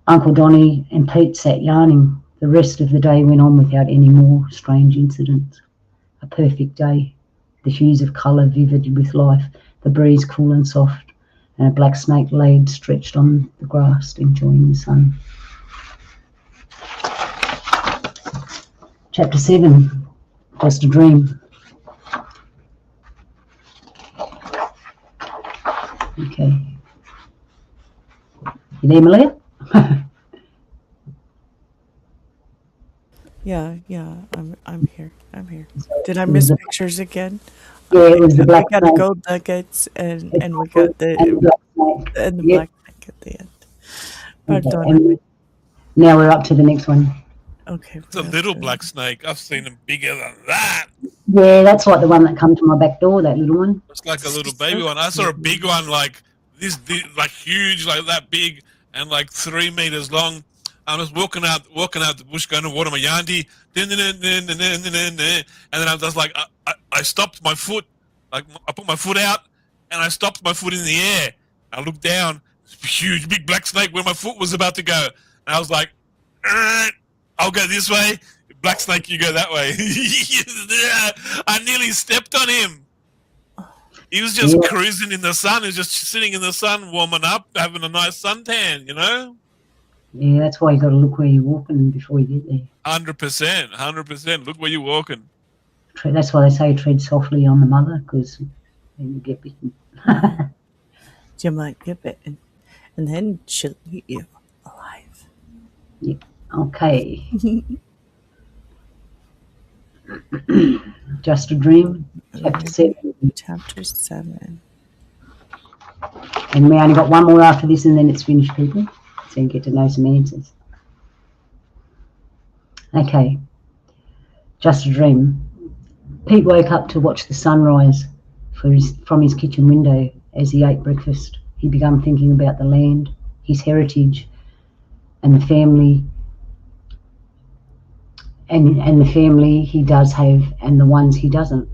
Uncle Donnie and Pete sat yarning. The rest of the day went on without any more strange incidents. A perfect day, the hues of colour vivid with life, the breeze cool and soft, and a black snake laid stretched on the grass, enjoying the sun. Chapter 7, Just a Dream. Okay. You there, Malia? Yeah, I'm here. Did I miss pictures again? Yeah, it was the black We got snake. the gold nuggets and we got And the the black snake. and the Yep. black snake at the end. Okay, Pardon. and now we're up to the next one. Okay. It's a little black snake. I've seen them bigger than that. Yeah, that's like the one that come to my back door, that little one. It's like a little baby one. I saw a big one like this like huge, like that big, and like 3 meters long. I was walking out the bush, going to water my yandi, and then I was like, I stopped my foot, like I put my foot out, and I stopped my foot in the air. I looked down, huge, big black snake where my foot was about to go, and I was like, I'll go this way, black snake, you go that way. I nearly stepped on him. He was just cruising in the sun. He was just sitting in the sun, warming up, having a nice suntan, you know? Yeah, that's why you got to look where you're walking before you get there. 100%. Look where you're walking. That's why they say tread softly on the mother, because then you get bitten. You might get bitten, and then she'll eat you alive. Yeah. Okay. Just a Dream, Chapter 7. Chapter 7. And we only got one more after this, and then it's finished, people. So you get to know some answers. Okay. Just a Dream. Pete woke up to watch the sunrise from his kitchen window as he ate breakfast. He began thinking about the land, his heritage, and the family, and the family he does have and the ones he doesn't.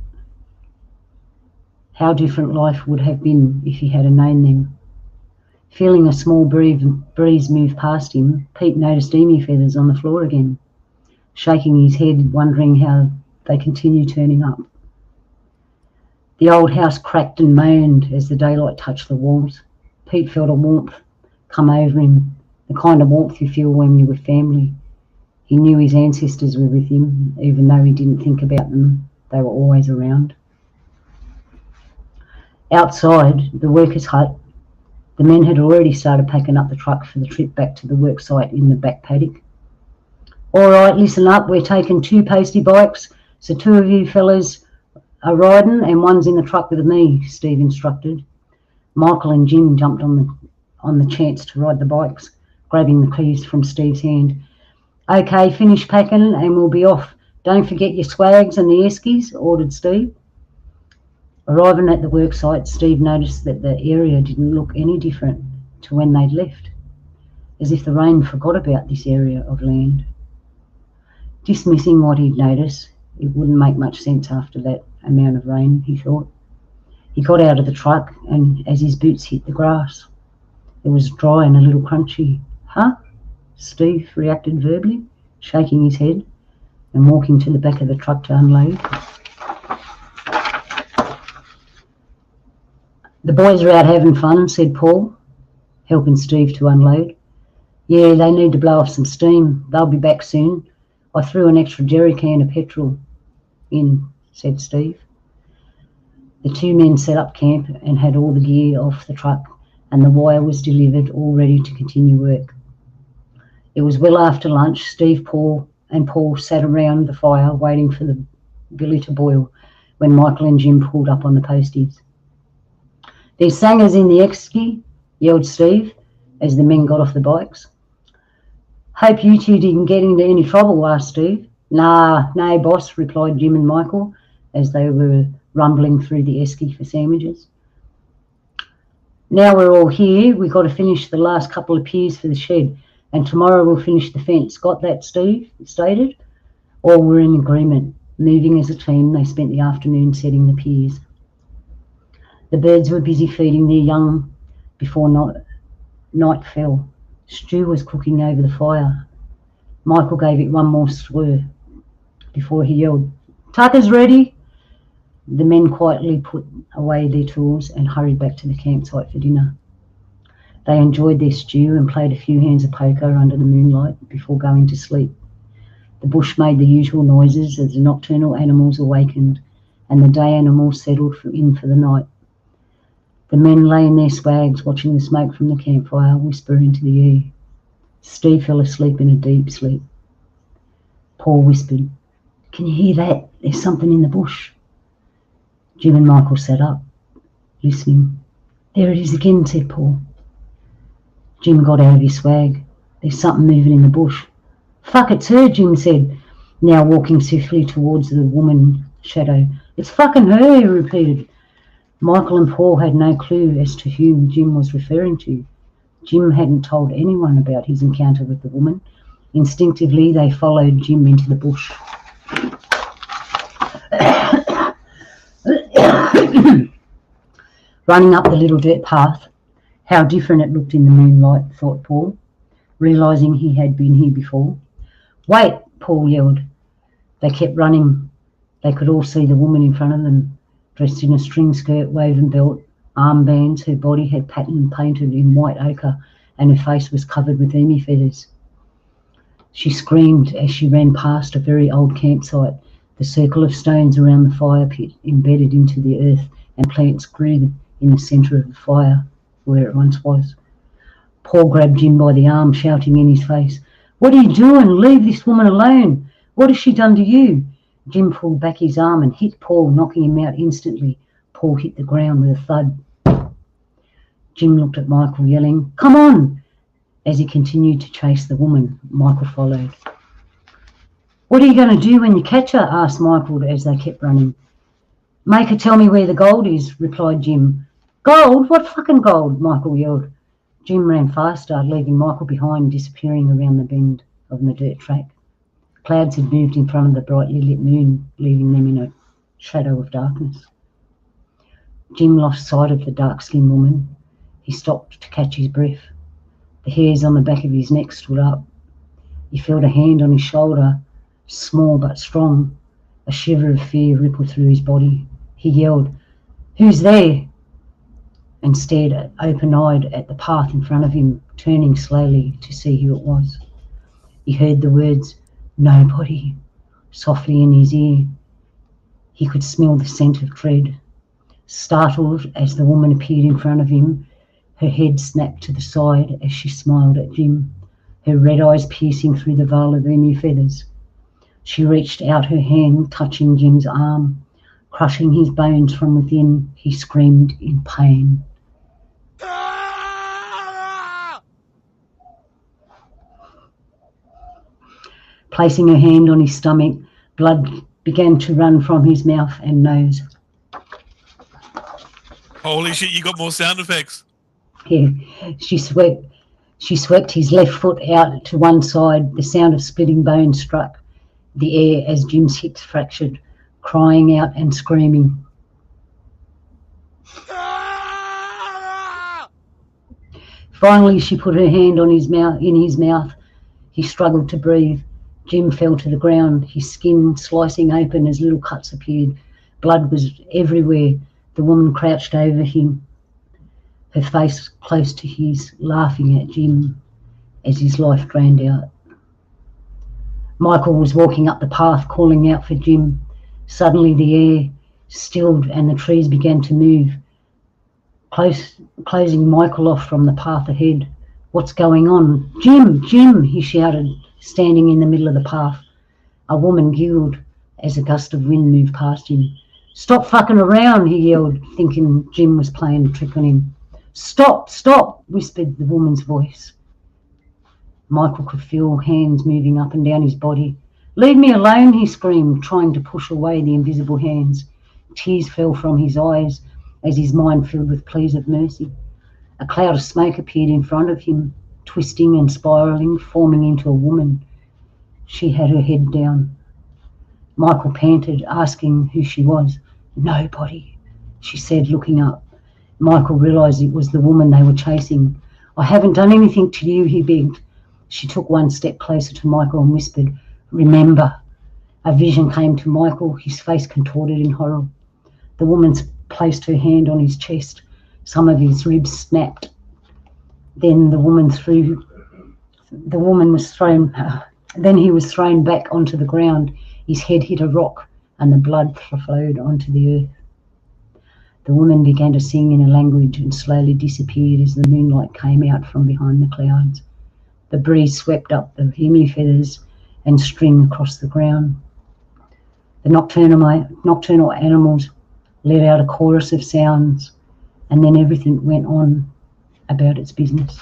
How different life would have been if he had known them. Feeling a small breeze move past him, Pete noticed emu feathers on the floor again, shaking his head, wondering how they continue turning up. The old house cracked and moaned as the daylight touched the walls. Pete felt a warmth come over him, the kind of warmth you feel when you're with family. He knew his ancestors were with him, even though he didn't think about them. They were always around. Outside the workers' hut, the men had already started packing up the truck for the trip back to the work site in the back paddock. All right, listen up, we're taking 2 postie bikes, so 2 of you fellas are riding and one's in the truck with me, Steve instructed. Michael and Jim jumped on the chance to ride the bikes, grabbing the keys from Steve's hand. Okay, finish packing and we'll be off. Don't forget your swags and the eskies, ordered Steve. Arriving at the work site, Steve noticed that the area didn't look any different to when they'd left, as if the rain forgot about this area of land. Dismissing what he'd noticed, it wouldn't make much sense after that amount of rain, he thought. He got out of the truck, and as his boots hit the grass, it was dry and a little crunchy. Huh? Steve reacted verbally, shaking his head, and walking to the back of the truck to unload. The boys are out having fun, said Paul, helping Steve to unload. Yeah, they need to blow off some steam. They'll be back soon. I threw an extra jerry can of petrol in, said Steve. The two men set up camp and had all the gear off the truck, and the wire was delivered, all ready to continue work. It was well after lunch. Steve, Paul sat around the fire waiting for the billy to boil when Michael and Jim pulled up on the posties. There's sangers in the esky, yelled Steve as the men got off the bikes. Hope you two didn't get into any trouble, asked Steve. Nah, no, boss, replied Jim and Michael as they were rumbling through the esky for sandwiches. Now we're all here, we've got to finish the last couple of piers for the shed, and tomorrow we'll finish the fence. Got that, Steve? Stated. All were in agreement. Moving as a team, they spent the afternoon setting the piers. The birds were busy feeding their young before night fell. Stew was cooking over the fire. Michael gave it one more swirl before he yelled, Tucker's ready. The men quietly put away their tools and hurried back to the campsite for dinner. They enjoyed their stew and played a few hands of poker under the moonlight before going to sleep. The bush made the usual noises as the nocturnal animals awakened and the day animals settled in for the night. The men lay in their swags watching the smoke from the campfire whisper into the air. Steve fell asleep in a deep sleep. Paul whispered, Can you hear that? There's something in the bush. Jim and Michael sat up, listening. There it is again, said Paul. Jim got out of his swag. There's something moving in the bush. Fuck, it's her, Jim said, now walking swiftly towards the woman shadow. It's fucking her, he repeated. Michael and Paul had no clue as to whom Jim was referring to. Jim hadn't told anyone about his encounter with the woman. Instinctively, they followed Jim into the bush. Running up the little dirt path, how different it looked in the moonlight, thought Paul, realising he had been here before. Wait, Paul yelled. They kept running. They could all see the woman in front of them, dressed in a string skirt, woven belt, armbands. Her body had pattern painted in white ochre, and her face was covered with emu feathers. She screamed as she ran past a very old campsite, the circle of stones around the fire pit embedded into the earth, and plants grew in the centre of the fire where it once was. Paul grabbed Jim by the arm, shouting in his face, What are you doing? Leave this woman alone. What has she done to you? Jim pulled back his arm and hit Paul, knocking him out instantly. Paul hit the ground with a thud. Jim looked at Michael, yelling, Come on! As he continued to chase the woman, Michael followed. What are you going to do when you catch her? Asked Michael as they kept running. Make her tell me where the gold is, replied Jim. Gold? What fucking gold? Michael yelled. Jim ran faster, leaving Michael behind, disappearing around the bend of the dirt track. Clouds had moved in front of the brightly lit moon, leaving them in a shadow of darkness. Jim lost sight of the dark-skinned woman. He stopped to catch his breath. The hairs on the back of his neck stood up. He felt a hand on his shoulder, small but strong. A shiver of fear rippled through his body. He yelled, Who's there? And stared open-eyed at the path in front of him, turning slowly to see who it was. He heard the words, Nobody, softly in his ear. He could smell the scent of dread. Startled as the woman appeared in front of him, her head snapped to the side as she smiled at Jim, her red eyes piercing through the veil of emu feathers. She reached out her hand, touching Jim's arm. Crushing his bones from within, he screamed in pain. Placing her hand on his stomach, blood began to run from his mouth and nose. Holy shit, you got more sound effects. Yeah, she swept his left foot out to one side. The sound of splitting bones struck the air as Jim's hips fractured, crying out and screaming. Finally, she put her hand on his mouth. In his mouth, he struggled to breathe. Jim fell to the ground, his skin slicing open as little cuts appeared. Blood was everywhere. The woman crouched over him, her face close to his, laughing at Jim as his life drained out. Michael was walking up the path, calling out for Jim. Suddenly the air stilled and the trees began to move, closing Michael off from the path ahead. What's going on? Jim, Jim, he shouted, standing in the middle of the path. A woman giggled as a gust of wind moved past him. Stop fucking around, he yelled, thinking Jim was playing a trick on him. Stop, stop, whispered the woman's voice. Michael could feel hands moving up and down his body. Leave me alone, he screamed, trying to push away the invisible hands. Tears fell from his eyes as his mind filled with pleas of mercy. A cloud of smoke appeared in front of him, twisting and spiralling, forming into a woman. She had her head down. Michael panted, asking who she was. Nobody, she said, looking up. Michael realised it was the woman they were chasing. I haven't done anything to you, he begged. She took one step closer to Michael and whispered, Remember. A vision came to Michael, his face contorted in horror. The woman placed her hand on his chest. Some of his ribs snapped. Then he was thrown back onto the ground. His head hit a rock and the blood flowed onto the earth. The woman began to sing in a language and slowly disappeared as the moonlight came out from behind the clouds. The breeze swept up the emu feathers and string across the ground. The nocturnal animals let out a chorus of sounds, and then everything went on about its business.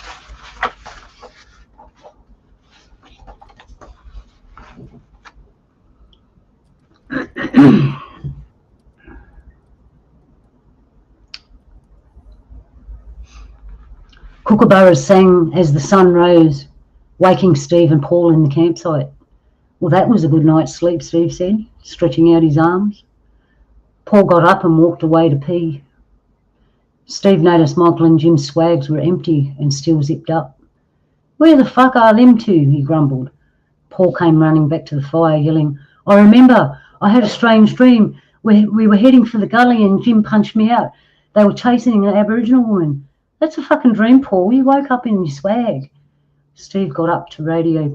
Kookaburras sang as the sun rose, waking Steve and Paul in the campsite. Well, that was a good night's sleep, Steve said, stretching out his arms. Paul got up and walked away to pee. Steve noticed Michael and Jim's swags were empty and still zipped up. Where the fuck are them two? He grumbled. Paul came running back to the fire, yelling, I remember, I had a strange dream. We were heading for the gully and Jim punched me out. They were chasing an Aboriginal woman. That's a fucking dream, Paul. You woke up in your swag. Steve got up to radio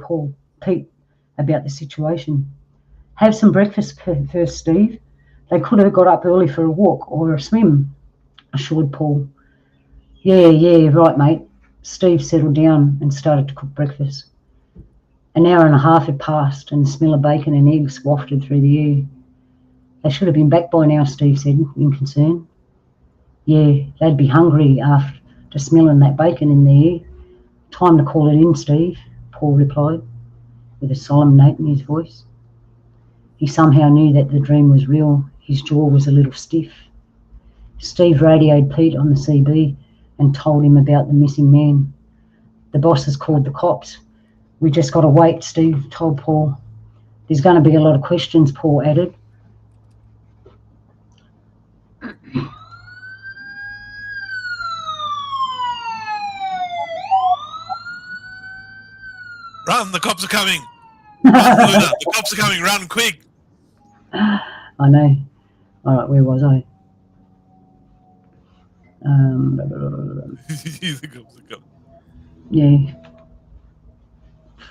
Pete about the situation. Have some breakfast first, Steve. They could have got up early for a walk or a swim, assured Paul. Yeah, right, mate. Steve settled down and started to cook breakfast. An hour and a half had passed and the smell of bacon and eggs wafted through the air. They should have been back by now, Steve said, in concern. Yeah, they'd be hungry after smelling that bacon in the air. Time to call it in, Steve, Paul replied, with a solemn note in his voice. He somehow knew that the dream was real. His jaw was a little stiff. Steve radioed Pete on the CB and told him about the missing man. The boss has called the cops. We just got to wait, Steve told Paul. There's going to be a lot of questions, Paul added. Run, the cops are coming. Run, Luna, the cops are coming, run quick. I know. All right, where was I? The cops are coming. Yeah.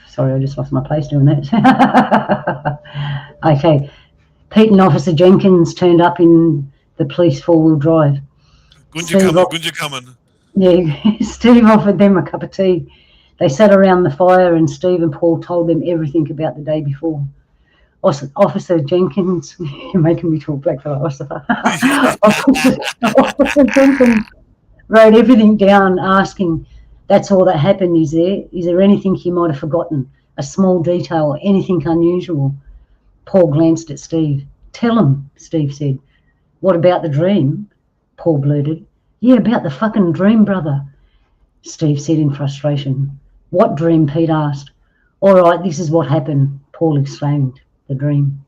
Sorry, I just lost my place doing that. Okay. Pete and Officer Jenkins turned up in the police four-wheel drive. Gunja coming. Yeah, Steve offered them a cup of tea. They sat around the fire and Steve and Paul told them everything about the day before. Officer Jenkins, you're making me talk black fellow officer. Officer Jenkins wrote everything down, asking, that's all that happened, is there? Is there anything you might have forgotten? A small detail, anything unusual? Paul glanced at Steve. Tell him, Steve said. What about the dream? Paul blurted. Yeah, about the fucking dream, brother, Steve said in frustration. What dream? Pete asked. All right, this is what happened, Paul exclaimed. The dream.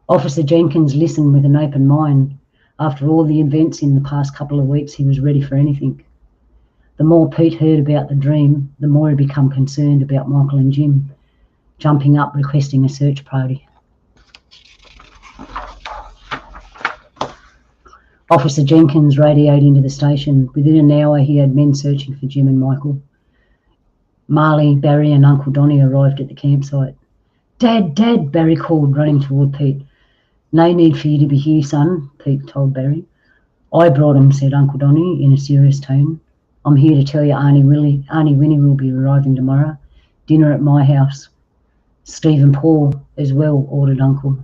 Officer Jenkins listened with an open mind. After all the events in the past couple of weeks, he was ready for anything. The more Pete heard about the dream, the more he became concerned about Michael and Jim. jumping up, requesting a search party. Officer Jenkins radioed into the station. Within an hour, he had men searching for Jim and Michael. Marley, Barry and Uncle Donnie arrived at the campsite. "Dad, Dad," Barry called, running toward Pete. "No need for you to be here, son," Pete told Barry. "I brought him," said Uncle Donnie in a serious tone. "I'm here to tell you Auntie Winnie will be arriving tomorrow. Dinner at my house. Steve and Paul as well," ordered Uncle.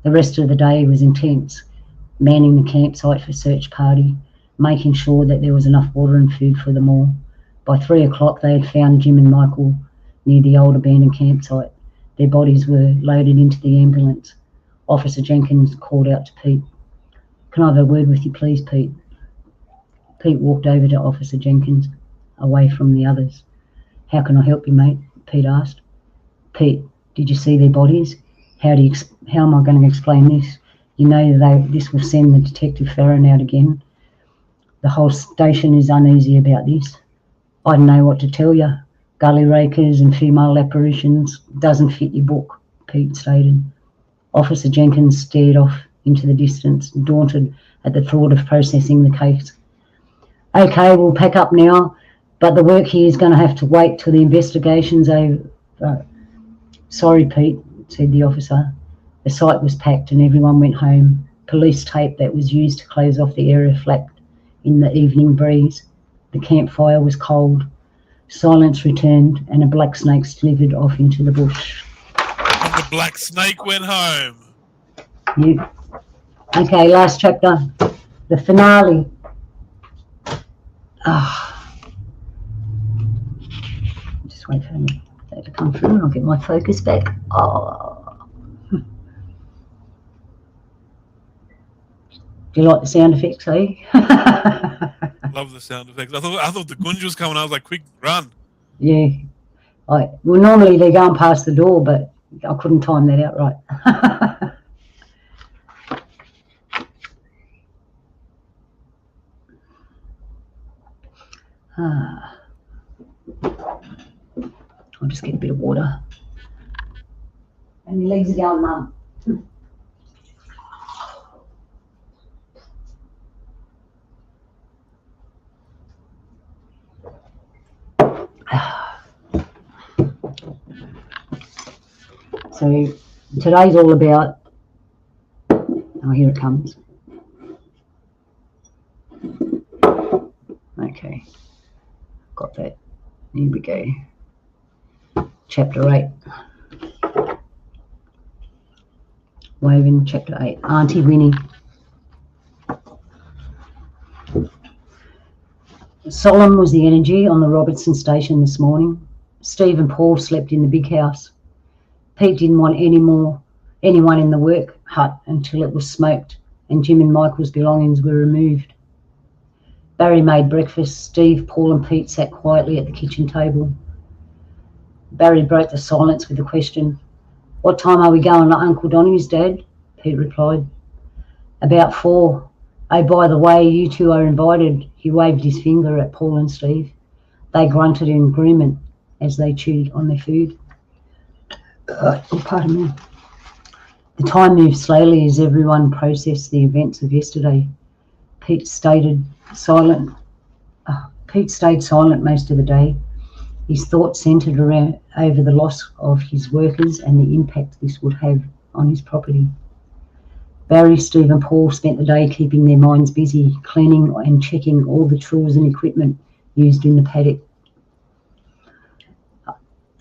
The rest of the day was intense, manning the campsite for search party, making sure that there was enough water and food for them all. By 3 o'clock, they had found Jim and Michael near the old abandoned campsite. Their bodies were loaded into the ambulance. Officer Jenkins called out to Pete. "Can I have a word with you, please, Pete?" Pete walked over to Officer Jenkins, away from the others. "How can I help you, mate?" Pete asked. "Pete, did you see their bodies? How am I going to explain this? You know this will send the Detective Farron out again. The whole station is uneasy about this. I don't know what to tell you. Gully rakers and female apparitions doesn't fit your book," Pete stated. Officer Jenkins stared off into the distance, daunted at the thought of processing the case. "Okay, we'll pack up now, but the work here is going to have to wait till the investigation's over." "Sorry, Pete," said the officer. The site was packed and everyone went home. Police tape that was used to close off the area flapped in the evening breeze. The campfire was cold. Silence returned and a black snake slithered off into the bush. And the black snake went home. Yeah. Okay, last chapter. The finale. Just wait for that to come through and I'll get my focus back. Do you like the sound effects, eh? Love the sound effects. I thought the gunja was coming. I was like, quick, run. Yeah. Well, normally they're going past the door, but I couldn't time that out right. I'll just get a bit of water. And your legs are going, Mum. So today's all about, oh, here it comes. Okay, got that. Here we go. Chapter 8. Woven, Chapter 8. Auntie Winnie. Solemn was the energy on the Robertson station this morning. Steve and Paul slept in the big house. Pete didn't want anyone in the work hut until it was smoked and Jim and Michael's belongings were removed. Barry made breakfast. Steve, Paul and Pete sat quietly at the kitchen table. Barry broke the silence with a question. "What time are we going to Uncle Donnie's, Dad?" Pete replied. "About 4. Oh, by the way, you two are invited." He waved his finger at Paul and Steve. They grunted in agreement as they chewed on their food. Pardon me. The time moved slowly as everyone processed the events of yesterday. Pete stayed silent most of the day. His thoughts centred around over the loss of his workers and the impact this would have on his property. Barry, Steve and Paul spent the day keeping their minds busy, cleaning and checking all the tools and equipment used in the paddock.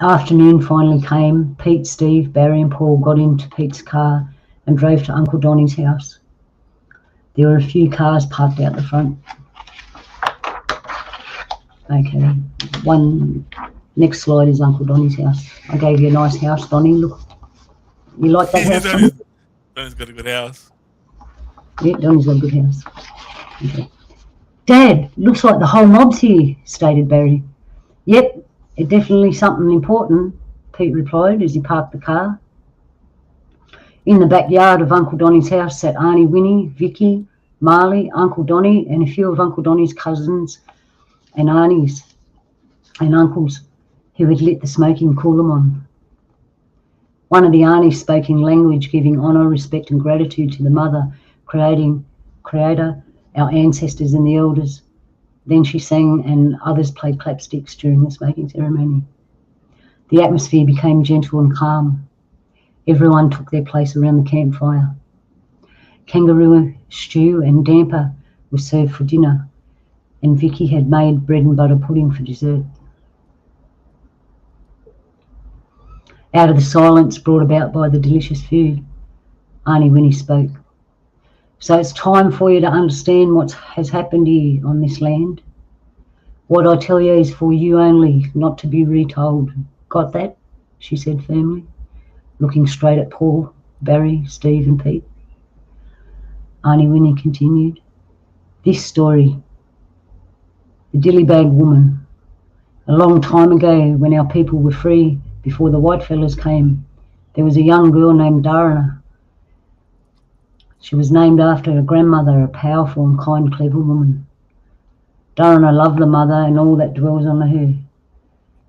Afternoon finally came. Pete, Steve, Barry and Paul got into Pete's car and drove to Uncle Donnie's house. There were a few cars parked out the front. Okay, next slide is Uncle Donnie's house. I gave you a nice house, Donnie. Look, you like that house, Donnie? Donnie's got a good house. Yeah, Donnie's got a good house. Okay. "Dad, looks like the whole mob's here," stated Barry. "Yep, it's definitely something important," Pete replied as he parked the car. In the backyard of Uncle Donnie's house sat Auntie Winnie, Vicky, Marley, Uncle Donnie, and a few of Uncle Donnie's cousins and aunties and uncles who had lit the smoking Coolamon. One of the aunties spoke in language giving honour, respect and gratitude to the mother, creator, our ancestors and the elders. Then she sang and others played clapsticks during the smoking ceremony. The atmosphere became gentle and calm. Everyone took their place around the campfire. Kangaroo stew and damper were served for dinner, and Vicky had made bread and butter pudding for dessert. Out of the silence brought about by the delicious food, Auntie Winnie spoke. So it's time for you to understand what has happened here on this land. What I tell you is for you only, not to be retold. Got that? She said firmly, looking straight at Paul, Barry, Steve and Pete. Auntie Winnie continued. This story, the Dillybag woman. A long time ago, when our people were free, before the whitefellas came, there was a young girl named Darana. She was named after her grandmother, a powerful and kind, clever woman. Darana loved the mother and all that dwells on her.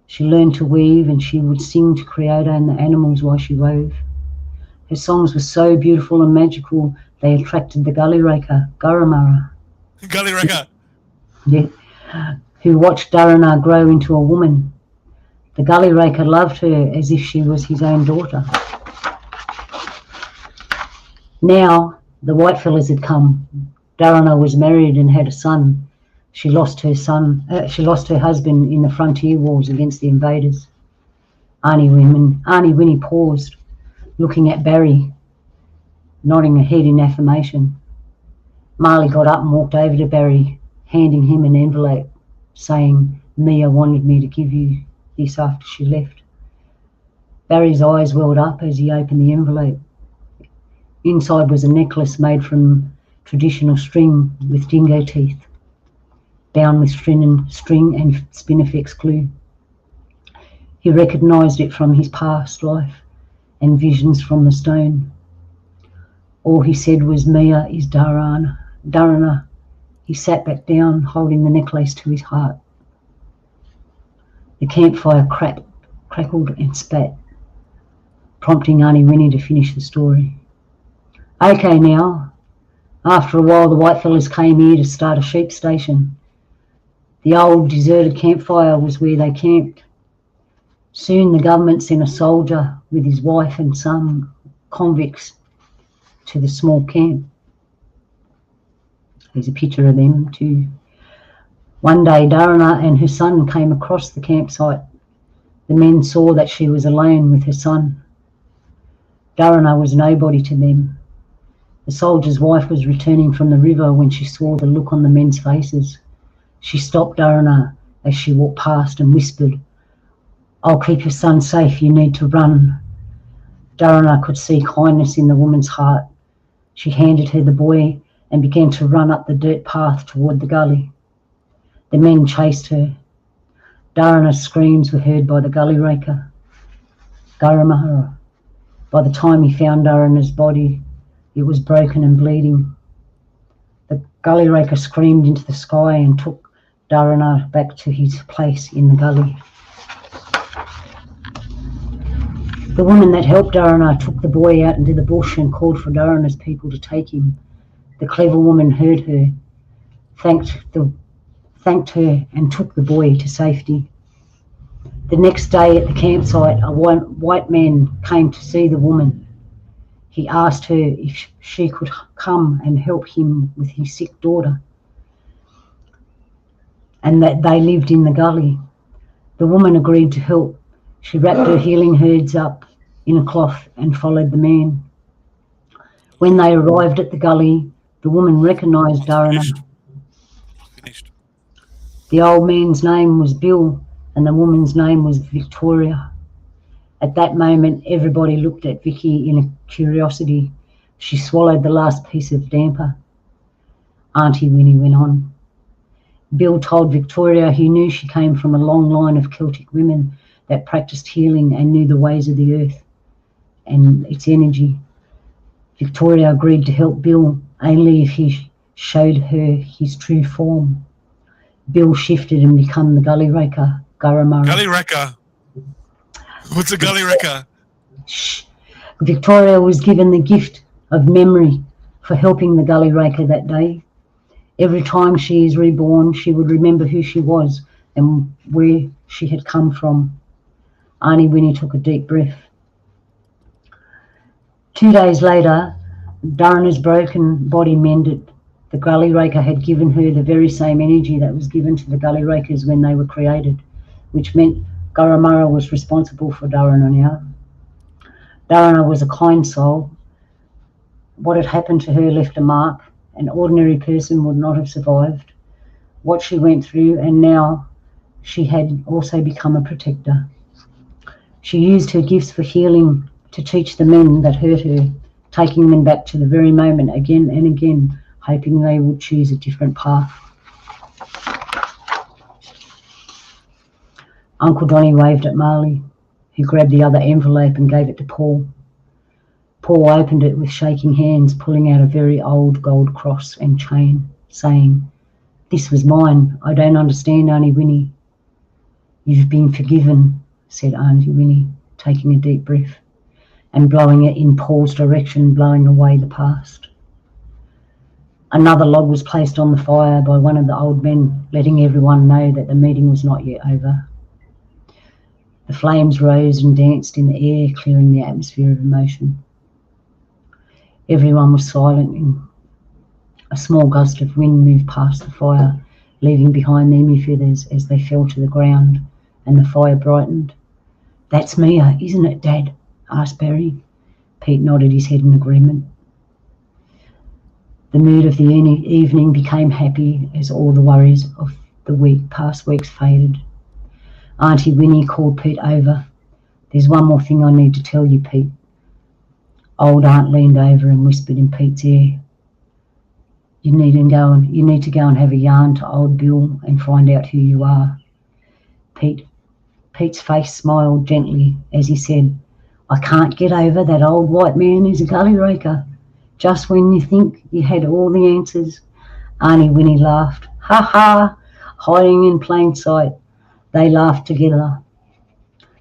She learned to weave and she would sing to Creator and the animals while she wove. Her songs were so beautiful and magical, they attracted the gully raker, Garamara. Gully Raker. Yeah, who watched Darana grow into a woman. The gully raker loved her as if she was his own daughter. Now the whitefellas had come. Darana was married and had a son. She lost her husband in the frontier wars against the invaders. Auntie Winnie paused, looking at Barry, nodding her head in affirmation. Marley got up and walked over to Barry, handing him an envelope, saying, Mia wanted me to give you this after she left. Barry's eyes welled up as he opened the envelope. Inside was a necklace made from traditional string with dingo teeth, bound with string and spinifex glue. He recognised it from his past life and visions from the stone. All he said was, Mia is Darana. He sat back down, holding the necklace to his heart. The campfire crackled and spat, prompting Auntie Winnie to finish the story. Okay now, after a while the whitefellas came here to start a sheep station. The old deserted campfire was where they camped. Soon the government sent a soldier with his wife and some convicts to the small camp. There's a picture of them too. One day Darana and her son came across the campsite. The men saw that she was alone with her son. Darana was nobody to them. The soldier's wife was returning from the river when she saw the look on the men's faces. She stopped Darana as she walked past and whispered, I'll keep your son safe, you need to run. Darana could see kindness in the woman's heart. She handed her the boy and began to run up the dirt path toward the gully. The men chased her. Darana's screams were heard by the gully raker, Garamahara. By the time he found Darana's body, it was broken and bleeding. The gully raker screamed into the sky and took Darana back to his place in the gully. The woman that helped Darana took the boy out into the bush and called for Darana's people to take him. The clever woman heard her, thanked her and took the boy to safety. The next day at the campsite, a white man came to see the woman. He asked her if she could come and help him with his sick daughter, and that they lived in the gully. The woman agreed to help. She wrapped her healing herbs up in a cloth and followed the man. When they arrived at the gully, the woman recognised Darana. Finished. The old man's name was Bill and the woman's name was Victoria. At that moment, everybody looked at Vicky in a curiosity. She swallowed the last piece of damper. Auntie Winnie went on. Bill told Victoria he knew she came from a long line of Celtic women that practiced healing and knew the ways of the earth and its energy. Victoria agreed to help Bill only if he showed her his true form. Bill shifted and became the gully raker, Garamara. Gully Raker. What's a Gully Raker? Shh. Victoria was given the gift of memory for helping the gully raker that day. Every time she is reborn, she would remember who she was and where she had come from. Auntie Winnie took a deep breath. 2 days later, Darren's broken body mended. The gully raker had given her the very same energy that was given to the gully rakers when they were created, which meant Garamara was responsible for Darren now. Darren was a kind soul. What had happened to her left a mark. An ordinary person would not have survived what she went through, and now she had also become a protector. She used her gifts for healing to teach the men that hurt her, taking them back to the very moment again and again, hoping they would choose a different path. Uncle Donny waved at Marley, who grabbed the other envelope and gave it to Paul. Paul opened it with shaking hands, pulling out a very old gold cross and chain, saying, "This was mine. I don't understand, Auntie Winnie." "You've been forgiven," said Auntie Winnie, taking a deep breath and blowing it in Paul's direction, blowing away the past. Another log was placed on the fire by one of the old men, letting everyone know that the meeting was not yet over. The flames rose and danced in the air, clearing the atmosphere of emotion. Everyone was silent, and a small gust of wind moved past the fire, leaving behind the emu feathers as they fell to the ground, and the fire brightened. "That's Mia, isn't it, Dad?" asked Barry. Pete nodded his head in agreement. The mood of the evening became happy as all the worries of the past weeks faded. Auntie Winnie called Pete over. "There's one more thing I need to tell you, Pete." Old Aunt leaned over and whispered in Pete's ear, You need to go and have a yarn to old Bill and find out who you are." Pete's face smiled gently as he said, "I can't get over that old white man is a gully raker. Just when you think you had all the answers." Auntie Winnie laughed. "Ha ha!" Hiding in plain sight, they laughed together.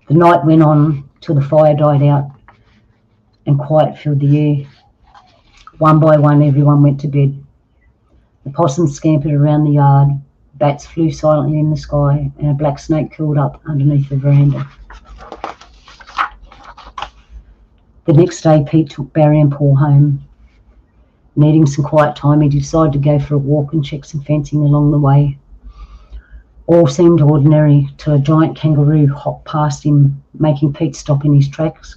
The night went on till the fire died out and quiet filled the air. One by one, everyone went to bed. The possums scampered around the yard, bats flew silently in the sky, and a black snake curled up underneath the veranda. The next day, Pete took Barry and Paul home. Needing some quiet time, he decided to go for a walk and check some fencing along the way. All seemed ordinary till a giant kangaroo hopped past him, making Pete stop in his tracks.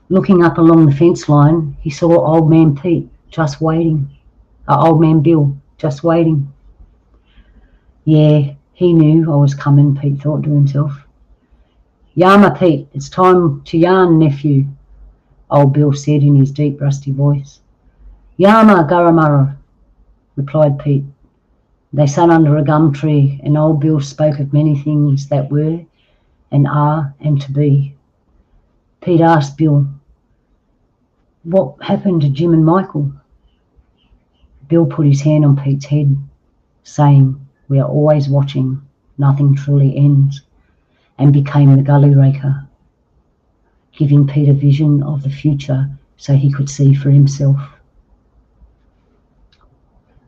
Looking up along the fence line, he saw old man Bill just waiting. Yeah, he knew I was coming, Pete thought to himself. "Yama, Pete, it's time to yarn, nephew," old Bill said in his deep, rusty voice. "Yama, Garamara," replied Pete. They sat under a gum tree, and old Bill spoke of many things that were and are and to be. Pete asked Bill, "What happened to Jim and Michael?" Bill put his hand on Pete's head, saying, "We are always watching, nothing truly ends," and became the gully raker, giving Pete a vision of the future so he could see for himself.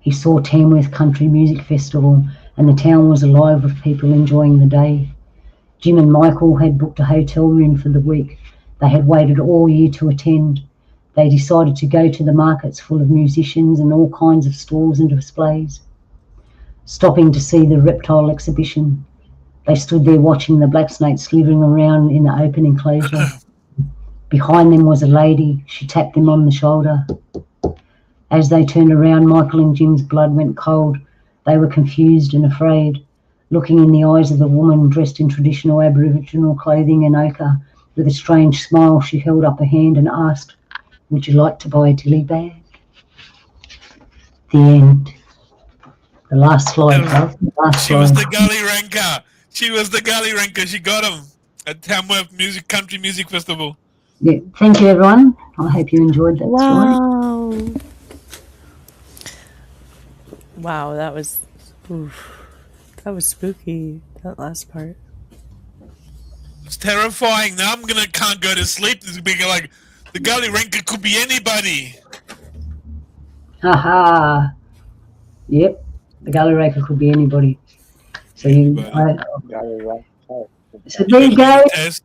He saw Tamworth Country Music Festival, and the town was alive with people enjoying the day. Jim and Michael had booked a hotel room for the week. They had waited all year to attend. They decided to go to the markets full of musicians and all kinds of stalls and displays. Stopping to see the reptile exhibition, they stood there watching the black snakes slithering around in the open enclosure. Behind them was a lady. She tapped them on the shoulder. As they turned around, Michael and Jim's blood went cold. They were confused and afraid, looking in the eyes of the woman dressed in traditional Aboriginal clothing and ochre. With a strange smile, she held up a hand and asked, "Would you like to buy a dilly bag?" The end. The last slide, love. The last She was slide. the gully ranker. She was the gully ranker. She got him at Tamworth Country Music Festival. Yeah. Thank you, everyone. I hope you enjoyed that story. Wow. Wow, that was spooky, that last part. It's terrifying. Now can't go to sleep. This is being like the gully ranker could be anybody. Haha. Yep. The gully raker could be anybody. So so there you go. Test.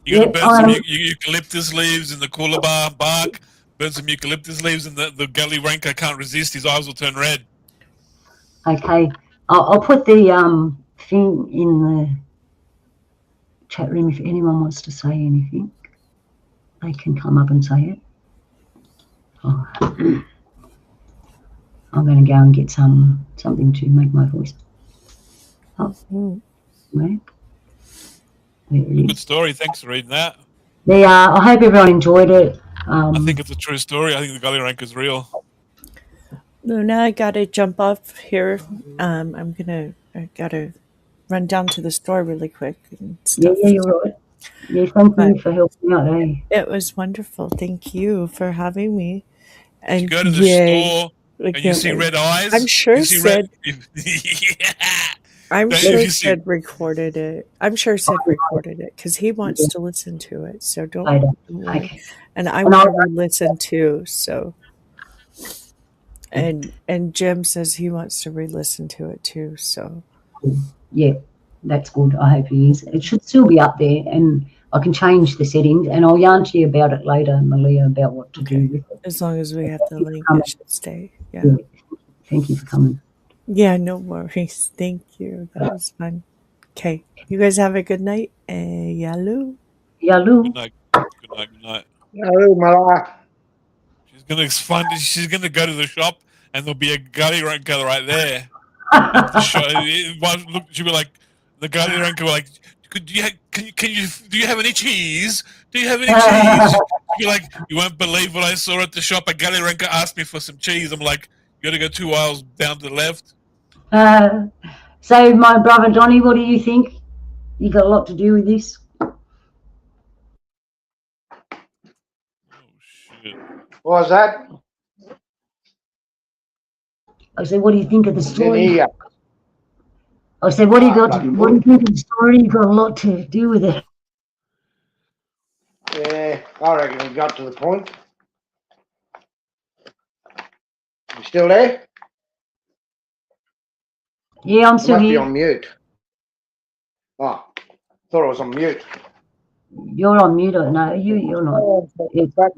You got to Yep. burn some eucalyptus leaves in the cooler bark. Burn some eucalyptus leaves, and the gully ranker can't resist. His eyes will turn red. Okay. I'll put the thing in the chat room if anyone wants to say anything. They can come up and say it. Oh. I'm going to go and get something to make my voice. Oh, right. Good story. Thanks for reading that. I hope everyone enjoyed it. I think it's a true story. I think the gully ranker is real. Luna, I gotta jump off here. I gotta run down to the store really quick and stuff. Yeah, you're right. Yeah, thank you for helping out. Eh? It was wonderful. Thank you for having me. And you go to the store and you see red eyes. I'm sure Sid. I'm sure Sid recorded it because he wants to listen to it. So don't worry. Okay. And I want to listen too. So. And Jim says he wants to re-listen to it too. So. Yeah, that's good. I hope he is. It should still be up there, and I can change the settings, and I'll yarn to you about it later, Malia, about what to do with it. As long as we have the link, it should stay. Yeah. Thank you for coming. Yeah, no worries. Thank you. That was fun. Okay. You guys have a good night. Yalu. Yalu. Good night. Good night. Good night. Yalu, Malia. She's gonna go to the shop and there'll be a gully ranker right there. She'll be like, the gully ranker will like, do you have any cheese? Do you have any cheese? She'll be like, you won't believe what I saw at the shop. A gully ranker asked me for some cheese. I'm like, you gotta go 2 aisles down to the left. So my brother Donnie, what do you think? You got a lot to do with this? What was that? I said, what do you think of the story? Yeah. I said, what do you think of the story? You got a lot to do with it. Yeah, I reckon we got to the point. You still there? Yeah, I'm still here. Must be on mute. Oh, thought I was on mute. You're on mute. No, you're not. You'll be back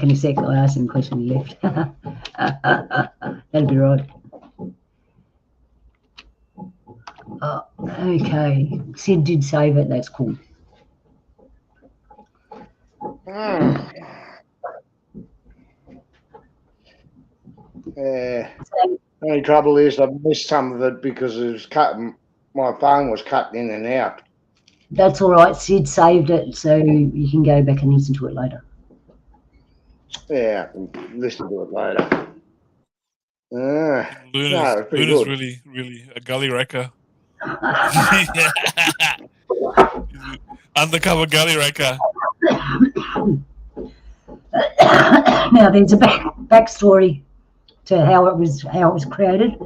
in a sec. I asked him a question. He left. That'll be right. Okay. Sid did save it. That's cool. The only trouble is I've missed some of it because it was my phone was cut in and out. That's all right. Sid saved it, so you can go back and listen to it later. Yeah, I can listen to it later. Luna's really, really a gully wrecker. Undercover gully wrecker. Now there's a backstory to how it was created.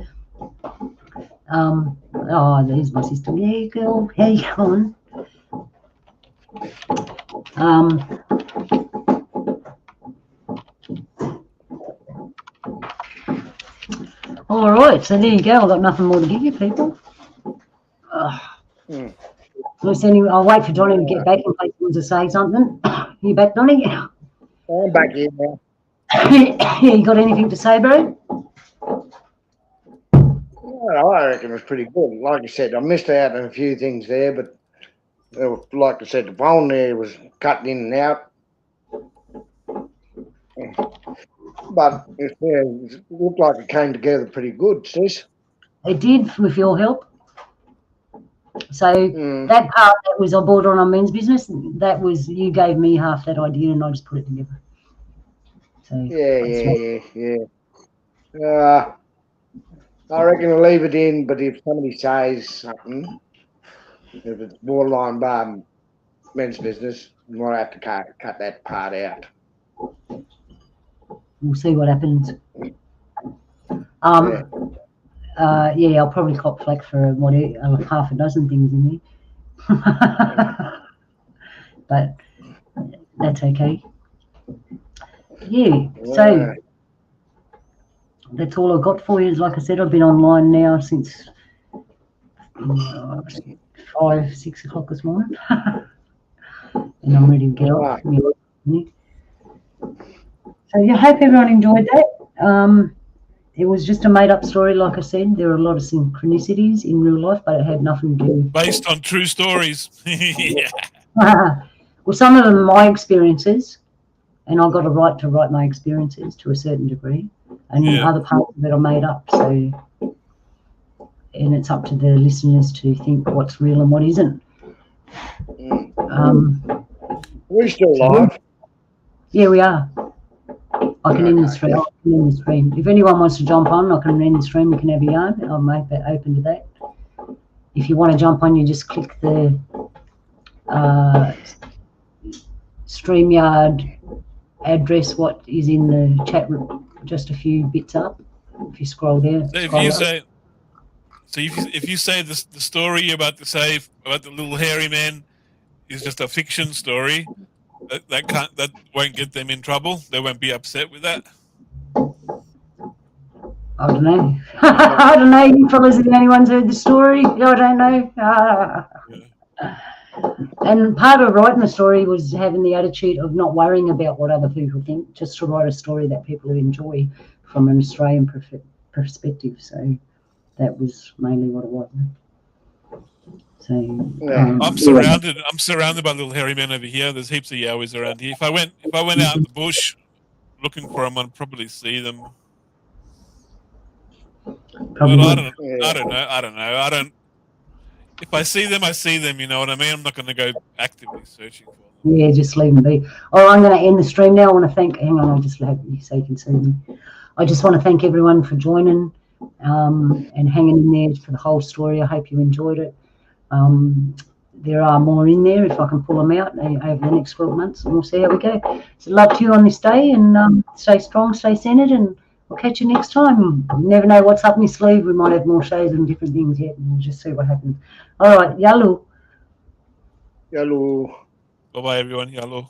There's my sister. There you go. How you going? All right, so there you go. I've got nothing more to give you, people. I'll wait for Donnie to get back in case he wants to say something. You back, Donnie? I'm back here now. Yeah, you got anything to say, bro? Well, I reckon it was pretty good. Like I said, I missed out on a few things there, but like I said, the phone there was cut in and out. But it looked like it came together pretty good, sis. It did, with your help. So that part that was I bought on men's business, that was you gave me half that idea and I just put it together. So yeah. I reckon I'll leave it in, but if somebody says something, if it's borderline bar men's business, we might have to cut that part out. We'll see what happens. Yeah, I'll probably cop flack for like half a dozen things in there. But that's okay. Yeah, so that's all I've got for you. Like I said, I've been online now since 5, 6 o'clock this morning. And I'm ready to get off. So yeah, I hope everyone enjoyed that. It was just a made-up story, like I said. There were a lot of synchronicities in real life, but it had nothing to do with... Based on true stories. Yeah. Well, some of them are my experiences, and I've got a right to write my experiences to a certain degree, and then other parts of it are made up. So, and it's up to the listeners to think what's real and what isn't. We're still live. Yeah, we are. I can end the stream. If anyone wants to jump on, I can end the stream. We can have a yarn. I'll make that open to that. If you want to jump on, you just click the StreamYard address, what is in the chat room, just a few bits up. If you scroll down. So if you say the story about the little hairy man is just a fiction story, that won't get them in trouble. They won't be upset with that. I don't know. I don't know. You fellas are the only ones who heard the story. I don't know. And part of writing the story was having the attitude of not worrying about what other people think, just to write a story that people would enjoy from an Australian perspective. So that was mainly what it was. So I'm surrounded by little hairy men over here. There's heaps of yowies around here. If I went out in the bush looking for them, I'd probably see them. But I don't know. If I see them, I see them. You know what I mean? I'm not going to go actively searching for them. Yeah, just leave them be. All right, I'm going to end the stream now. I want to thank. Hang on, I'll just have you so you can see me. I just want to thank everyone for joining and hanging in there for the whole story. I hope you enjoyed it. There are more in there if I can pull them out over the next 12 months, and we'll see how we go. So love to you on this day, and stay strong, stay centered, and we'll catch you next time. You never know what's up my sleeve. We might have more shows and different things yet, and we'll just see what happens. All right, yalu. Yalu. Bye-bye, everyone. Yalu.